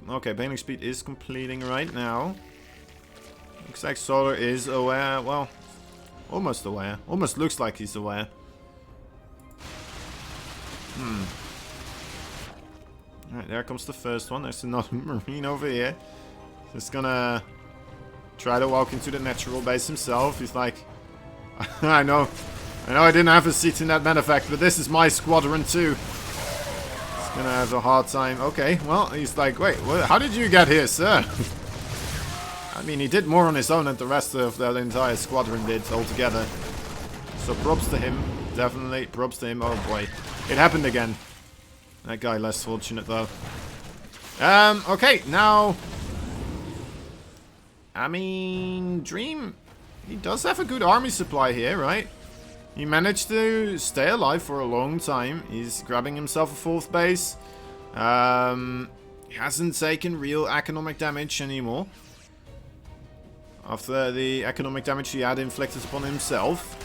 Okay, bailing speed is completing right now. Looks like Solar is aware. Well, almost aware. Almost looks like he's aware. Alright, there comes the first one. There's another Marine over here. Just gonna try to walk into the natural base himself. He's like, I know I didn't have a seat in that medevac, but this is my squadron too. He's gonna have a hard time. Okay, well, he's like, wait, how did you get here, sir? I mean, he did more on his own than the rest of the entire squadron did altogether. So props to him. Definitely props to him. Oh boy. It happened again. That guy less fortunate though. Okay, now... I mean, Dream... He does have a good army supply here, right? He managed to stay alive for a long time. He's grabbing himself a fourth base. He hasn't taken real economic damage anymore. After the economic damage he had inflicted upon himself.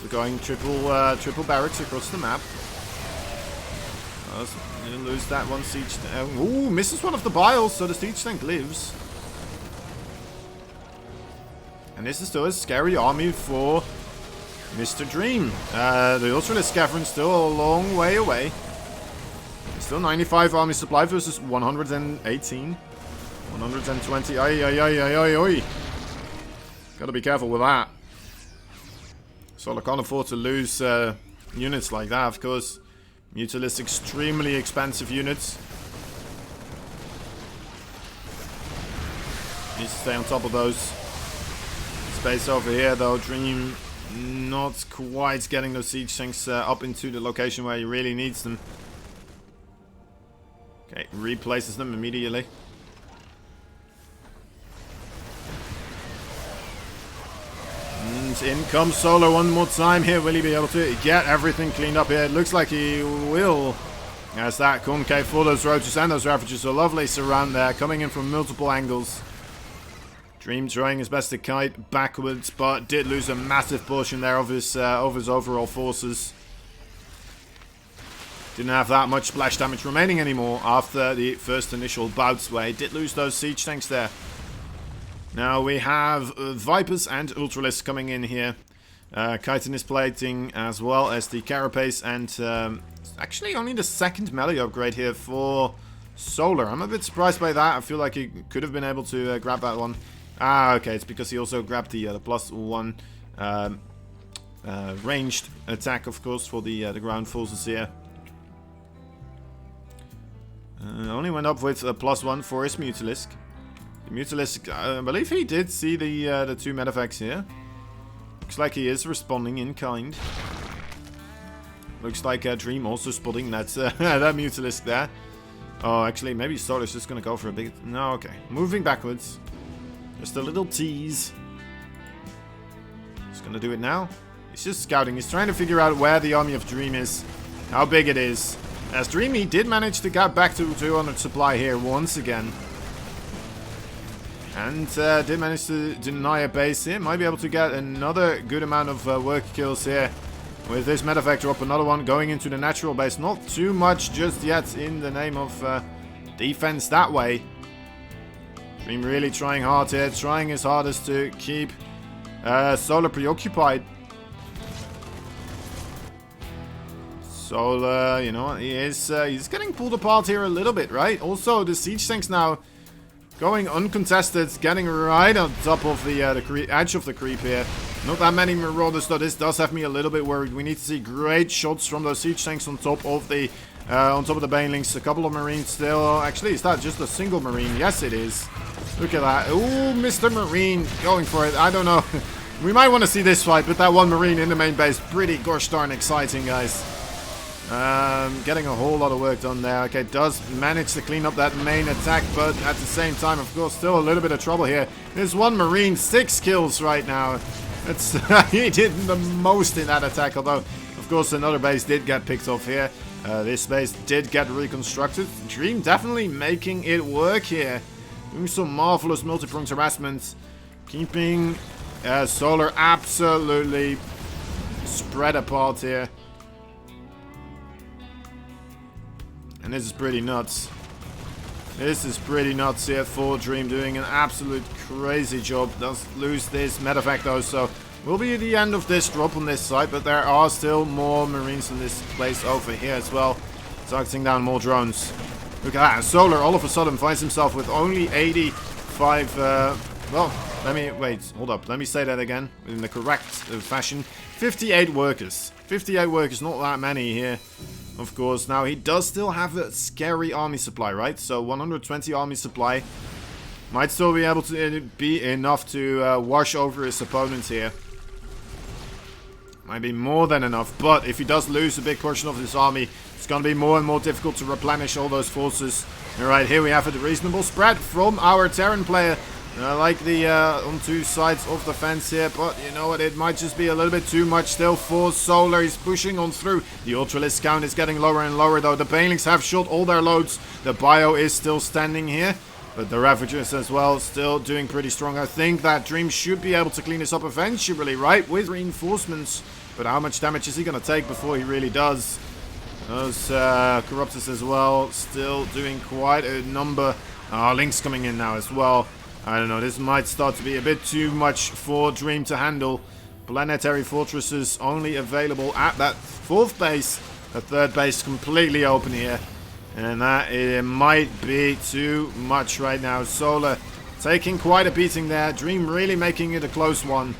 So going triple barracks across the map. Didn't lose that one siege. Ooh, misses one of the biles, so the siege tank lives. And this is still a scary army for Mr. Dream. The Ultralisk Scaveron still a long way away. Still 95 army supply versus 118. 120. Ay, ay, ay, ay, ay, ay. Gotta be careful with that. Solar can't afford to lose units like that, of course. Mutalisks, extremely expensive units. Needs to stay on top of those. Space over here, though. Dream not quite getting those siege tanks up into the location where he really needs them. Okay, replaces them immediately. And in comes Solar one more time here. Will he be able to get everything cleaned up here? It looks like he will. As that concave for those Ro8s and those Ravagers. A lovely surround there, coming in from multiple angles. Dream trying his best to kite backwards, but did lose a massive portion there of his overall forces. Didn't have that much splash damage remaining anymore after the first initial bouts where he did lose those siege tanks there. Now we have Vipers and Ultralisks coming in here. Chitin is plating as well as the Carapace, and actually only the second melee upgrade here for Solar. I'm a bit surprised by that. I feel like he could have been able to grab that one. Ah, okay, it's because he also grabbed the +1 ranged attack, of course, for the ground forces here. Only went up with a +1 for his Mutalisk. The Mutalisk, I believe he did see the two medevacs here. Looks like he is responding in kind. Looks like Dream also spotting that, that Mutalisk there. Oh, actually, maybe Solar's just gonna go for a big... No, okay. Moving backwards. Just a little tease. He's gonna do it now. He's just scouting. He's trying to figure out where the army of Dream is. How big it is. As Dream, he did manage to get back to 200 supply here once again. And did manage to deny a base here. Might be able to get another good amount of work kills here. With this medevac drop, another one going into the natural base. Not too much just yet in the name of defense that way. Dream really trying hard here. Trying his hardest to keep Solar preoccupied. Solar, you know, he's getting pulled apart here a little bit, right? Also, the siege tanks now going uncontested, getting right on top of the edge of the creep here. Not that many marauders, though. This does have me a little bit worried. We need to see great shots from those siege tanks on top of the banelings. A couple of marines still. Actually, is that just a single marine? Yes, it is. Look at that. Ooh, Mr. Marine going for it. I don't know. We might want to see this fight, but that one marine in the main base, pretty gosh darn exciting, guys. Getting a whole lot of work done there. Okay, does manage to clean up that main attack, but at the same time, of course, still a little bit of trouble here. There's one marine, 6 kills right now. It's he did the most in that attack, although, of course, another base did get picked off here. This base did get reconstructed. Dream definitely making it work here. Doing some marvelous multi-pronged harassment. Keeping Solar absolutely spread apart here. And this is pretty nuts. This is pretty nuts here for Dream, doing an absolute crazy job. Does lose this medevac though, so will be the end of this drop on this side, but there are still more marines in this place over here as well. Targeting down more drones. Look at that. Solar all of a sudden finds himself with only 85, well, let me, wait, hold up. Let me say that again in the correct fashion. 58 workers. 58 workers, not that many here. Of course, now he does still have a scary army supply, right? So 120 army supply. Might still be able to be enough to wash over his opponents here. Might be more than enough, but if he does lose a big portion of his army, it's going to be more and more difficult to replenish all those forces. Alright, here we have a reasonable spread from our Terran player. I like the on two sides of the fence here, but you know what, it might just be a little bit too much still for Solar. He's pushing on through. The Ultralisk count is getting lower and lower though. The Banelings have shot all their loads. The Bio is still standing here, but the Ravagers as well still doing pretty strong. I think that Dream should be able to clean this up eventually, right, with reinforcements. But how much damage is he going to take before he really does? Those Corruptors as well still doing quite a number. Link's coming in now as well. I don't know, this might start to be a bit too much for Dream to handle. Planetary fortresses only available at that 4th base. The 3rd base completely open here. And that it might be too much right now. Solar taking quite a beating there. Dream really making it a close one.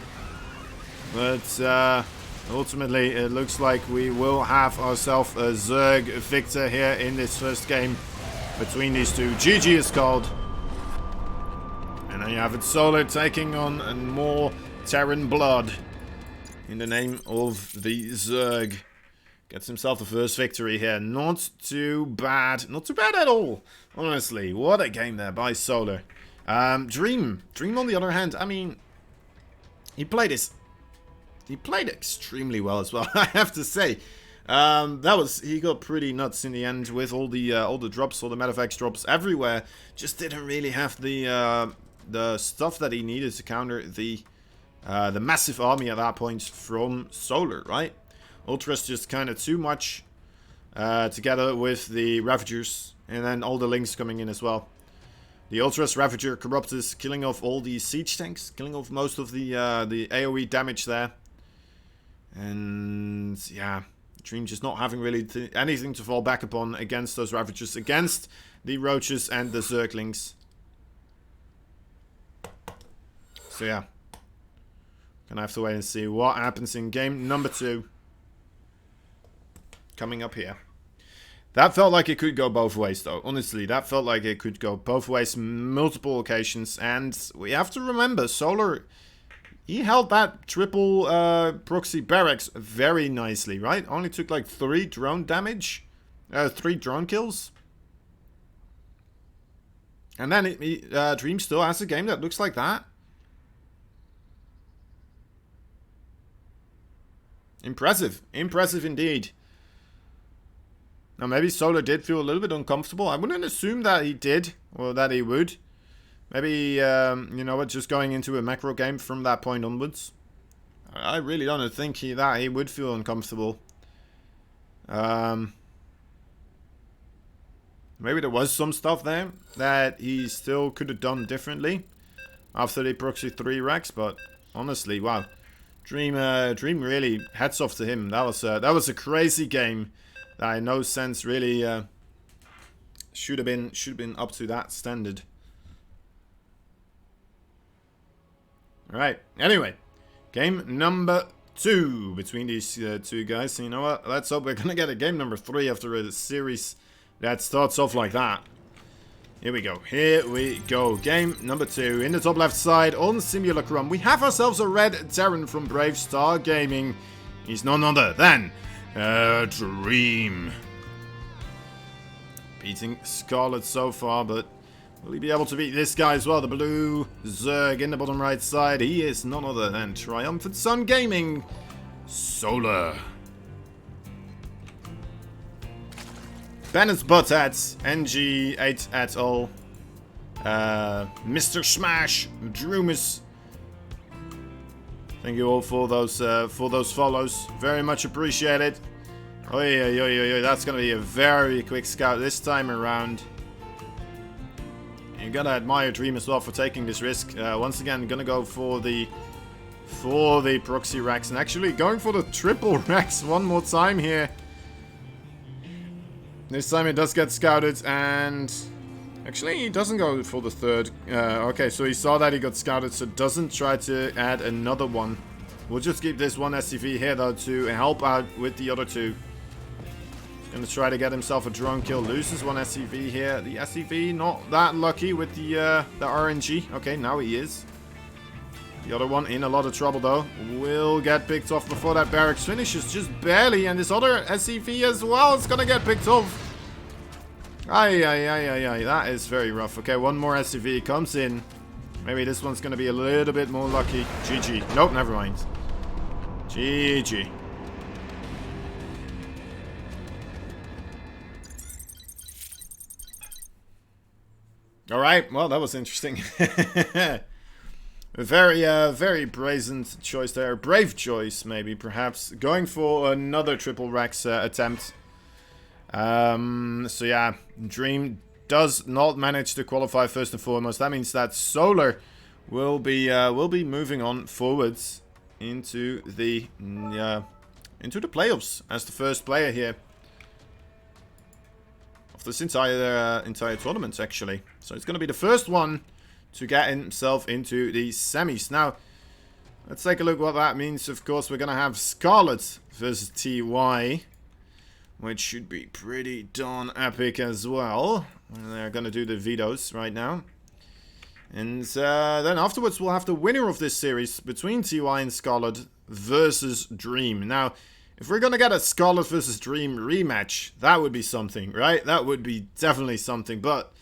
But ultimately, it looks like we will have ourselves a Zerg victor here in this first game between these two. GG is called. And there you have it, Solar taking on more Terran blood in the name of the Zerg. Gets himself the first victory here. Not too bad. Not too bad at all. Honestly, what a game there by Solar. Dream on the other hand, I mean, he played extremely well as well, I have to say. He got pretty nuts in the end with all the drops, all the medevac drops everywhere. Just didn't really have the stuff that he needed to counter the massive army at that point from Solar, right? Ultra's just kind of too much together with the Ravagers, and then all the Links coming in as well. The Ultras, Ravager, Corruptors, killing off all the siege tanks, killing off most of the AoE damage there. And yeah, Dream just not having really anything to fall back upon against those Ravagers, against the Roaches and the Zerglings. So yeah, gonna have to wait and see what happens in game number 2 coming up here. That felt like it could go both ways though. Honestly, that felt like it could go both ways, multiple occasions. And we have to remember, Solar he held that triple proxy barracks very nicely, right? Only took like 3 drone damage. 3 drone kills. And then Dream still has a game that looks like that. Impressive. Impressive indeed. Now, maybe Solar did feel a little bit uncomfortable. I wouldn't assume that he did, or that he would. Maybe, you know what, just going into a macro game from that point onwards. I really don't think that he would feel uncomfortable. Maybe there was some stuff there that he still could have done differently after the proxy 3 racks, but honestly, wow. Dream really, hats off to him. That was a crazy game that in no sense really should have been up to that standard. All right. Anyway, game number 2 between these 2 guys. So you know what? Let's hope we're gonna get a game number 3 after a series that starts off like that. Here we go. Here we go. Game number 2. In the top left side on Simulacrum, we have ourselves a red Terran from Brave Star Gaming. He's none other than Dream. Beating Scarlet so far, but will he be able to beat this guy as well? The blue Zerg in the bottom right side. He is none other than Triumphant Sun Gaming. Solar. Bennett's Buttheads, NG8 et al. Mr. Smash, Drumus. Thank you all for those follows. Very much appreciated. Oi, oi, oi, oi, that's gonna be a very quick scout this time around. You gotta admire Dream as well for taking this risk. Once again, gonna go for the proxy racks and actually going for the triple racks one more time here. This time it does get scouted, and actually he doesn't go for the 3rd. Okay, so he saw that he got scouted, so doesn't try to add another one. We'll just keep this one SCV here though to help out with the other 2. He's gonna try to get himself a drone kill. Loses one SCV here. The SCV not that lucky with the RNG. Okay, now he is. The other one in a lot of trouble though. Will get picked off before that barracks finishes, just barely. And this other SCV as well is gonna get picked off. Ay, ay, ay, ay, ay. That is very rough. Okay, one more SCV comes in. Maybe this one's gonna be a little bit more lucky. GG. Nope, never mind. GG. Alright, well, that was interesting. A very brazen choice there. Brave choice, maybe, perhaps. Going for another triple Rex attempt. So yeah, Dream does not manage to qualify first and foremost. That means that Solar will be moving on forwards into the playoffs as the first player here of this entire tournament, actually. So it's going to be the first one to get himself into the semis. Now, let's take a look what that means. Of course, we're going to have Scarlet versus TY, which should be pretty darn epic as well. They're going to do the vetoes right now. And then afterwards, we'll have the winner of this series between TY and Scarlet versus Dream. Now, if we're going to get a Scarlet versus Dream rematch, that would be something, right? That would be definitely something, but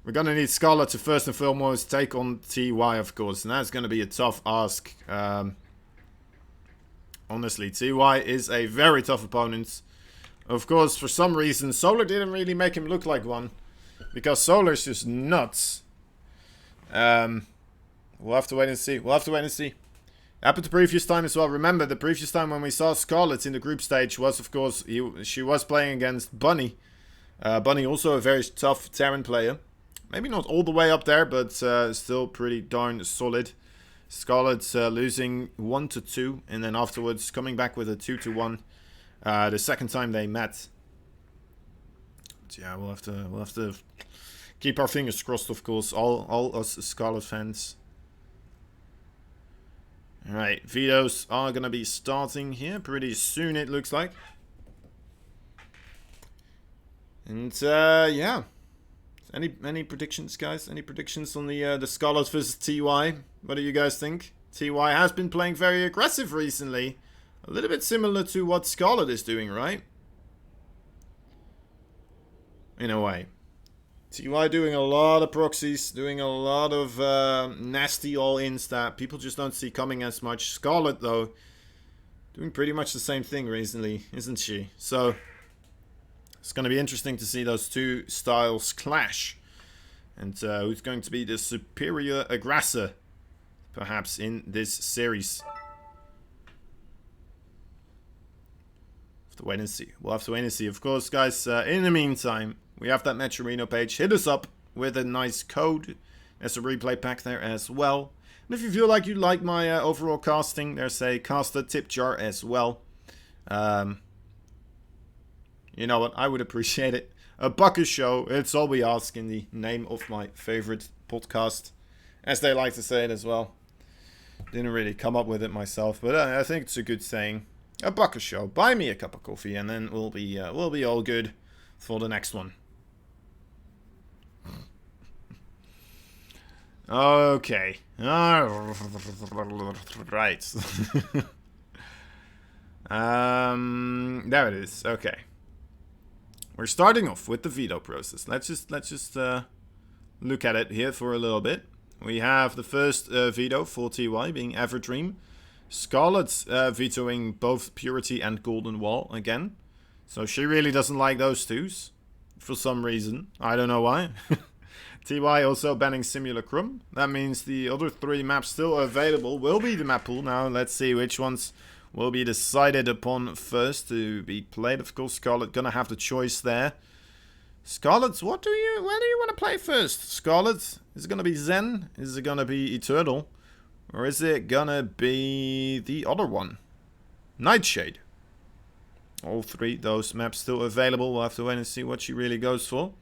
we're going to need Scarlet to first and foremost take on TY, of course, and that's going to be a tough ask. Honestly, TY is a very tough opponent. Of course, for some reason, Solar didn't really make him look like one, because Solar's just nuts. We'll have to wait and see. We'll have to wait and see. Happened the previous time as well. Remember, the previous time when we saw Scarlet in the group stage was, of course, she was playing against Bunny. Bunny also a very tough Terran player. Maybe not all the way up there, but still pretty darn solid. Scarlet losing 1-2, and then afterwards coming back with a 2-1. The second time they met. But yeah, we'll have to keep our fingers crossed, of course. All us Scarlet fans. All right, vetoes are gonna be starting here pretty soon. It looks like. And yeah. Any predictions, guys? Any predictions on the Scarlet versus TY? What do you guys think? TY has been playing very aggressive recently. A little bit similar to what Scarlet is doing, right? In a way. TY doing a lot of proxies, doing a lot of nasty all-ins that people just don't see coming as much. Scarlet, though, doing pretty much the same thing recently, isn't she? So, it's going to be interesting to see those two styles clash. And who's going to be the superior aggressor, perhaps, in this series. Have to wait and see. We'll have to wait and see. Of course, guys, in the meantime, we have that Match Arena page. Hit us up with a nice code. There's a replay pack there as well. And if you feel like you like my overall casting, there's a caster tip jar as well. You know what? I would appreciate it. $1 a show. It's all we ask in the name of my favorite podcast. As they like to say it as well. Didn't really come up with it myself, but I think it's a good saying. $1 a show. Buy me a cup of coffee, and then we'll be all good for the next one. Okay. Right. There it is. Okay. We're starting off with the veto process. Let's just look at it here for a little bit. We have the first veto for TY being Everdream. Scarlet's vetoing both Purity and Golden Wall again. So she really doesn't like those twos. For some reason. I don't know why. TY also banning Simulacrum. That means the other 3 maps still available will be the map pool. Now let's see which ones will be decided upon first to be played. Of course, Scarlet gonna have the choice there. Scarlet, where do you want to play first? Scarlet, is it gonna be Zen? Is it gonna be Eternal? Or is it gonna be the other one? Nightshade. All 3 those maps still available. We'll have to wait and see what she really goes for.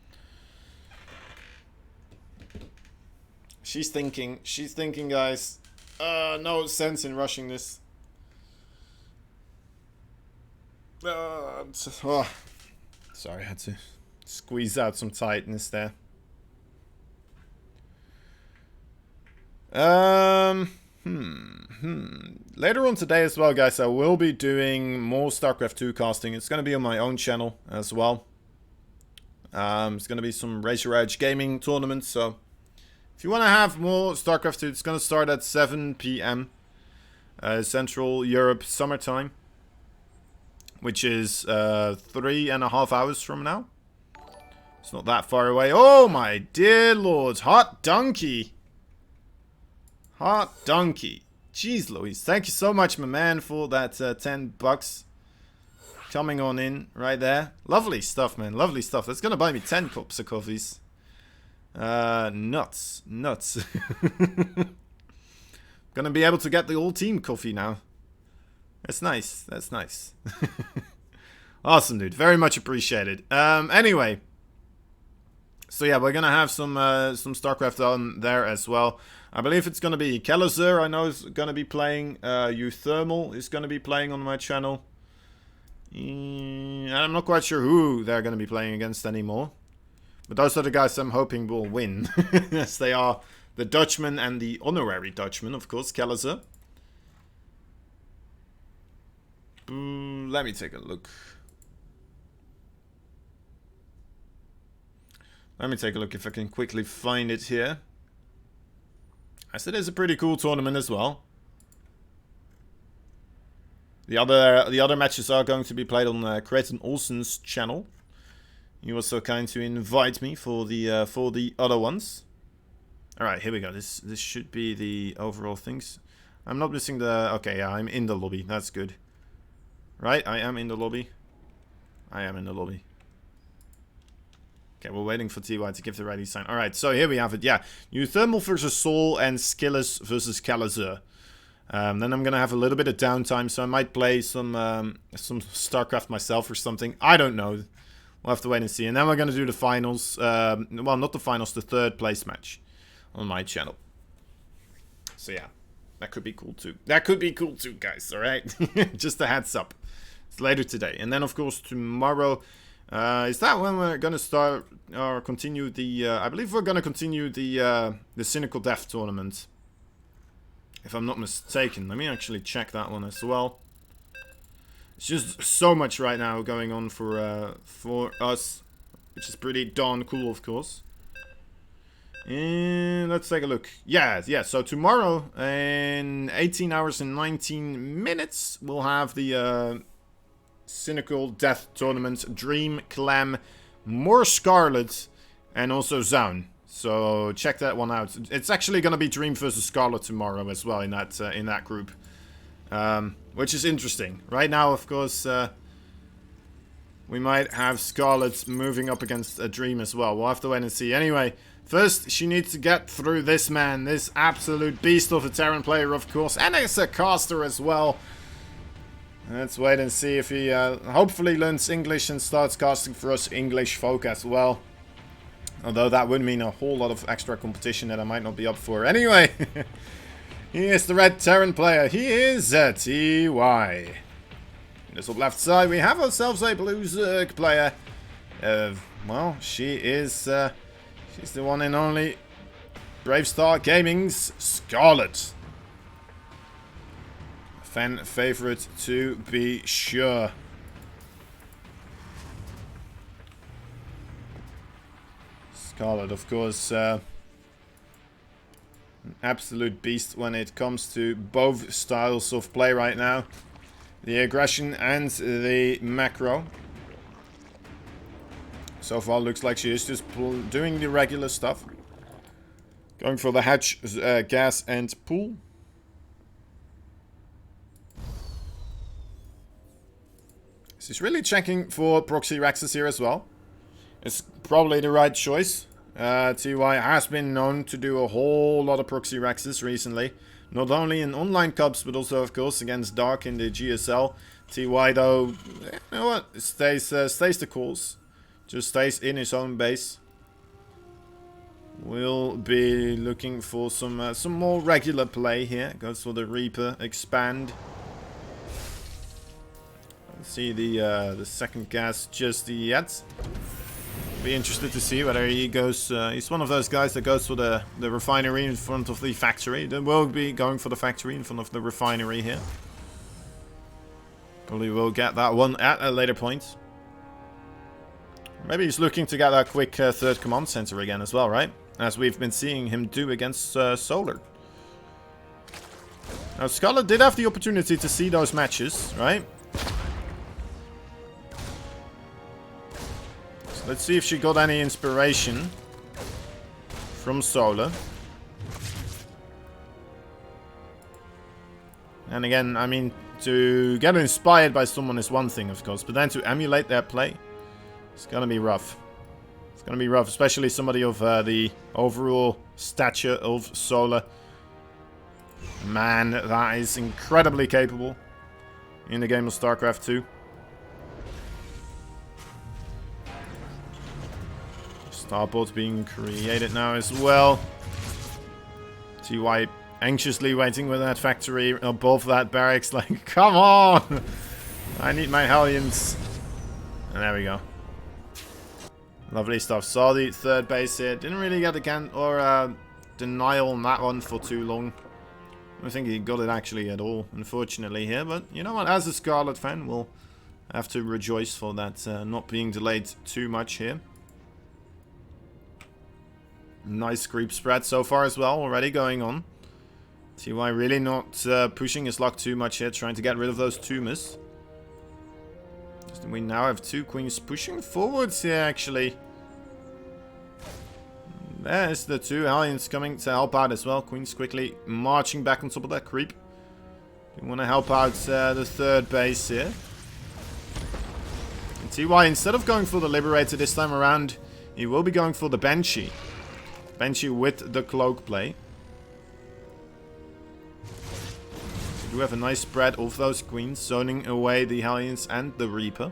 She's thinking, guys. No sense in rushing this. Sorry, I had to squeeze out some tightness there. Later on today as well, guys, I will be doing more StarCraft 2 casting. It's going to be on my own channel as well. It's going to be some Razor Edge gaming tournaments, so if you want to have more StarCraft 2, it's going to start at 7 p.m. Central Europe summertime. Which is 3.5 hours from now. It's not that far away. Oh my dear lord. Hot donkey. Hot donkey. Jeez Louise. Thank you so much, my man, for that $10. Coming on in right there. Lovely stuff, man. Lovely stuff. That's going to buy me 10 cups of coffees. Nuts. Nuts. Gonna be able to get the whole team coffee now. That's nice. That's nice. Awesome, dude. Very much appreciated. Anyway. So yeah, we're gonna have some StarCraft on there as well. I believe it's gonna be Kelazur, I know is gonna be playing. Euthermal is gonna be playing on my channel. I'm not quite sure who they're gonna be playing against anymore. But those are the guys I'm hoping will win. Yes, they are the Dutchman and the honorary Dutchman, of course, Kelazur. Let me take a look. Let me take a look if I can quickly find it here. I said it's a pretty cool tournament as well. The other matches are going to be played on Creighton Olsen's channel. He was so kind to invite me for the other ones. All right, here we go. This should be the overall things. I'm not missing the. Okay, yeah, I'm in the lobby. That's good. Right, I am in the lobby. I am in the lobby. Okay, we're waiting for TY to give the ready sign. All right, so here we have it. Yeah, Euthermal versus Sol and Skillis versus Kelazur. Then I'm gonna have a little bit of downtime, so I might play some StarCraft myself or something. I don't know. We'll have to wait and see. And then we're gonna do the finals. Well, not the finals, the third place match on my channel. So yeah, that could be cool too. That could be cool too, guys. All right, just a heads up. It's later today, and then of course tomorrow. Is that when we're gonna start or continue the? I believe we're gonna continue the Cynical Death tournament. if I'm not mistaken. Let me actually check that one as well. It's just so much right now going on for us, which is pretty darn cool, of course. And let's take a look. Yeah. So tomorrow, in 18 hours and 19 minutes, we'll have the Cynical Death Tournament, Dream, Clam, more Scarlet, and also Zaun. So check that one out. It's actually going to be Dream versus Scarlet tomorrow as well in that group, which is interesting. Right now, of course, we might have Scarlet moving up against a Dream as well. We'll have to wait and see. Anyway, first she needs to get through this man, this absolute beast of a Terran player, of course, and it's a caster as well. Let's wait and see if he hopefully learns English and starts casting for us English folk as well. Although that would mean a whole lot of extra competition that I might not be up for. Anyway, he is the red Terran player. He is TY. In this top left side, we have ourselves a blue Zerg player. Well, she is she's the one and only Bravestar Gaming's Scarlet. A fan favorite to be sure. Scarlet, of course, an absolute beast when it comes to both styles of play right now. The aggression and the macro. So far looks like she is just doing the regular stuff. Going for the hatch, gas and pool. She's really checking for proxy Rexes here as well. It's probably the right choice. TY has been known to do a whole lot of proxy Rexes recently. Not only in online cups, but also, of course, against Dark in the GSL. TY, though, you know what? Stays the course. Just stays in his own base. We'll be looking for some more regular play here. Goes for the Reaper, expand. Let's see the second gas just yet. Be interested to see whether he goes. He's one of those guys that goes for the refinery in front of the factory. Then we'll be going for the factory in front of the refinery here. Probably will get that one at a later point. Maybe he's looking to get that quick third command center again as well, right? As we've been seeing him do against Solar. Now, Scarlet did have the opportunity to see those matches, right? So let's see if she got any inspiration from Solar. And again, I mean, to get inspired by someone is one thing, of course, but then to emulate their play, it's gonna be rough. It's gonna be rough, especially somebody of the overall stature of Solar. Man, that is incredibly capable in the game of StarCraft 2. Starport's being created now as well. TY anxiously waiting with that factory above that barracks, like, come on! I need my Hellions. And there we go. Lovely stuff. Saw the third base here. Didn't really get the denial on that one for too long. I don't think he got it actually at all, unfortunately here. But you know what? As a Scarlet fan, we'll have to rejoice for that not being delayed too much here. Nice creep spread so far as well, already going on. TY really not pushing his luck too much here, trying to get rid of those tumors. We now have two queens pushing forwards here, actually. There's the two Hellions coming to help out as well. Queens quickly marching back on top of that creep. We want to help out the third base here. And TY, instead of going for the Liberator this time around, he will be going for the Banshee. Banshee with the cloak play. We have a nice spread of those queens, zoning away the Hellions and the Reaper.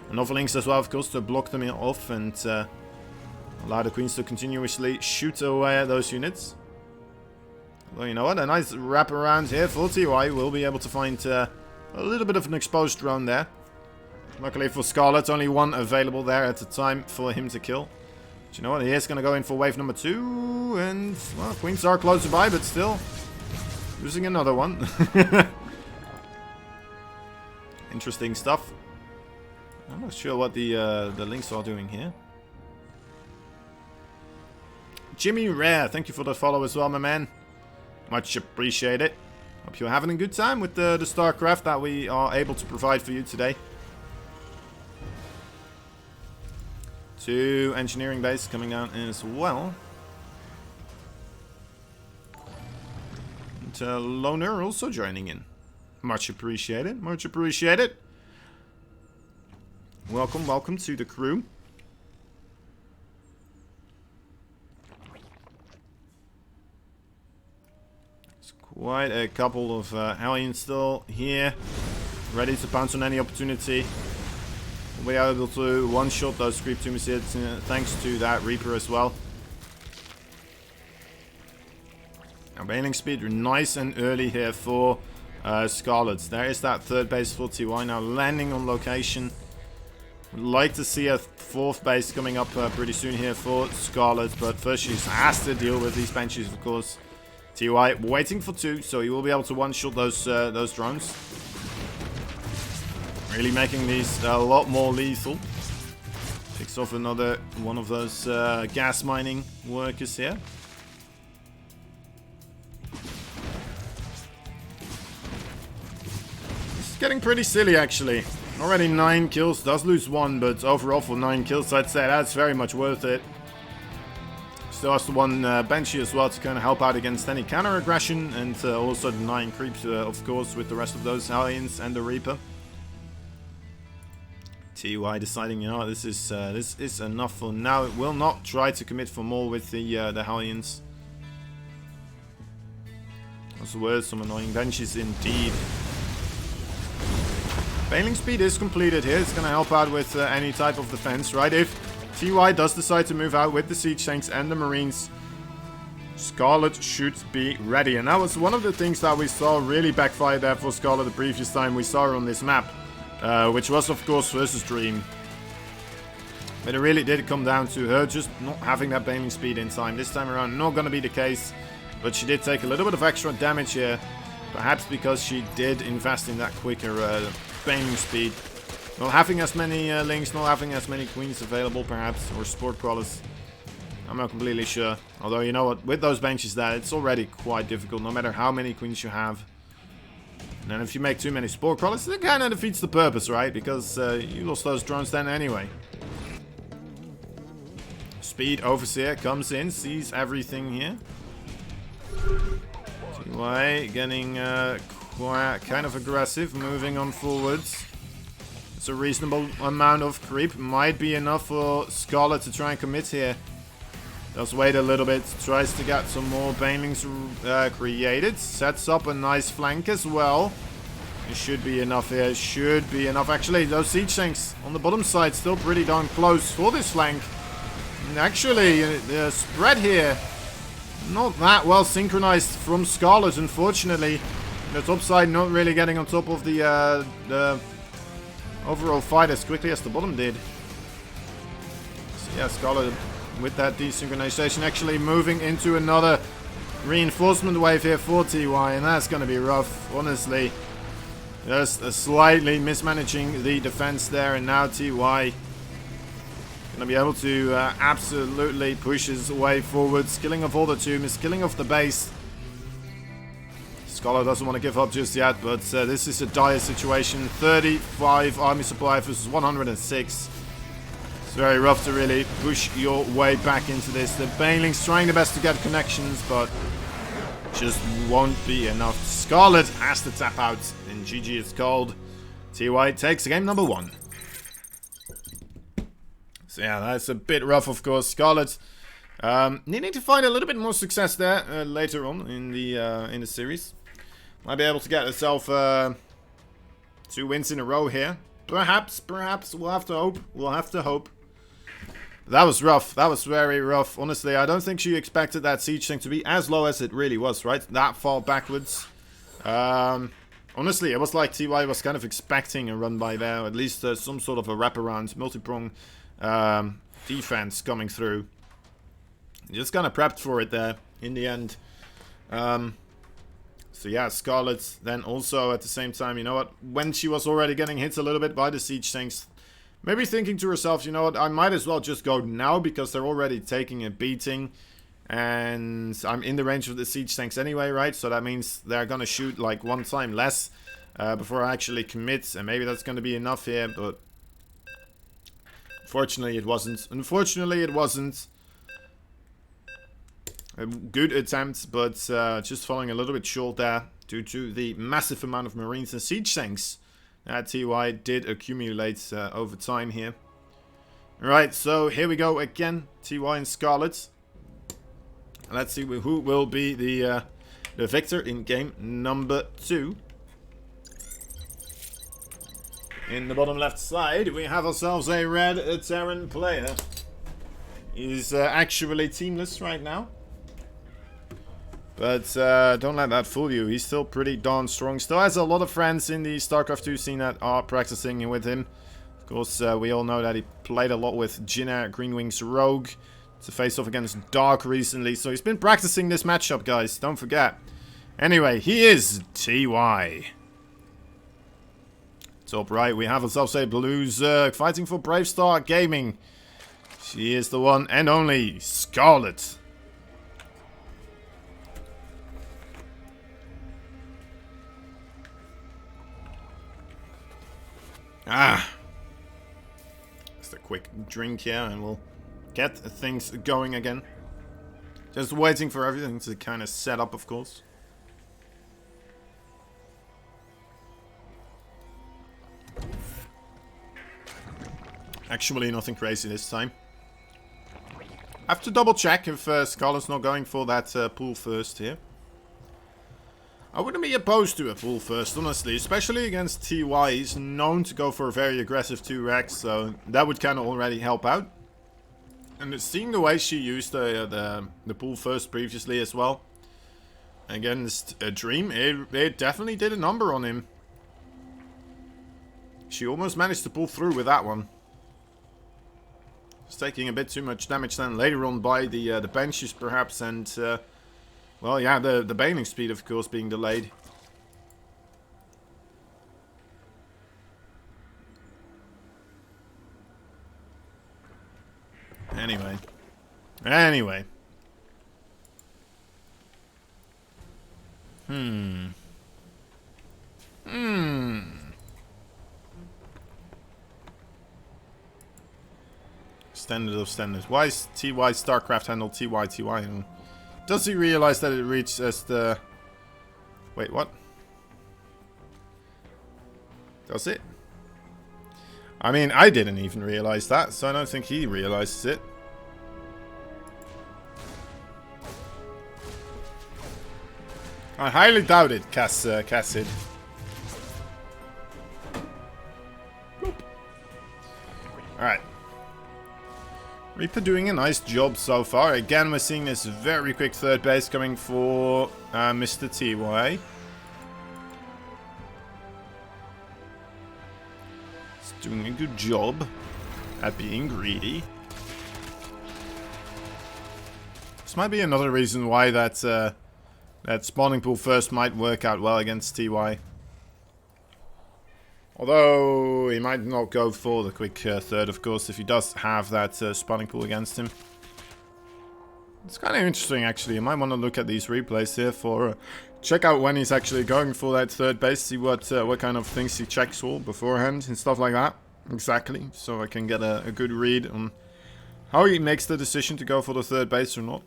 And Overlings as well, of course, to block them off and allow the queens to continuously shoot away at those units. Well, you know what? A nice wrap around here for TY. We'll be able to find a little bit of an exposed drone there. Luckily for Scarlet, only one available there at the time for him to kill. But you know what? He is going to go in for wave number 2. And, well, queens are closer by, but still. Losing another one. Interesting stuff. I'm not sure what the links are doing here. Jimmy Rare, thank you for the follow as well, my man. Much appreciated. Hope you're having a good time with the StarCraft that we are able to provide for you today. 2 engineering base coming down as well. And Loner also joining in. Much appreciated, much appreciated. Welcome, welcome to the crew. There's quite a couple of aliens still here, ready to pounce on any opportunity. We'll be able to one-shot those creep tumors here, thanks to that Reaper as well. Now, bailing speed nice and early here for Scarlet. There is that third base for TY now landing on location. Would like to see a fourth base coming up pretty soon here for Scarlet, but first she has to deal with these benches, of course. TY waiting for 2, so he will be able to one-shot those drones. Really making these a lot more lethal. Picks off another one of those gas mining workers here. This is getting pretty silly, actually. Already 9 kills, does lose 1, but overall for 9 kills, I'd say that's very much worth it. Still has the one Banshee as well to kind of help out against any counter aggression, and also the 9 creeps, of course, with the rest of those aliens and the Reaper. TY deciding, you know, this is enough for now. It will not try to commit for more with the Hellions. Those were some annoying benches indeed. Bailing speed is completed here. It's going to help out with any type of defense, right? If TY does decide to move out with the Siege Tanks and the Marines, Scarlet should be ready. And that was one of the things that we saw really backfire there for Scarlet the previous time we saw her on this map. Which was, of course, versus Dream. But it really did come down to her just not having that bailing speed in time. This time around, not going to be the case. But she did take a little bit of extra damage here. Perhaps because she did invest in that quicker bailing speed. Not having as many links, not having as many queens available, perhaps. Or sport crawlers. I'm not completely sure. Although, you know what, with those benches there, it's already quite difficult. No matter how many queens you have. And if you make too many spore crawlers, it kind of defeats the purpose, right? Because you lost those drones then anyway. Speed Overseer comes in, sees everything here. TY getting quite kind of aggressive, moving on forwards. It's a reasonable amount of creep. Might be enough for Scarlet to try and commit here. Does wait a little bit, tries to get some more banelings created. Sets up a nice flank as well. It should be enough here, should be enough. Actually, those siege tanks on the bottom side still pretty darn close for this flank. And actually, the spread here, not that well synchronized from Scarlet, unfortunately. The top side not really getting on top of the overall fight as quickly as the bottom did. So yeah, Scarlet with that desynchronization actually moving into another reinforcement wave here for TY, and that's going to be rough, honestly. Just slightly mismanaging the defense there, and now TY going to be able to absolutely push his way forwards, killing off all the tumors, killing off the base. Scholar doesn't want to give up just yet, but this is a dire situation. 35 army supply versus 106. It's very rough to really push your way back into this. The Banelings trying their best to get connections, but just won't be enough. Scarlet has to tap out, and GG it's called. TY takes game number 1. So yeah, that's a bit rough, of course. Scarlet needing to find a little bit more success there later on in the series. Might be able to get herself 2 wins in a row here. Perhaps, we'll have to hope. We'll have to hope. That was rough. That was very rough. Honestly, I don't think she expected that siege tank to be as low as it really was, right? That far backwards. Honestly, it was like TY was kind of expecting a run by there. At least some sort of a wraparound, multi-prong defense coming through. Just kind of prepped for it there in the end. So yeah, Scarlet then also at the same time, you know what, when she was already getting hit a little bit by the siege tanks, maybe thinking to herself, you know what, I might as well just go now because they're already taking a beating. And I'm in the range of the siege tanks anyway, right? So that means they're gonna shoot like one time less before I actually commit. And maybe that's gonna be enough here, but unfortunately it wasn't. Unfortunately it wasn't. A good attempt, but just falling a little bit short there due to the massive amount of marines and siege tanks that TY did accumulate over time here. Alright, so here we go again. TY and Scarlet. Let's see who will be the victor in game number 2. In the bottom left side, we have ourselves a red Terran player. He's actually teamless right now. But don't let that fool you. He's still pretty darn strong. Still has a lot of friends in the StarCraft 2 scene that are practicing with him. Of course, we all know that he played a lot with Jinna, Greenwing's Rogue, to face off against Dark recently. So he's been practicing this matchup, guys. Don't forget. Anyway, he is TY. Top right, we have ourselves a Blues fighting for Brave Star Gaming. She is the one and only Scarlet. Just a quick drink here and we'll get things going again. Just waiting for everything to kind of set up, of course. Actually, nothing crazy this time. I have to double check if Scarlet's not going for that pool first here. I wouldn't be opposed to a pool first, honestly, especially against TY. He's known to go for a very aggressive 2-Rex, so that would kind of already help out. And seeing the way she used the pool first previously as well, against a Dream, it definitely did a number on him. She almost managed to pull through with that one. It's taking a bit too much damage then later on by the benches perhaps, and well, yeah, the bailing speed, of course, being delayed. Anyway. Standard of standards. Why is TY StarCraft handle TY? Does he realize that it reaches the... Wait, what? Does it? I mean, I didn't even realize that, so I don't think he realizes it. I highly doubt it, Cassid. Alright. Reaper doing a nice job so far. Again, we're seeing this very quick third base coming for Mr. TY. He's doing a good job at being greedy. This might be another reason why that spawning pool first might work out well against TY. Although he might not go for the quick third, of course, if he does have that spawning pool against him. It's kind of interesting, actually. You might want to look at these replays here for check out when he's actually going for that third base. See what kind of things he checks for beforehand and stuff like that. Exactly, so I can get a good read on how he makes the decision to go for the third base or not.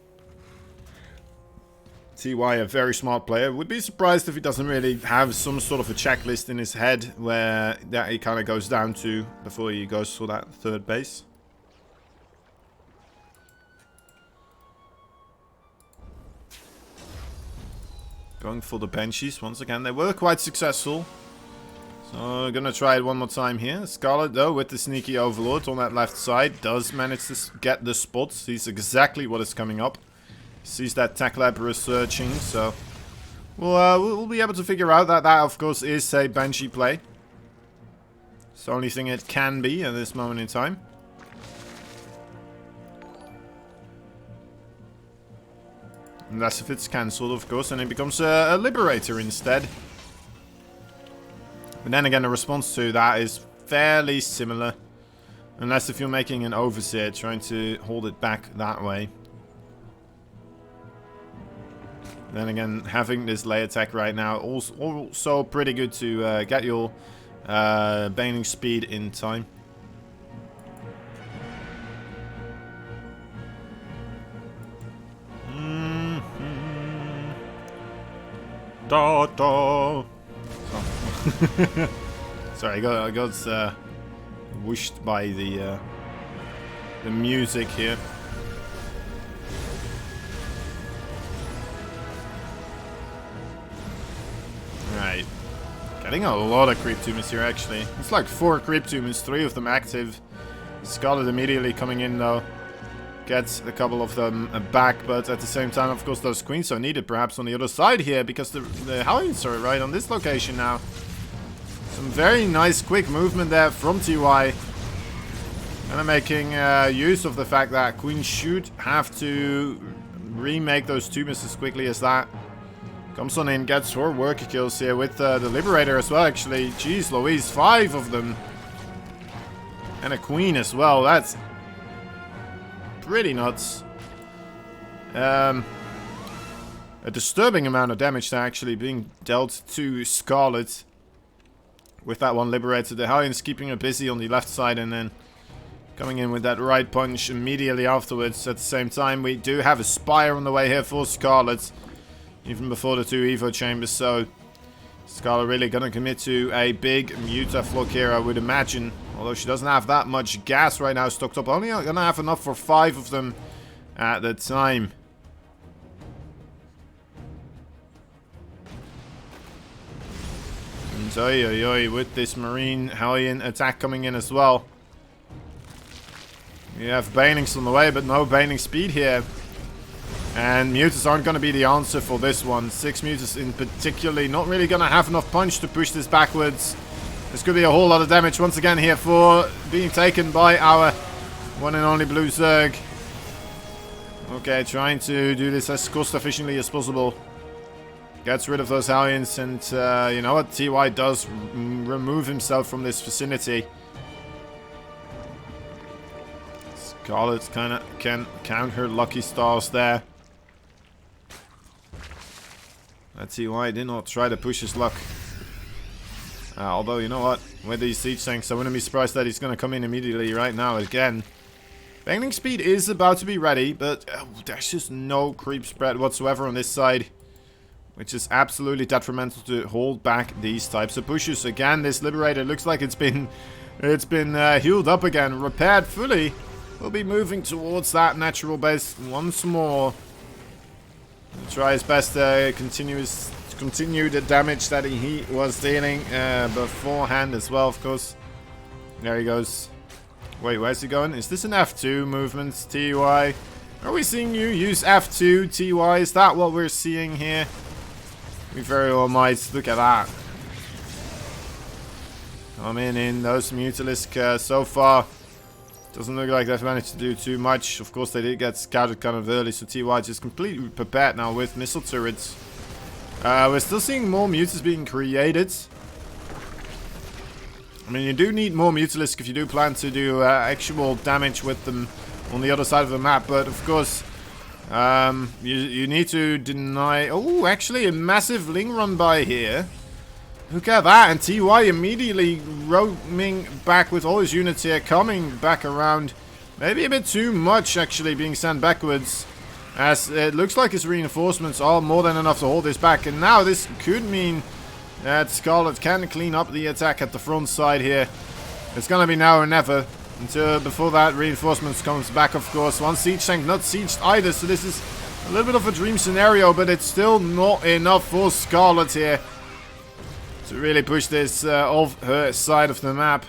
TY, a very smart player. Would be surprised if he doesn't really have some sort of a checklist in his head where that he kind of goes down to before he goes for that third base. Going for the benchies once again. They were quite successful. So gonna try it one more time here. Scarlet, though, with the sneaky Overlord on that left side, does manage to get the spot. Sees exactly what is coming up. Sees that Tech Lab researching, so we'll be able to figure out that of course is a Banshee play. It's the only thing it can be at this moment in time. Unless if it's cancelled, of course, and it becomes a Liberator instead. But then again, the response to that is fairly similar. Unless if you're making an Overseer, trying to hold it back that way. Then again, having this lay attack right now also pretty good to get your baning speed in time. Da da. Oh. Sorry, I got whooshed by the music here. Right, getting a lot of creep tumors here actually. It's like 4 creep tumors, 3 of them active. Scarlet immediately coming in though. Gets a couple of them back, but at the same time, of course, those queens are needed perhaps on the other side here, because the Hellions are right on this location now. Some very nice quick movement there from TY. Kind of making use of the fact that Queen should have to remake those tumors as quickly as that. Comes on in, gets 4 worker kills here with the Liberator as well, actually. Jeez Louise, 5 of them. And a Queen as well, that's pretty nuts. A disturbing amount of damage there actually being dealt to Scarlet with that one Liberator. The Hellions keeping her busy on the left side and then coming in with that right punch immediately afterwards. At the same time, we do have a Spire on the way here for Scarlet, even before the 2 Evo Chambers, so Scarlet really gonna commit to a big Mutaflock here, I would imagine. Although she doesn't have that much gas right now stocked up. Only gonna have enough for 5 of them at the time. And oi oi oi, with this Marine Hellion attack coming in as well. We have Banings on the way, but no Baning speed here. And Mutas aren't going to be the answer for this one. 6 Mutas in particularly not really going to have enough punch to push this backwards. This could be a whole lot of damage once again here for being taken by our one and only Blue Zerg. Okay, trying to do this as cost efficiently as possible. Gets rid of those Hellions and you know what? TY does remove himself from this vicinity. Scarlet kind of can count her lucky stars there. Let's see why he did not try to push his luck. Although, you know what? With these siege tanks, I wouldn't be surprised that he's going to come in immediately right now again. Baning speed is about to be ready, but there's just no creep spread whatsoever on this side. Which is absolutely detrimental to hold back these types of pushes. Again, this Liberator looks like it's been healed up again, repaired fully. We'll be moving towards that natural base once more. He'll try his best to continue the damage that he was dealing beforehand as well, of course. There he goes. Wait, where's he going? Is this an F2 movement, TY? Are we seeing you use F2, TY? Is that what we're seeing here? We very well might. Look at that. Come in those Mutalisk so far. Doesn't look like they've managed to do too much. Of course, they did get scouted kind of early, so TY is completely prepared now with missile turrets. We're still seeing more Mutas being created. I mean, you do need more Mutalisk if you do plan to do actual damage with them on the other side of the map, but of course, you need to deny... Oh, actually, a massive Ling run by here. Look at that, and TY immediately roaming back with all his units here, coming back around. Maybe a bit too much, actually, being sent backwards. As it looks like his reinforcements are more than enough to hold this back. And now this could mean that Scarlet can clean up the attack at the front side here. It's gonna be now or never. Until before that reinforcements comes back, of course. One siege tank not sieged either, so this is a little bit of a dream scenario, but it's still not enough for Scarlet here to really push this off her side of the map.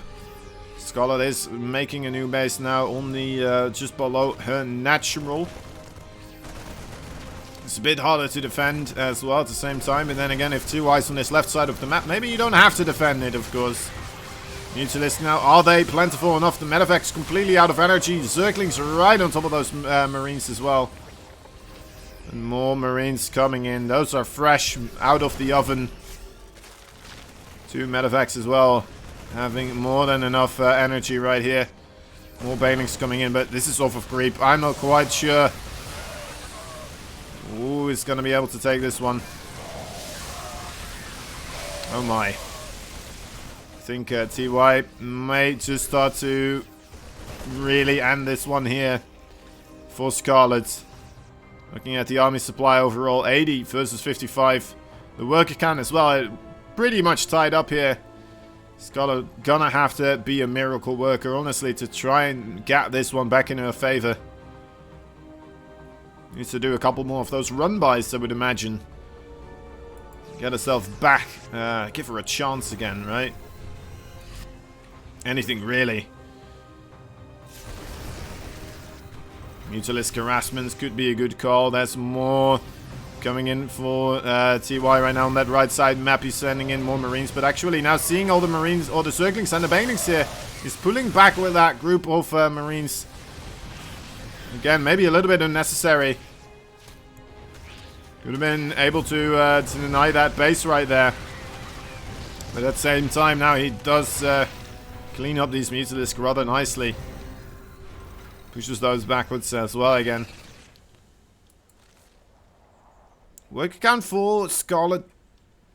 Scarlet is making a new base now on the just below her natural. It's a bit harder to defend as well at the same time, but then again, if TY is on this left side of the map, maybe you don't have to defend it, of course. Mutalisk now, are they plentiful enough? The Medevac's completely out of energy. Zerglings right on top of those Marines as well. And more Marines coming in. Those are fresh out of the oven. 2 medevacs as well. Having more than enough energy right here. More banelings coming in, but this is off of creep. I'm not quite sure who is going to be able to take this one. Oh my. I think TY may just start to really end this one here for Scarlet. Looking at the army supply overall, 80 versus 55. The worker count as well, pretty much tied up here. Scarlet gonna have to be a miracle worker, honestly, to try and get this one back in her favor. Needs to do a couple more of those run-bys, I would imagine. Get herself back. Give her a chance again, right? Anything, really. Mutalisk harassments could be a good call. There's more coming in for TY right now on that right side map. He's sending in more Marines, but actually now seeing all the Marines, or the Zerglings and the Banelings here, he's pulling back with that group of Marines. Again, maybe a little bit unnecessary. Could have been able to deny that base right there. But at the same time, now he does clean up these Mutalisk rather nicely. Pushes those backwards as well again. Work count for Scarlet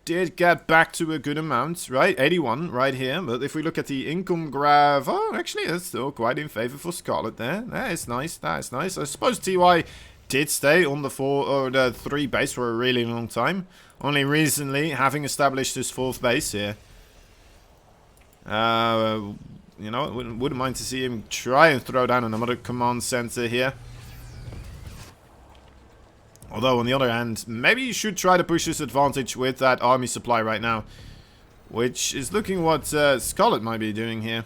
did get back to a good amount, right? 81 right here. But if we look at the income graph, oh, actually, that's still quite in favor for Scarlet there. That is nice. That is nice. I suppose TY did stay on the 4 or the 3 base for a really long time. Only recently having established his 4th base here. You know, wouldn't mind to see him try and throw down another command center here. Although, on the other hand, maybe you should try to push this advantage with that army supply right now. Which is looking what Scarlet might be doing here.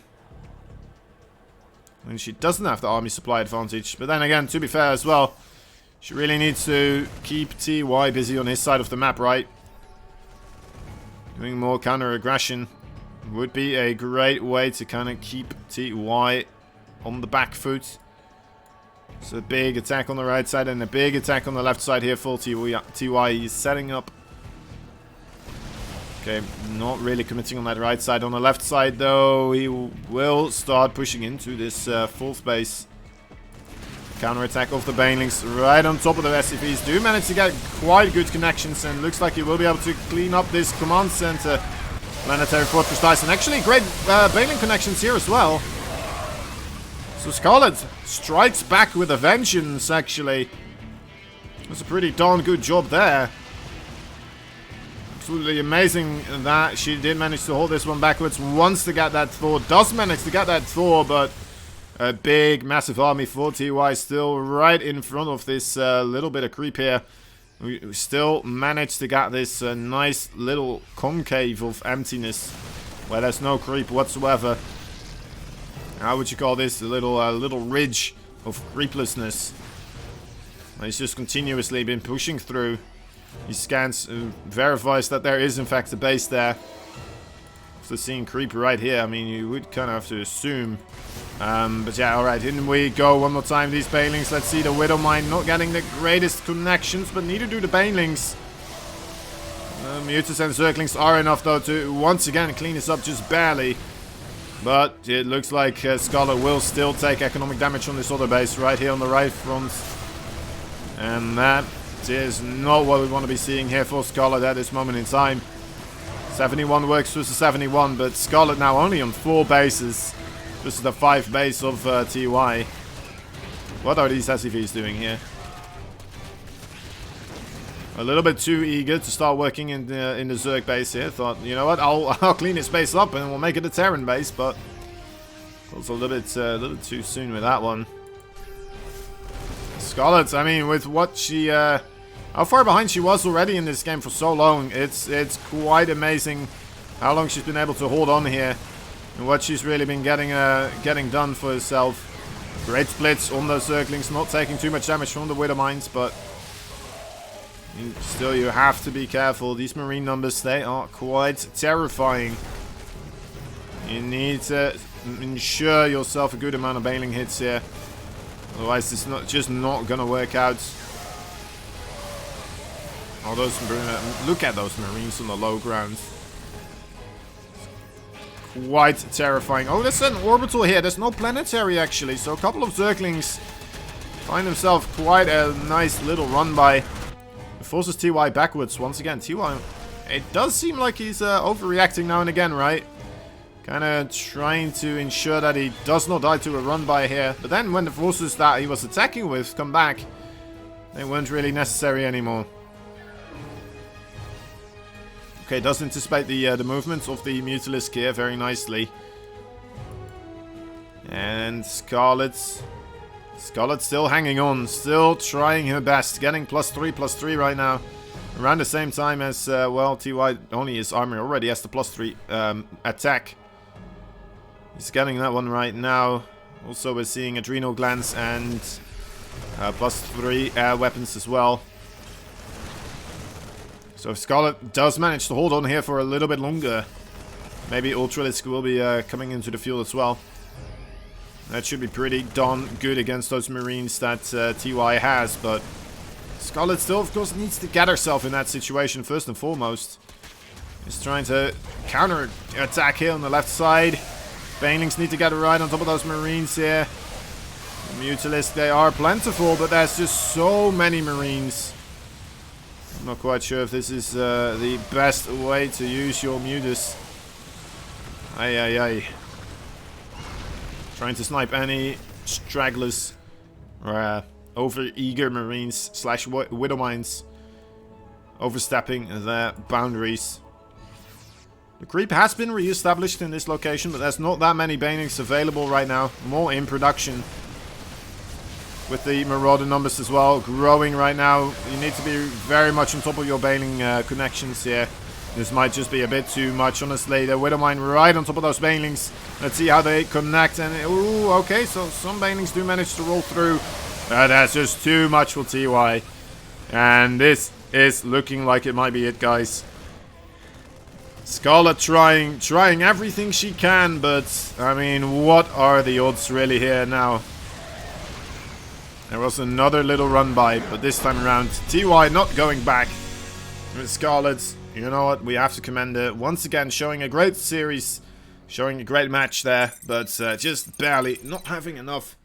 When she doesn't have the army supply advantage. But then again, to be fair as well, she really needs to keep TY busy on his side of the map, right? Doing more counter-aggression would be a great way to kind of keep TY on the back foot. So a big attack on the right side and a big attack on the left side here for TY. He's setting up. Okay, not really committing on that right side. On the left side, though, he will start pushing into this 4th base. Counter-attack of the Banelings right on top of the SCVs. Do manage to get quite good connections, and looks like he will be able to clean up this command center. Planetary Fortress dice, and actually great Baneling connections here as well. So Scarlet strikes back with a vengeance, actually. That's a pretty darn good job there. Absolutely amazing that she did manage to hold this one backwards. Wants to get that Thor, does manage to get that Thor, but a big, massive army for TY still right in front of this little bit of creep here. We still managed to get this nice little concave of emptiness where there's no creep whatsoever. How would you call this? A little ridge of creeplessness. He's just continuously been pushing through. He scans, verifies that there is in fact a base there. After seeing creep right here, I mean, you would kind of have to assume. But yeah, alright, in we go one more time, these Banelings. Let's see, the Widowmine not getting the greatest connections, but neither do the Banelings. Mutas and Zerglings are enough, though, to once again clean this up just barely. But it looks like Scarlet will still take economic damage on this other base right here on the right front. And that is not what we want to be seeing here for Scarlet at this moment in time. 71 works versus 71, but Scarlet now only on 4 bases. This is the 5th base of TY. What are these SCVs doing here? A little bit too eager to start working in the Zerg base here. Thought, you know what, I'll clean this base up and we'll make it a Terran base, but it was a little bit too soon with that one. Scarlet, I mean, with what she, how far behind she was already in this game for so long, it's quite amazing how long she's been able to hold on here and what she's really been getting done for herself. Great splits on those Zerglings, not taking too much damage from the Widowmines, but still, you have to be careful. These Marine numbers, they are quite terrifying. You need to ensure yourself a good amount of Baneling hits here. Otherwise, it's just not going to work out. All those, look at those Marines on the low ground. Quite terrifying. Oh, there's an orbital here. There's no planetary, actually. So a couple of Zerglings find themselves quite a nice little run by. It forces TY backwards once again. TY, it does seem like he's overreacting now and again, right? Kind of trying to ensure that he does not die to a run by here. But then when the forces that he was attacking with come back, they weren't really necessary anymore. Okay, does anticipate the movements of the Mutalisk here very nicely. And Scarlet's still hanging on, still trying her best, getting +3/+3 right now. Around the same time as, well, TY only his armor already has the +3 attack. He's getting that one right now. Also, we're seeing Adrenal Glands and +3 air weapons as well. So if Scarlet does manage to hold on here for a little bit longer, maybe Ultralisk will be coming into the field as well. That should be pretty darn good against those Marines that TY has, but Scarlet still, of course, needs to get herself in that situation first and foremost. He's trying to counter-attack here on the left side. Banelings need to get right on top of those Marines here. The Mutalisk, they are plentiful, but there's just so many Marines. I'm not quite sure if this is the best way to use your Mutas. Ay, ay, ay. Trying to snipe any stragglers or over-eager Marines / Widowmines overstepping their boundaries. The creep has been re-established in this location, but there's not that many Banelings available right now. More in production. With the Marauder numbers as well growing right now, you need to be very much on top of your Baneling connections here. This might just be a bit too much, honestly. The Widowmine right on top of those Banelings. Let's see how they connect. And ooh, okay, so some Banelings do manage to roll through. That's just too much for TY. And this is looking like it might be it, guys. Scarlet trying everything she can, but I mean, what are the odds really here now? There was another little run by, but this time around, TY not going back. With Scarlet, you know what? We have to commend her once again, showing a great series, showing a great match there, but just barely not having enough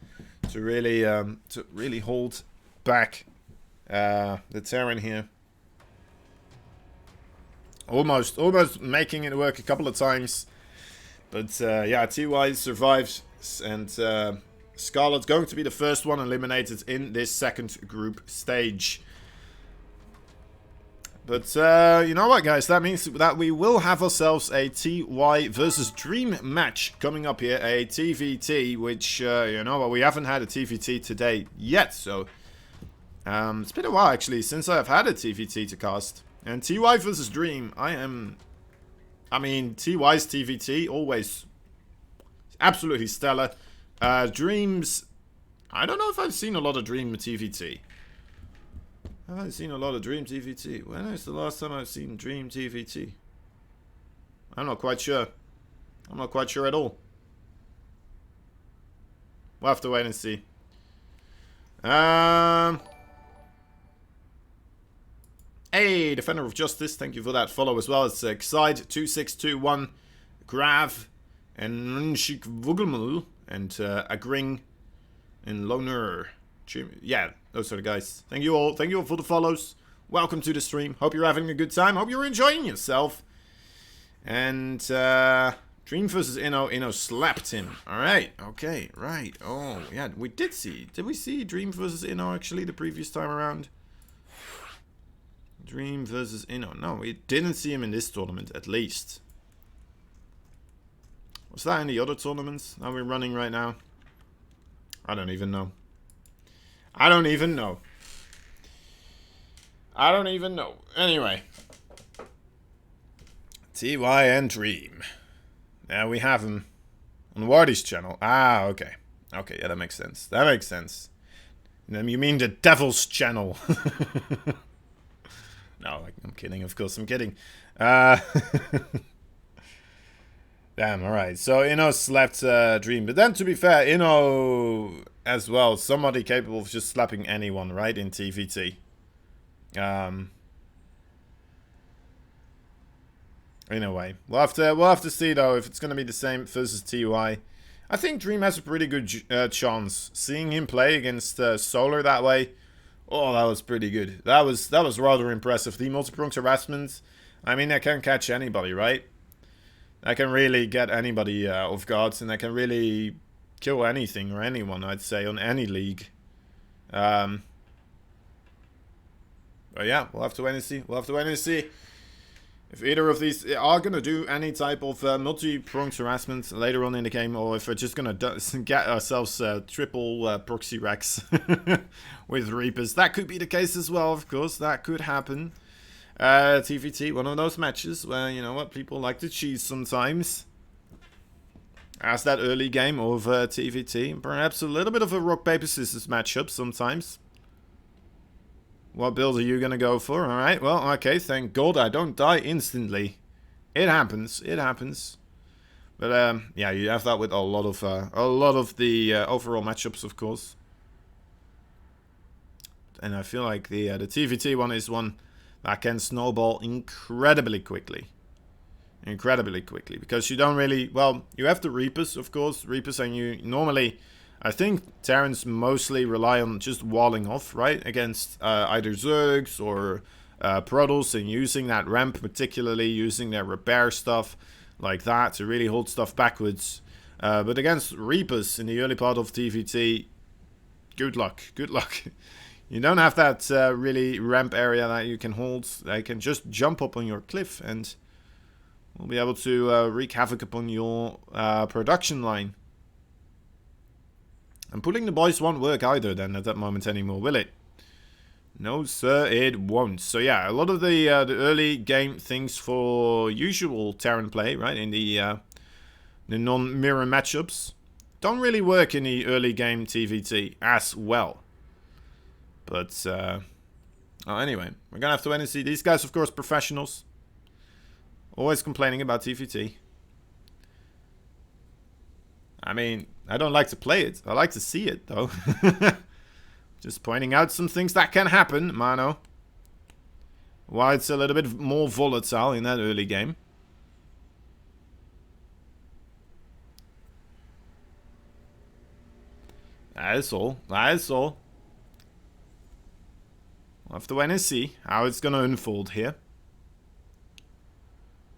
to really hold back the Terran here. Almost making it work a couple of times, but yeah, TY survives, and Scarlet's going to be the first one eliminated in this second group stage. But you know what, guys? That means that we will have ourselves a TY versus Dream match coming up here, a TVT, which you know what, we haven't had a TVT today yet. So it's been a while actually since I've had a TVT to cast. And TY versus Dream, I mean, TY's TVT, always absolutely stellar. Dreams, I don't know if I've seen a lot of Dream TVT. I haven't seen a lot of Dream TVT. When is the last time I've seen Dream TVT? I'm not quite sure. I'm not quite sure at all. We'll have to wait and see. Hey, Defender of Justice, thank you for that follow as well. It's Xide2621, Grav, and Nshik Vugelmul, and Agring, and Loner. Yeah, those are the guys. Thank you all. Thank you all for the follows. Welcome to the stream. Hope you're having a good time. Hope you're enjoying yourself. And Dream versus Inno. Inno slapped him. Alright. Okay. Right. Oh, yeah. We did see. Did we see Dream versus Inno actually the previous time around? Dream versus Inno. No, we didn't see him in this tournament, at least. Was that in the other tournaments that we're running right now? I don't even know. I don't even know. I don't even know. Anyway. TY and Dream. Now we have him on Wardy's channel. Ah, okay. Okay, yeah, that makes sense. That makes sense. You mean the Devil's channel. No, I'm kidding. Of course, I'm kidding. Damn, alright. So, Inno slapped Dream. But then, to be fair, Inno as well. Somebody capable of just slapping anyone, right? In TVT. In a way. We'll have to see, though, if it's going to be the same versus TUI. I think Dream has a pretty good chance. Seeing him play against Solar that way, oh, that was pretty good. That was rather impressive. The multi-pronged harassment, I mean, that can catch anybody, right? That can really get anybody off guard, and that can really kill anything or anyone, I'd say, on any league. But yeah, we'll have to wait and see. We'll have to wait and see if either of these are going to do any type of multi-pronged harassment later on in the game, or if we're just going to get ourselves triple proxy racks with Reapers. That could be the case as well, of course. That could happen. TVT, one of those matches where, you know what, people like to cheese sometimes. As that early game of TVT. Perhaps a little bit of a rock, paper, scissors matchup sometimes. What build are you going to go for? Alright, well, okay, thank God I don't die instantly. It happens, it happens. But, yeah, you have that with a lot of the overall matchups, of course. And I feel like the TVT one is one that can snowball incredibly quickly. Incredibly quickly. Because you don't really... Well, you have the Reapers, of course. Reapers, and you normally... I think Terrans mostly rely on just walling off, right? Against either Zergs or Protoss, and using that ramp, particularly using their repair stuff like that to really hold stuff backwards. But against Reapers in the early part of TVT, good luck. Good luck. You don't have that really ramp area that you can hold. They can just jump up on your cliff and will be able to wreak havoc upon your production line. And pulling the boys won't work either then at that moment anymore, will it? No, sir, it won't. So yeah, a lot of the early game things for usual Terran play, right, in the non-mirror matchups, don't really work in the early game TVT as well. But, anyway, we're gonna have to wait and see. These guys, of course, professionals. Always complaining about TVT. I mean, I don't like to play it. I like to see it, though. Just pointing out some things that can happen, mano. Why it's a little bit more volatile in that early game. That is all. That is all. We'll have to wait and see how it's going to unfold here.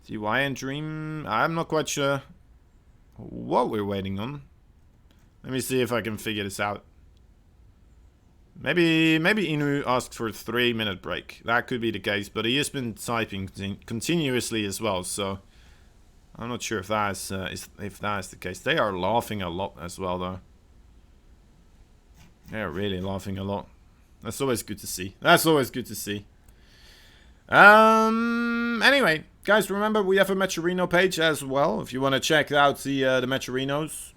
TY and Dream, I'm not quite sure what we're waiting on. Let me see if I can figure this out. Maybe Inu asked for a 3-minute break. That could be the case, but he has been typing continuously as well, so I'm not sure if that is the case. They are laughing a lot as well, though. They're really laughing a lot. That's always good to see. That's always good to see. Anyway, guys, remember we have a Metrorino page as well. If you want to check out the Metrorinos,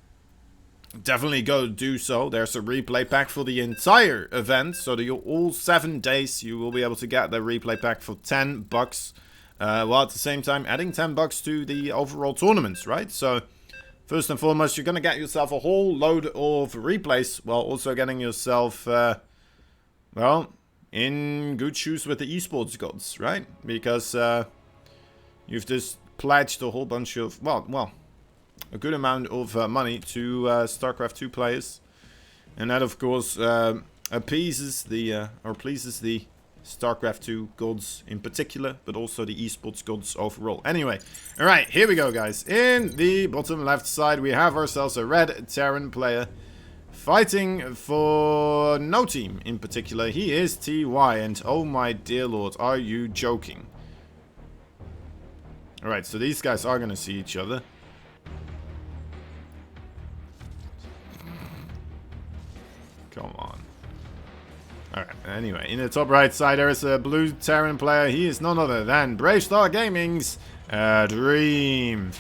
definitely go do so. There's a replay pack for the entire event. So all 7 days you will be able to get the replay pack for $10. While at the same time adding $10 to the overall tournaments, right? So first and foremost, you're going to get yourself a whole load of replays while also getting yourself... well, in good shoes with the esports gods, right? Because you've just pledged a whole bunch of, well, a good amount of money to StarCraft 2 players. And that, of course, appeases the, or pleases the StarCraft 2 gods in particular, but also the esports gods overall. Anyway, alright, here we go, guys. In the bottom left side, we have ourselves a red Terran player. Fighting for no team in particular. He is TY, and oh my dear lord, are you joking? Alright, so these guys are going to see each other. Come on. Alright, anyway, in the top right side there is a blue Terran player. He is none other than Bravestar Gaming's Dream.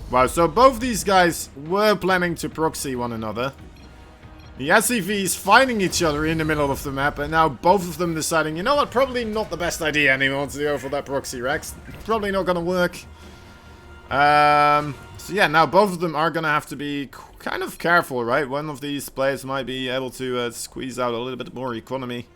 Wow, so both these guys were planning to proxy one another. The SCVs fighting each other in the middle of the map, and now both of them deciding, you know what, probably not the best idea anymore to go for that proxy Rex. Probably not gonna work. So yeah, now both of them are gonna have to be kind of careful, right? One of these players might be able to squeeze out a little bit more economy.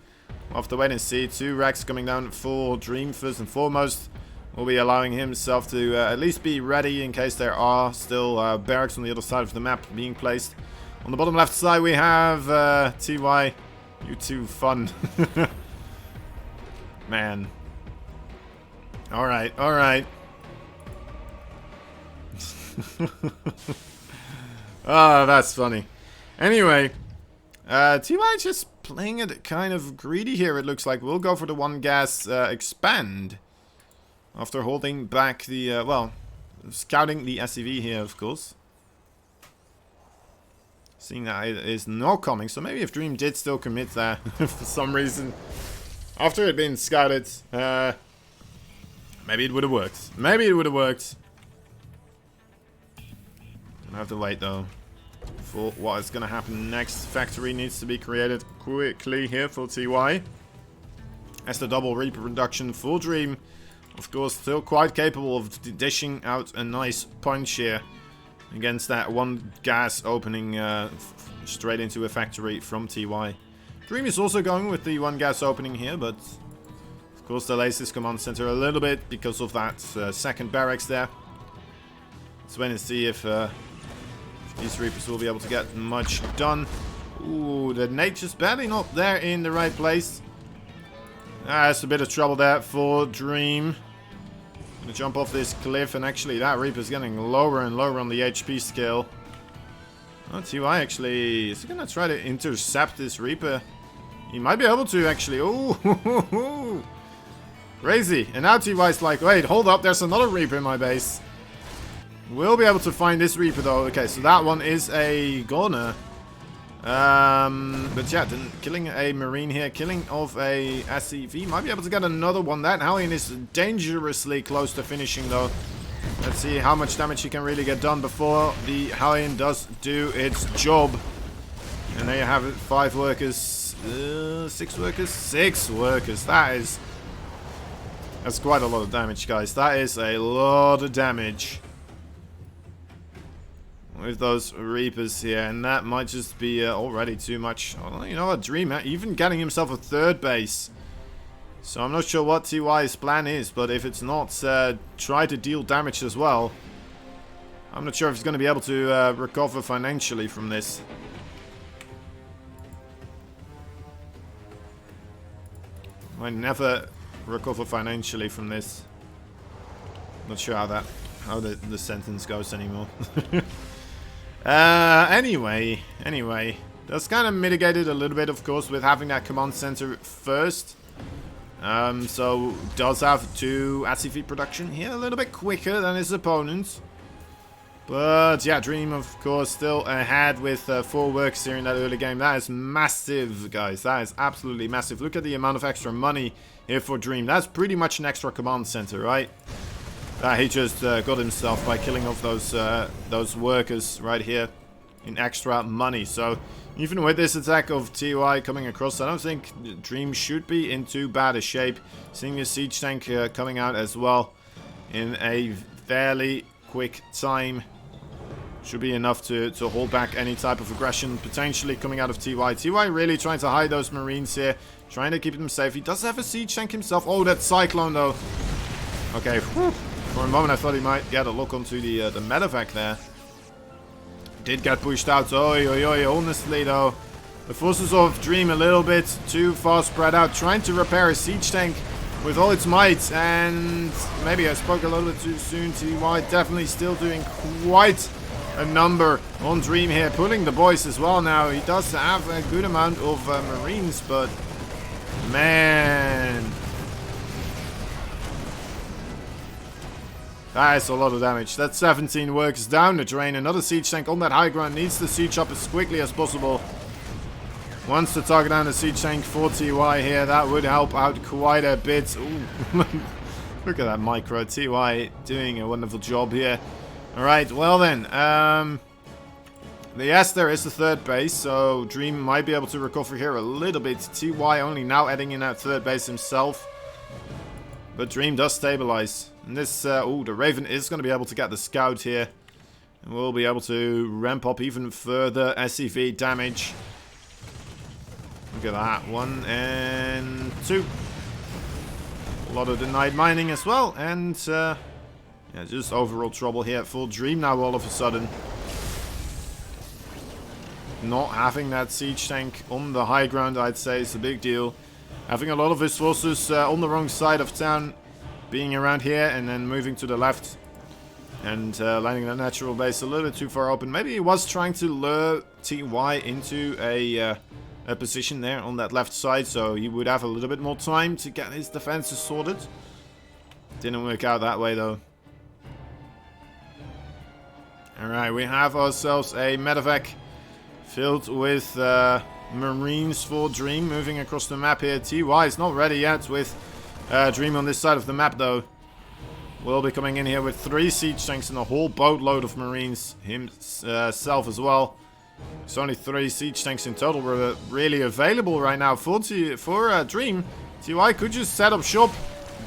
We'll have to wait and see. 2 Rex coming down for Dream first and foremost. will be allowing himself to at least be ready in case there are still barracks on the other side of the map being placed. On the bottom left side we have TY. You two fun. Man. Alright, alright. Oh, that's funny. Anyway, TY just playing it kind of greedy here, it looks like. We'll go for the one gas expand. After holding back the, well, scouting the SCV here, of course. Seeing that it is not coming, so maybe if Dream did still commit there for some reason. After it had been scouted, maybe it would have worked. Maybe it would have worked. Gonna have to wait though for what is gonna happen next. Factory needs to be created quickly here for TY. As the double Reaper production for Dream, of course, still quite capable of dishing out a nice punch here against that one gas opening straight into a factory from TY. Dream is also going with the one gas opening here, but of course delays his command center a little bit because of that second barracks there. Let's wait and see if these Reapers will be able to get much done. Ooh, the nade just barely not there in the right place. That's a bit of trouble there for Dream. Gonna jump off this cliff, and actually that Reaper's getting lower and lower on the HP scale. Oh, TY actually is he gonna try to intercept this Reaper. He might be able to actually. Ooh, crazy. And now TY's like, wait, hold up, there's another Reaper in my base. We'll be able to find this Reaper though. Okay, so that one is a goner. But yeah, killing a Marine here, killing of a SCV. Might be able to get another one. That Hellion is dangerously close to finishing though. Let's see how much damage he can really get done before the Hellion does do its job. And there you have it, 5 workers, 6 workers, 6 workers. That's quite a lot of damage, guys. That is a lot of damage with those Reapers here, and that might just be already too much. Oh, you know what, Dream even getting himself a 3rd base. So I'm not sure what TY's plan is, but if it's not try to deal damage as well, I'm not sure if he's going to be able to recover financially from this. Might never recover financially from this. Not sure how the sentence goes anymore. Anyway, that's kind of mitigated a little bit, of course, with having that command center first. So does have 2 SCV production here, a little bit quicker than his opponent. But yeah, Dream, of course, still ahead with 4 works here in that early game. That is massive, guys. That is absolutely massive. Look at the amount of extra money here for Dream. That's pretty much an extra command center, right? He just got himself by killing off those workers right here in extra money. So even with this attack of TY coming across, I don't think Dream should be in too bad a shape. Seeing a siege tank coming out as well in a fairly quick time should be enough to hold back any type of aggression potentially coming out of TY. TY really trying to hide those Marines here, trying to keep them safe. He does have a siege tank himself. Oh, that Cyclone though. Okay, whew. For a moment I thought he might get a look onto the medevac there. Did get pushed out. Oi, oi, oi. Honestly though, the forces of Dream a little bit too far spread out, trying to repair a siege tank with all its might, and maybe I spoke a little bit too soon. TY definitely still doing quite a number on Dream here, pulling the boys as well now. He does have a good amount of Marines, but man, that is a lot of damage. That's 17 workers down the drain. Another siege tank on that high ground needs to siege up as quickly as possible. Wants to target down the siege tank for TY here. That would help out quite a bit. Ooh. Look at that micro. TY doing a wonderful job here. Alright, well then. Yes, there is a 3rd base, so Dream might be able to recover here a little bit. TY only now adding in that 3rd base himself. But Dream does stabilize. And this, the Raven is going to be able to get the scout here. And we'll be able to ramp up even further SCV damage. Look at that. 1 and 2. A lot of denied mining as well. And yeah, just overall trouble here at full Dream now all of a sudden. Not having that siege tank on the high ground, I'd say, is a big deal. Having a lot of his forces on the wrong side of town, being around here and then moving to the left and landing a natural base a little bit too far open. Maybe he was trying to lure TY into a position there on that left side, so he would have a little bit more time to get his defenses sorted. Didn't work out that way though. Alright, we have ourselves a medevac filled with Marines for Dream moving across the map here. TY is not ready yet with Dream on this side of the map though. Will be coming in here with 3 siege tanks and a whole boatload of Marines himself as well. There's only 3 siege tanks in total were really available right now for Dream. TY could just set up shop,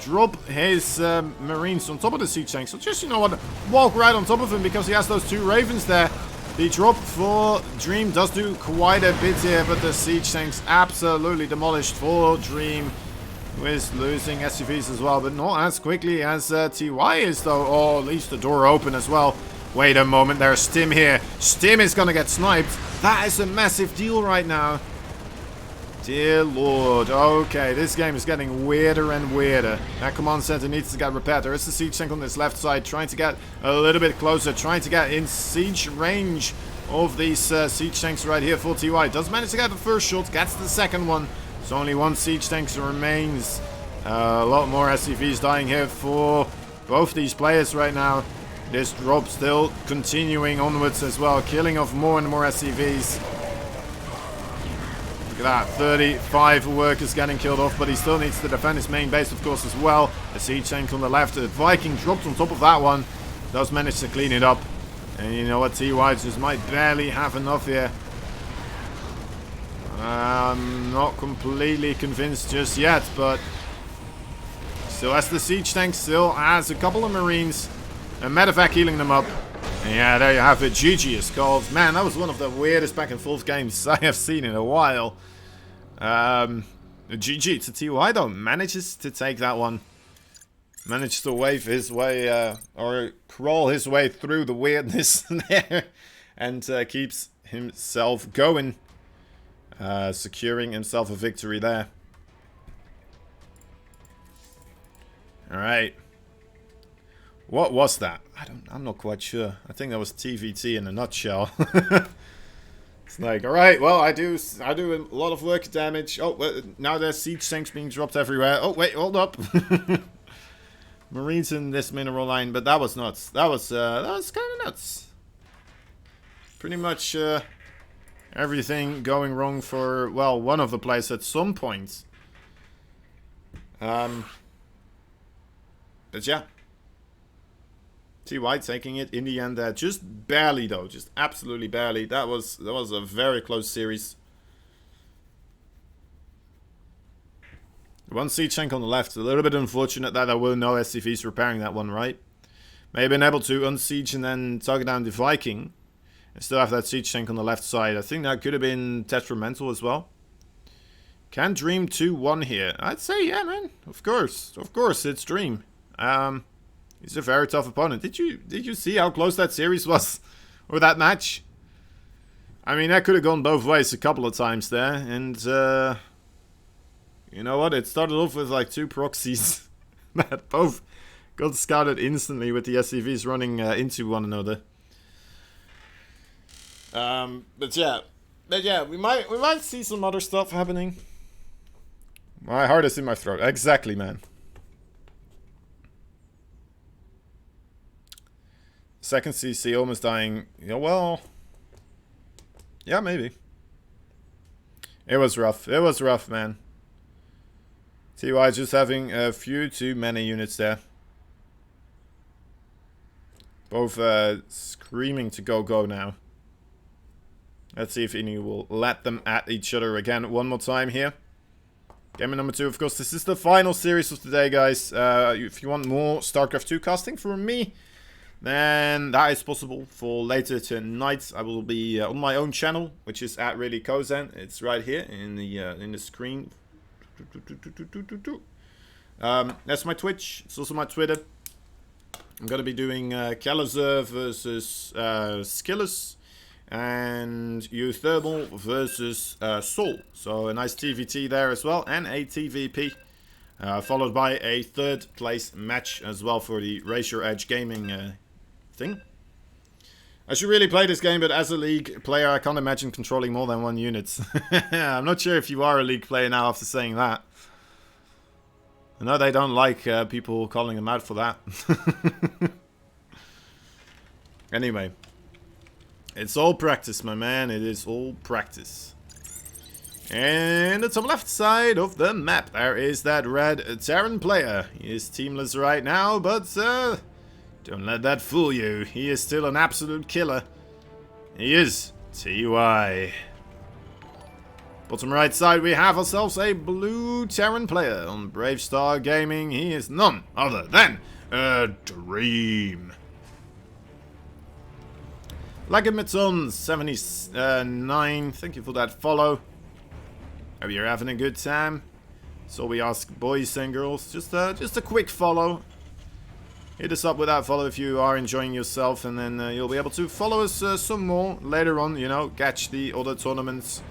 drop his Marines on top of the siege tanks. So just, you know what, walk right on top of him because he has those 2 Ravens there. The drop for Dream does do quite a bit here, but the siege tanks absolutely demolished for Dream. Who is losing SCVs as well, but not as quickly as TY is though. Oh, leaves the door open as well. Wait a moment, there's Stim here. Stim is gonna get sniped. That is a massive deal right now. Dear Lord. Okay, this game is getting weirder and weirder. That command center needs to get repaired. There is a siege tank on this left side trying to get a little bit closer, trying to get in siege range of these siege tanks right here for TY. Does manage to get the first shot, gets the second one. There's only 1 siege tank remains. A lot more SCVs dying here for both these players right now. This drop still continuing onwards as well, killing off more and more SCVs. Look at that, 35 workers getting killed off, but he still needs to defend his main base, of course, as well. A siege tank on the left, a Viking dropped on top of that one. Does manage to clean it up. And you know what, TY just might barely have enough here. I'm not completely convinced just yet, but still has the siege tank, still has a couple of Marines, a medevac healing them up. And yeah, there you have it. GG is called. Man, that was one of the weirdest back and forth games I have seen in a while. GG to TY though, manages to take that one. Managed to wave his way, or crawl his way through the weirdness there, and keeps himself going. Securing himself a victory there. Alright. What was that? I'm not quite sure. I think that was TVT in a nutshell. It's like, alright, well, I do a lot of work damage. Oh, well, now there's siege tanks being dropped everywhere. Oh, wait, hold up. Marines in this mineral line, but that was nuts. That was kind of nuts. Pretty much, everything going wrong for, well, one of the players at some point. But yeah. TY taking it in the end there. Just barely though. Just absolutely barely. That was a very close series. 1 siege tank on the left. A little bit unfortunate that there were no SCVs repairing that one, right? May have been able to unsiege and then target down the Viking. And still have that siege tank on the left side. I think that could have been detrimental as well. Can Dream 2-1 here? I'd say, yeah, man. Of course. Of course, it's Dream. He's a very tough opponent. Did you see how close that series was? Or that match? I mean, that could have gone both ways a couple of times there. And, you know what? It started off with like 2 proxies that both got scouted instantly with the SCVs running into one another. But yeah, we might see some other stuff happening. My heart is in my throat. Exactly, man. Second CC almost dying. Yeah, well, yeah, maybe. It was rough. It was rough, man. TY just having a few too many units there. Both screaming to go now. Let's see if any will let them at each other again one more time here. Game number 2, of course. This is the final series of today, guys. If you want more StarCraft 2 casting from me, then that is possible for later tonight. I will be on my own channel, which is at ReallyCozen. It's right here in the screen. That's my Twitch. It's also my Twitter. I'm going to be doing Calizer versus Skillus and Euthermal versus Sol. So a nice TVT there as well, and a TVP. Followed by a third place match as well for the Raise Your Edge gaming thing. I should really play this game, but as a League player, I can't imagine controlling more than one unit. I'm not sure if you are a League player now after saying that. I know they don't like people calling them out for that. Anyway. It's all practice, my man. It is all practice. And the top left side of the map, there is that red Terran player. He is teamless right now, but don't let that fool you. He is still an absolute killer. He is TY. Bottom right side, we have ourselves a blue Terran player. On Brave Star Gaming, he is none other than a Dream. Lagamiton 79, thank you for that follow. Hope you're having a good time. So we ask boys and girls, just a quick follow. Hit us up with that follow if you are enjoying yourself, and then you'll be able to follow us some more later on, you know, catch the other tournaments.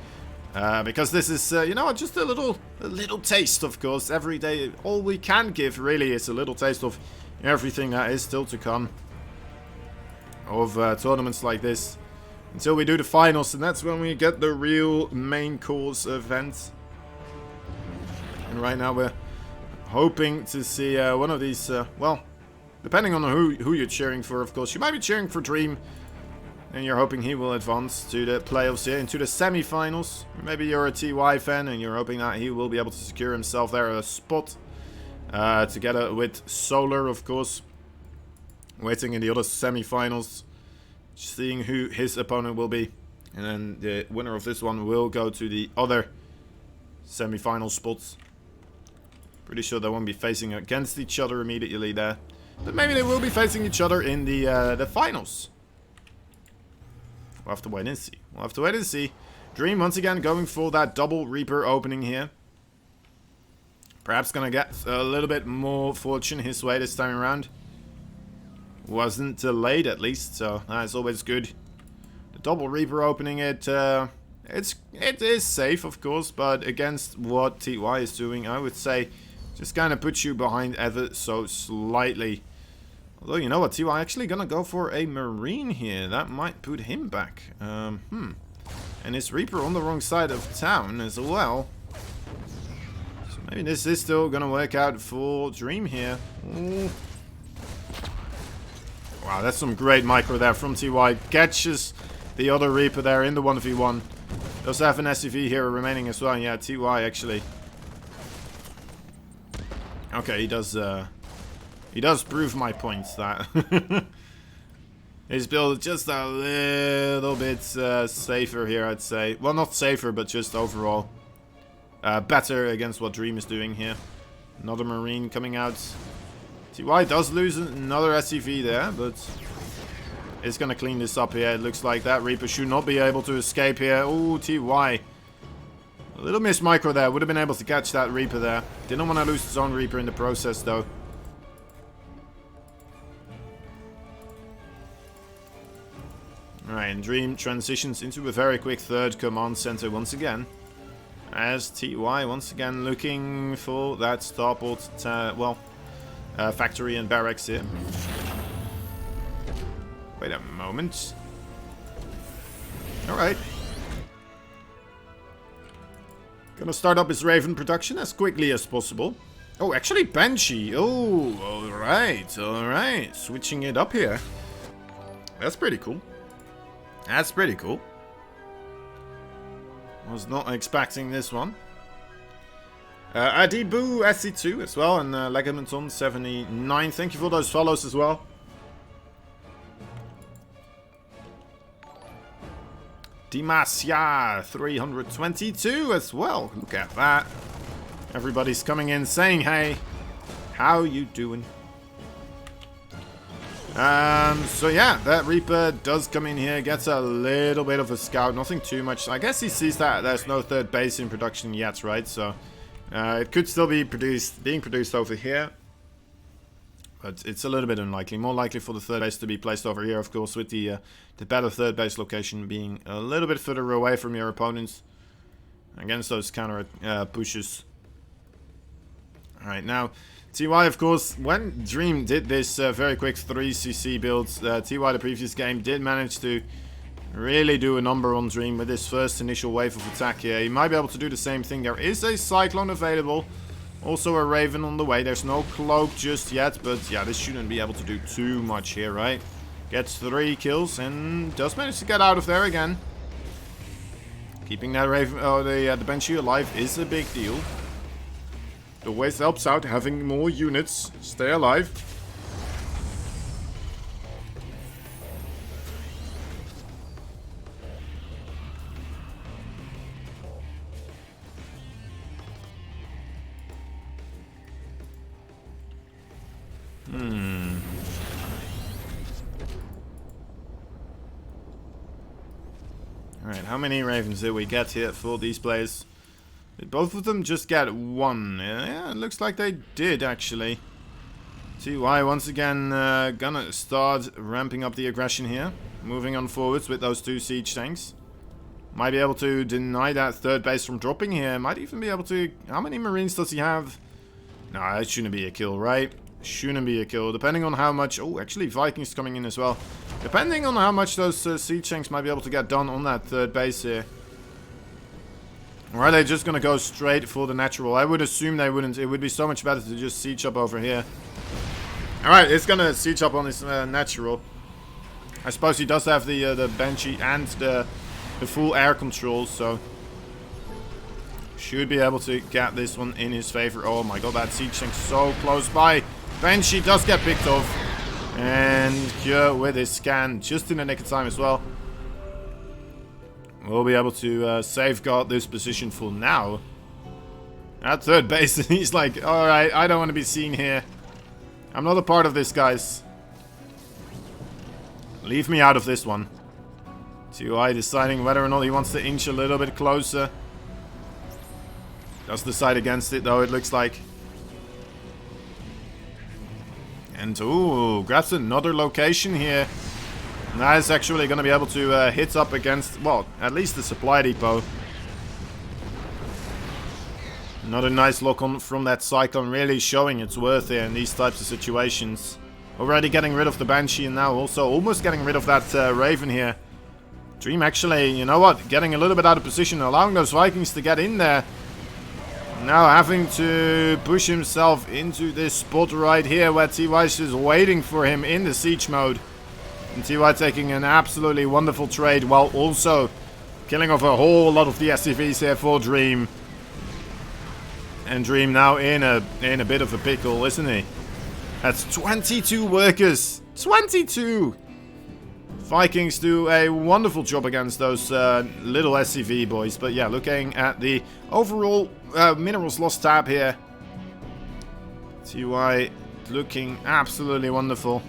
Because this is, you know, just a little taste, of course. Every day, all we can give really is a little taste of everything that is still to come of tournaments like this. Until we do the finals, and that's when we get the real main course event. And right now we're hoping to see one of these, well, depending on who you're cheering for, of course. You might be cheering for Dream, and you're hoping he will advance to the playoffs here, into the semi-finals. Or maybe you're a TY fan, and you're hoping that he will be able to secure himself there a spot. Together with Solar, of course. Waiting in the other semi-finals. Seeing who his opponent will be. And then the winner of this one will go to the other semi-final spots. Pretty sure they won't be facing against each other immediately there. But maybe they will be facing each other in the finals. We'll have to wait and see. We'll have to wait and see. Dream once again going for that double Reaper opening here. Perhaps gonna get a little bit more fortune his way this time around. Wasn't delayed at least, so that's always good. The double Reaper opening it is safe, of course, but against what TY is doing, I would say just kind of puts you behind ever so slightly. Although, you know what, TY actually gonna go for a Marine here. That might put him back. And his Reaper on the wrong side of town as well. So maybe this is still gonna work out for Dream here. Ooh. Wow, that's some great micro there from TY. Catches the other Reaper there in the 1v1. Does have an SCV here remaining as well. Yeah, TY actually. Okay, he does prove my points that his build just a little bit safer here, I'd say. Well, not safer, but just overall better against what Dream is doing here. Another Marine coming out. TY does lose another SCV there, but it's going to clean this up here. It looks like that Reaper should not be able to escape here. Ooh, TY. A little miss micro there. Would have been able to catch that Reaper there. Didn't want to lose his own Reaper in the process, though. Alright, and Dream transitions into a very quick third command center once again. As TY once again looking for that starport, well, factory and barracks here. Wait a moment. Alright. Gonna start up his Raven production as quickly as possible. Oh, actually Banshee. Oh, alright, alright. Switching it up here. That's pretty cool. That's pretty cool. Was not expecting this one. Adibu SC2 as well, and Legamenton 79. Thank you for those follows as well. Dimasya 322 as well. Look at that. Everybody's coming in saying, hey, how you doing? So yeah, that Reaper does come in here, gets a little bit of a scout, nothing too much. I guess he sees that there's no third base in production yet, right? So It could still be being produced over here. But it's a little bit unlikely. More likely for the third base to be placed over here, of course, with the better third base location being a little bit further away from your opponents against those counter pushes. Alright, now, TY, of course, when Dream did this very quick 3cc build, TY, the previous game, did manage to really do a number on Dream with his first initial wave of attack here. He might be able to do the same thing. There is a Cyclone available. Also a Raven on the way. There's no Cloak just yet, but yeah, this shouldn't be able to do too much here, right? Gets 3 kills and does manage to get out of there again. Keeping that Raven, the Banshee alive is a big deal. It always helps out having more units stay alive. Alright, how many Ravens did we get here for these players? Did both of them just get 1? Yeah, it looks like they did, actually. TY once again gonna start ramping up the aggression here. Moving on forwards with those 2 siege tanks. Might be able to deny that third base from dropping here. Might even be able to... How many Marines does he have? No, that shouldn't be a kill, right? Shouldn't be a kill. Depending on how much... Oh, actually, Vikings coming in as well. Depending on how much those siege tanks might be able to get done on that third base here. Or are they just going to go straight for the natural? I would assume they wouldn't. It would be so much better to just siege up over here. Alright, it's going to siege up on this natural. I suppose he does have the Banshee and the full air control, so... Should be able to get this one in his favor. Oh my god, that siege tank so close by. Banshee does get picked off. And Cure with his scan just in the nick of time as well. We'll be able to safeguard this position for now. At third base, he's like, alright, I don't want to be seen here. I'm not a part of this, guys. Leave me out of this one. TY deciding whether or not he wants to inch a little bit closer. Does decide against it, though, it looks like. And, ooh, grabs another location here. And that is actually going to be able to hit up against, well, at least the supply depot. Another nice lock on from that Cyclone, really showing its worth here in these types of situations. Already getting rid of the Banshee and now also almost getting rid of that Raven here. Dream actually, you know what, getting a little bit out of position, allowing those Vikings to get in there. Now having to push himself into this spot right here where TY is just waiting for him in the siege mode. And TY taking an absolutely wonderful trade while also killing off a whole lot of the SCVs here for Dream. And Dream now in a bit of a pickle, isn't he? That's 22 workers. 22! Vikings do a wonderful job against those little SCV boys. But yeah, looking at the overall minerals lost tab here. TY looking absolutely wonderful.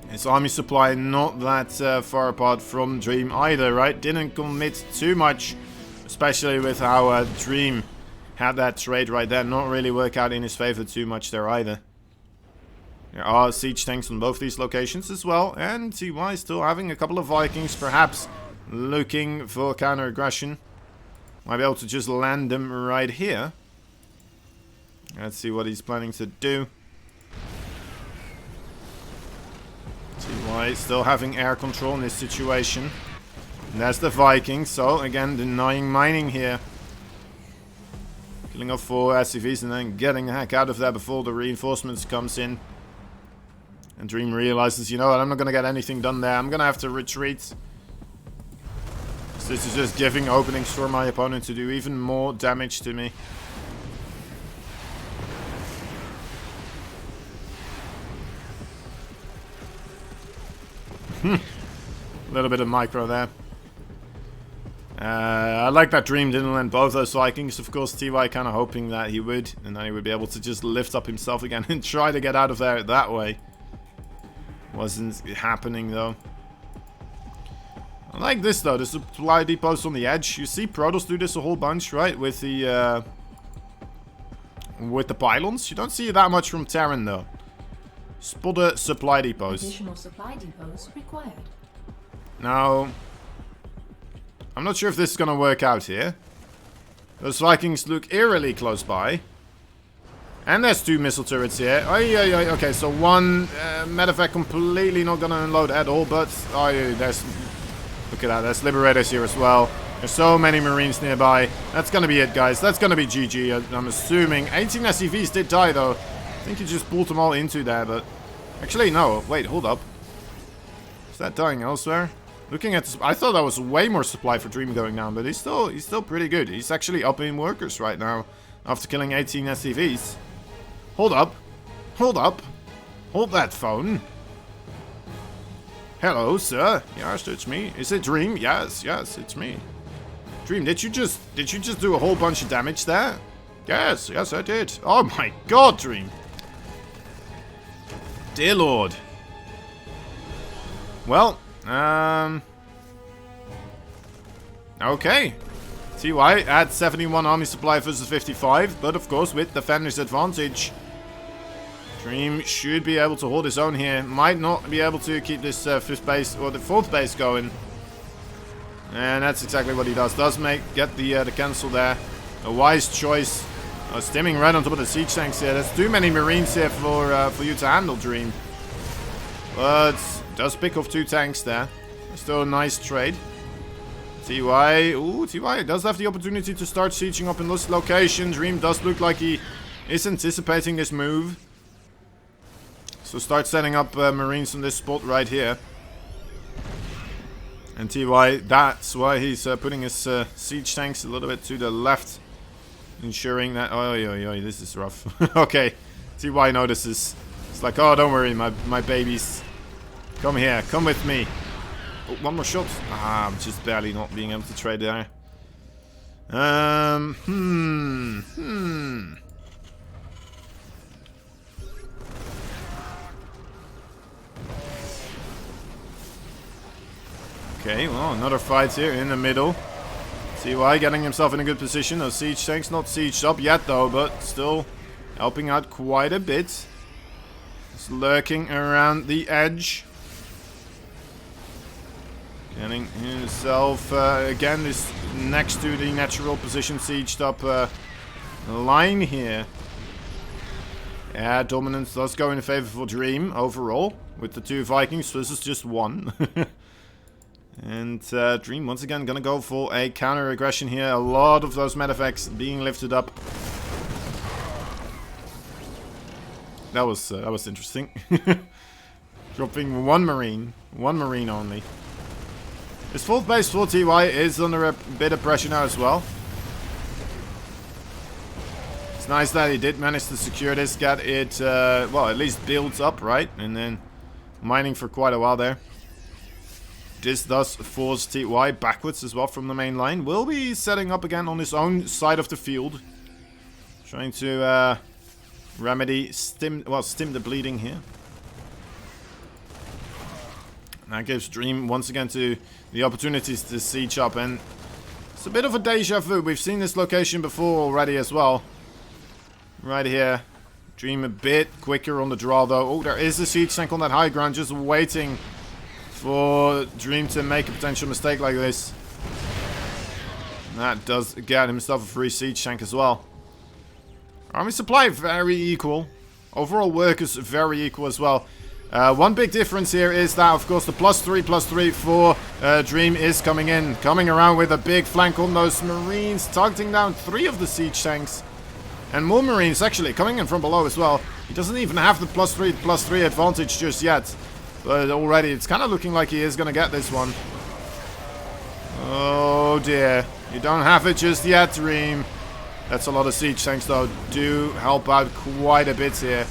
His army supply not that far apart from Dream either, right? Didn't commit too much, especially with how Dream had that trade right there. Not really work out in his favor too much there either. There are siege tanks on both these locations as well. And TY still having a couple of Vikings, perhaps looking for counter-aggression. Might be able to just land them right here. Let's see what he's planning to do. TY still having air control in this situation. And there's the Vikings, so again denying mining here. Killing off 4 SCVs and then getting the heck out of there before the reinforcements comes in. And Dream realizes, you know what, I'm not going to get anything done there. I'm going to have to retreat. So this is just giving openings for my opponent to do even more damage to me. A little bit of micro there. I like that Dream didn't land both those Vikings. Of course, TY kind of hoping that he would. And then he would be able to just lift up himself again and try to get out of there that way. Wasn't happening though. I like this though, the supply depots on the edge. You see Protoss do this a whole bunch, right? With the with the pylons. You don't see that much from Terran, though. Spotted supply depots.
Additional supply depots required.
Now, I'm not sure if this is going to work out here. Those Vikings look eerily close by. And there's 2 missile turrets here. Oh, yeah. Okay, so one medevac completely not going to unload at all. But, oh, yeah, there's... Look at that, there's Liberators here as well. There's so many Marines nearby. That's going to be it, guys. That's going to be GG, I'm assuming. 18 SCVs did die, though. I think he just pulled them all into there, but... Actually, no. Wait, hold up. Is that dying elsewhere? Looking at this, I thought that was way more supply for Dream going down, but he's still pretty good. He's actually up in workers right now after killing 18 SCVs. Hold up. Hold up. Hold that phone. Hello, sir. Yes, it's me. Is it Dream? Yes, it's me. Dream, did you just do a whole bunch of damage there? Yes, I did. Oh my god, Dream. Dear Lord. Well, okay. TY at 71 army supply versus 55, but of course with Defender's advantage. Dream should be able to hold his own here. Might not be able to keep this 5th base or the 4th base going. And that's exactly what he does. Does get the cancel there. A wise choice. Stimming right on top of the siege tanks here. There's too many Marines here for you to handle, Dream. But does pick off 2 tanks there. Still a nice trade. TY. Ooh, TY does have the opportunity to start sieging up in this location. Dream does look like he is anticipating this move. So start setting up Marines on this spot right here. And TY, that's why he's putting his siege tanks a little bit to the left. Ensuring that... Oh, this is rough. Okay. TY notices. It's like, oh, don't worry, my babies. Come here, come with me. Oh, one more shot. Ah, I'm just barely not being able to trade there. Okay, well, another fight here in the middle. TY getting himself in a good position. Those siege tanks not sieged up yet, though, but still helping out quite a bit. Just lurking around the edge. Getting himself, again, this next to the natural position sieged up line here. Yeah, dominance does go in favor for Dream overall, with the 2 Vikings versus just 1. And Dream once again gonna go for a counter aggression here. A lot of those medevacs being lifted up. That was interesting. Dropping one marine only. This 4th base for TY is under a bit of pressure now as well. It's nice that he did manage to secure this, get it, well, at least built up, right? And then mining for quite a while there. This does force TY backwards as well from the main line. Will be setting up again on his own side of the field. Trying to stim the bleeding here. And that gives Dream once again to the opportunities to siege up, and it's a bit of a deja vu. We've seen this location before already as well. Right here. Dream a bit quicker on the draw though. Oh, there is a siege tank on that high ground just waiting for Dream to make a potential mistake like this. And that does get himself a free siege tank as well. Army supply very equal. Overall workers very equal as well. One big difference here is that, of course, the +3/+3 for Dream is coming in. Coming around with a big flank on those Marines, targeting down 3 of the siege tanks. And more Marines, actually, coming in from below as well. He doesn't even have the +3/+3 advantage just yet. But already, it's kind of looking like he is going to get this one. Oh, dear. You don't have it just yet, Dream. That's a lot of siege tanks, though. Do help out quite a bit here.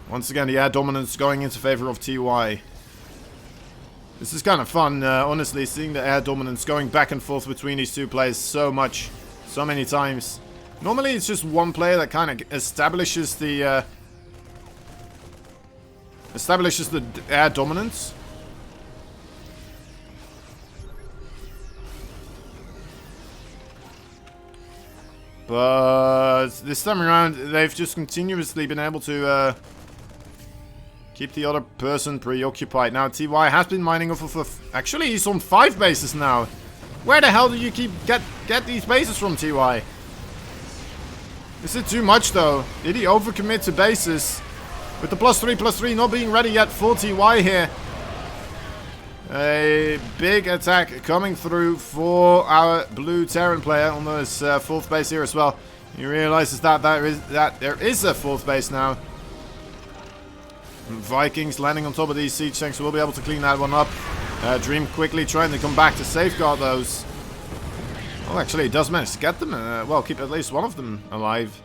Once again, the air dominance going into favor of TY. This is kind of fun, honestly, seeing the air dominance going back and forth between these 2 players so much, so many times. Normally, it's just one player that kind of establishes the air dominance. But this time around, they've just continuously been able to keep the other person preoccupied. Now, TY has been mining off of... Actually, he's on 5 bases now. Where the hell do you get these bases from, TY? Is it too much, though? Did he overcommit to bases? With the +3/+3 not being ready yet for TY here. A big attack coming through for our blue Terran player on this 4th base here as well. He realizes that there is a 4th base now. Vikings landing on top of these siege tanks, so we'll be able to clean that one up. Dream quickly trying to come back to safeguard those. Oh, actually, he does manage to get them. Well, keep at least one of them alive.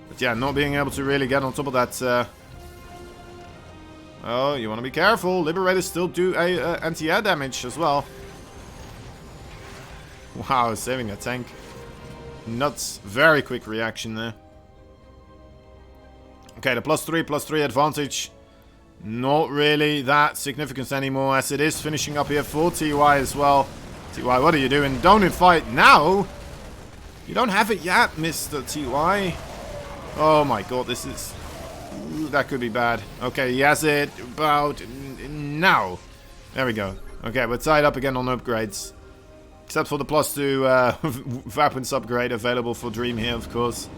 But yeah, not being able to really get on top of that. Oh, you want to be careful. Liberators still do anti-air damage as well. Wow, saving a tank. Nuts. Very quick reaction there. Okay, the +3/+3 advantage. Not really that significant anymore, as it is finishing up here for TY as well. TY, what are you doing? Don't fight now! You don't have it yet, Mr. TY. Oh my god, this is... Ooh, that could be bad. Okay, he has it about now. There we go. Okay, we're tied up again on upgrades. Except for the +2 weapons upgrade available for Dream here, of course.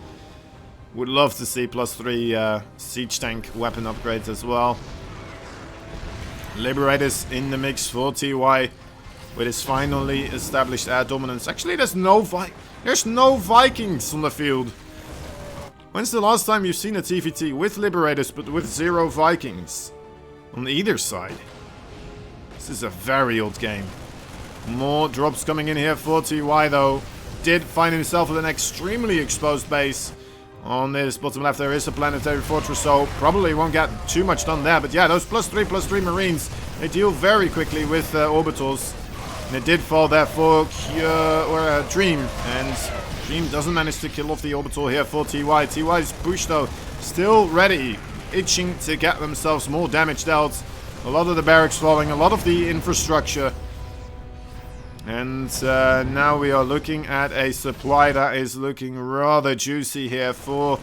Would love to see +3 siege tank weapon upgrades as well. Liberators in the mix for TY with his finally established air dominance. Actually, there's no Vikings on the field. When's the last time you've seen a TVT with Liberators but with 0 Vikings on either side? This is a very old game. More drops coming in here for TY though. Did find himself with an extremely exposed base. On this bottom left there is a planetary fortress, so probably won't get too much done there. But yeah, those +3/+3 Marines, they deal very quickly with orbitals. And it did fall there for Dream. And Dream doesn't manage to kill off the orbital here for TY. TY's push though, still ready. Itching to get themselves more damage dealt. A lot of the barracks falling, a lot of the infrastructure. And now we are looking at a supply that is looking rather juicy here for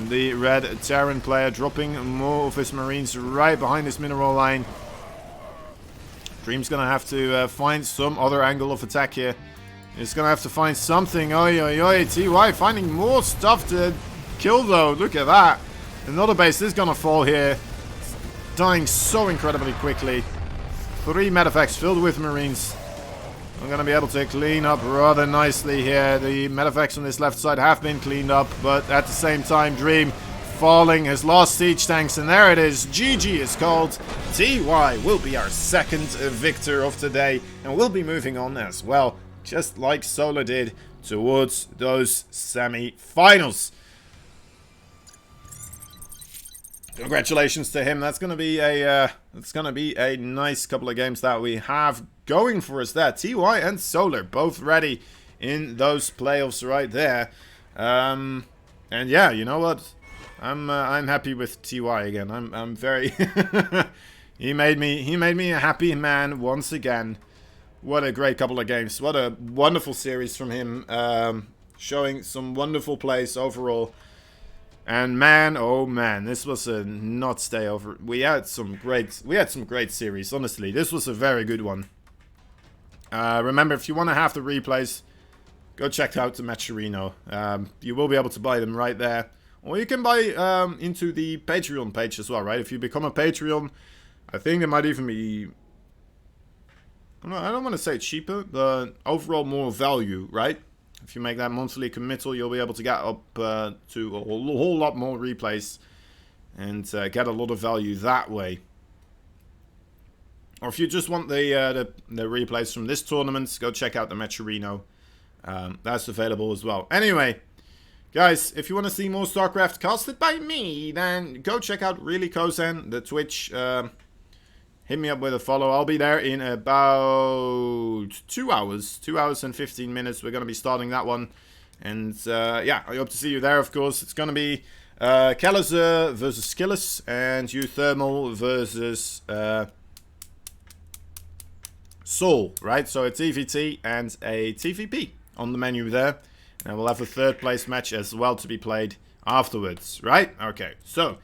the red Terran player, dropping more of his Marines right behind this mineral line. Dream's gonna have to find some other angle of attack here. He's gonna have to find something. Oi, oi, oi. TY finding more stuff to kill though. Look at that. Another base is gonna fall here. Dying so incredibly quickly. 3 medevacts filled with Marines. I'm going to be able to clean up rather nicely here. The medevacts on this left side have been cleaned up, but at the same time, Dream falling his last siege tanks, and there it is. GG is called. TY will be our 2nd victor of today, and we'll be moving on as well, just like Solar did, towards those semi-finals. Congratulations to him. That's going to be a nice couple of games that we have going for us there. TY and Solar both ready in those playoffs right there. And yeah, you know what? I'm happy with TY again. I'm very he made me a happy man once again. What a great couple of games. What a wonderful series from him. Showing some wonderful plays overall. And man, oh man, this was a not stay over. We had some great series. Honestly, this was a very good one. Remember, if you want to have the replays, go check out the Matcherino. You will be able to buy them right there, or you can buy into the Patreon page as well, right? If you become a Patreon, I think it might even be. I don't want to say cheaper, but overall more value, right? If you make that monthly committal, you'll be able to get up to a whole lot more replays and get a lot of value that way. Or if you just want the replays from this tournament, go check out the Matcherino. That's available as well. Anyway, guys, if you want to see more StarCraft casted by me, then go check out Really Kozan, the Twitch. Hit me up with a follow. I'll be there in about 2 hours. 2 hours and 15 minutes. We're going to be starting that one. And yeah, I hope to see you there, of course. It's going to be Kalizer versus Skillis and Euthermal versus Sol, right? So a TVT and a TVP on the menu there. And we'll have a third place match as well to be played afterwards, right? Okay, so,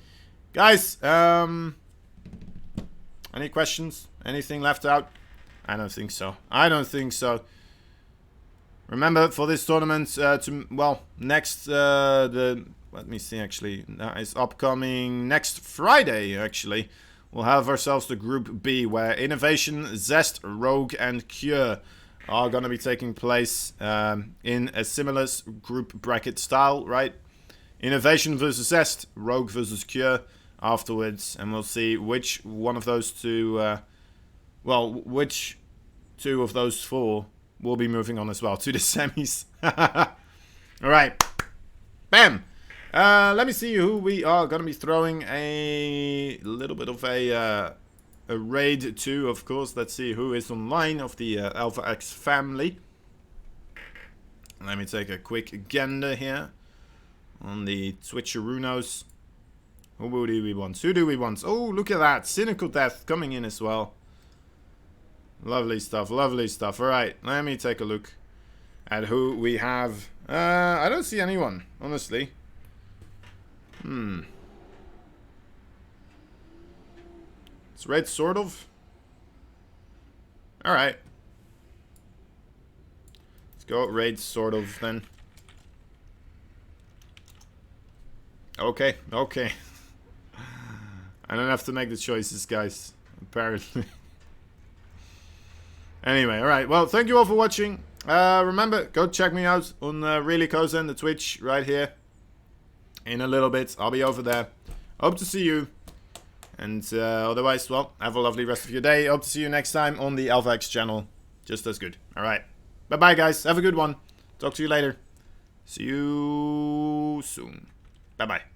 guys, any questions? Anything left out? I don't think so. I don't think so. Remember, for this tournament, next, let me see, actually, it's upcoming next Friday, actually. We'll have ourselves the Group B, where Innovation, Zest, Rogue, and Cure are going to be taking place in a similar group bracket style, right? Innovation versus Zest, Rogue versus Cure afterwards, and we'll see which one of those two, which two of those four will be moving on as well to the semis. Alright. Bam! Let me see who we are going to be throwing a little bit of a raid to, of course. Let's see who is online of the ITaX family. Let me take a quick gander here on the Twitcherunos. Who do we want? Who do we want? Oh, look at that. Cynical Death coming in as well. Lovely stuff, lovely stuff. Alright, let me take a look at who we have. I don't see anyone, honestly. It's red, sort of. Alright. Let's go raid, sort of, then. Okay, okay. I don't have to make the choices, guys. Apparently. Anyway, alright. Well, thank you all for watching. Remember, go check me out on Really Kozen, the Twitch, right here. In a little bit. I'll be over there. Hope to see you. And otherwise, well, have a lovely rest of your day. Hope to see you next time on the ITaX channel. Just as good. Alright. Bye-bye, guys. Have a good one. Talk to you later. See you soon. Bye-bye.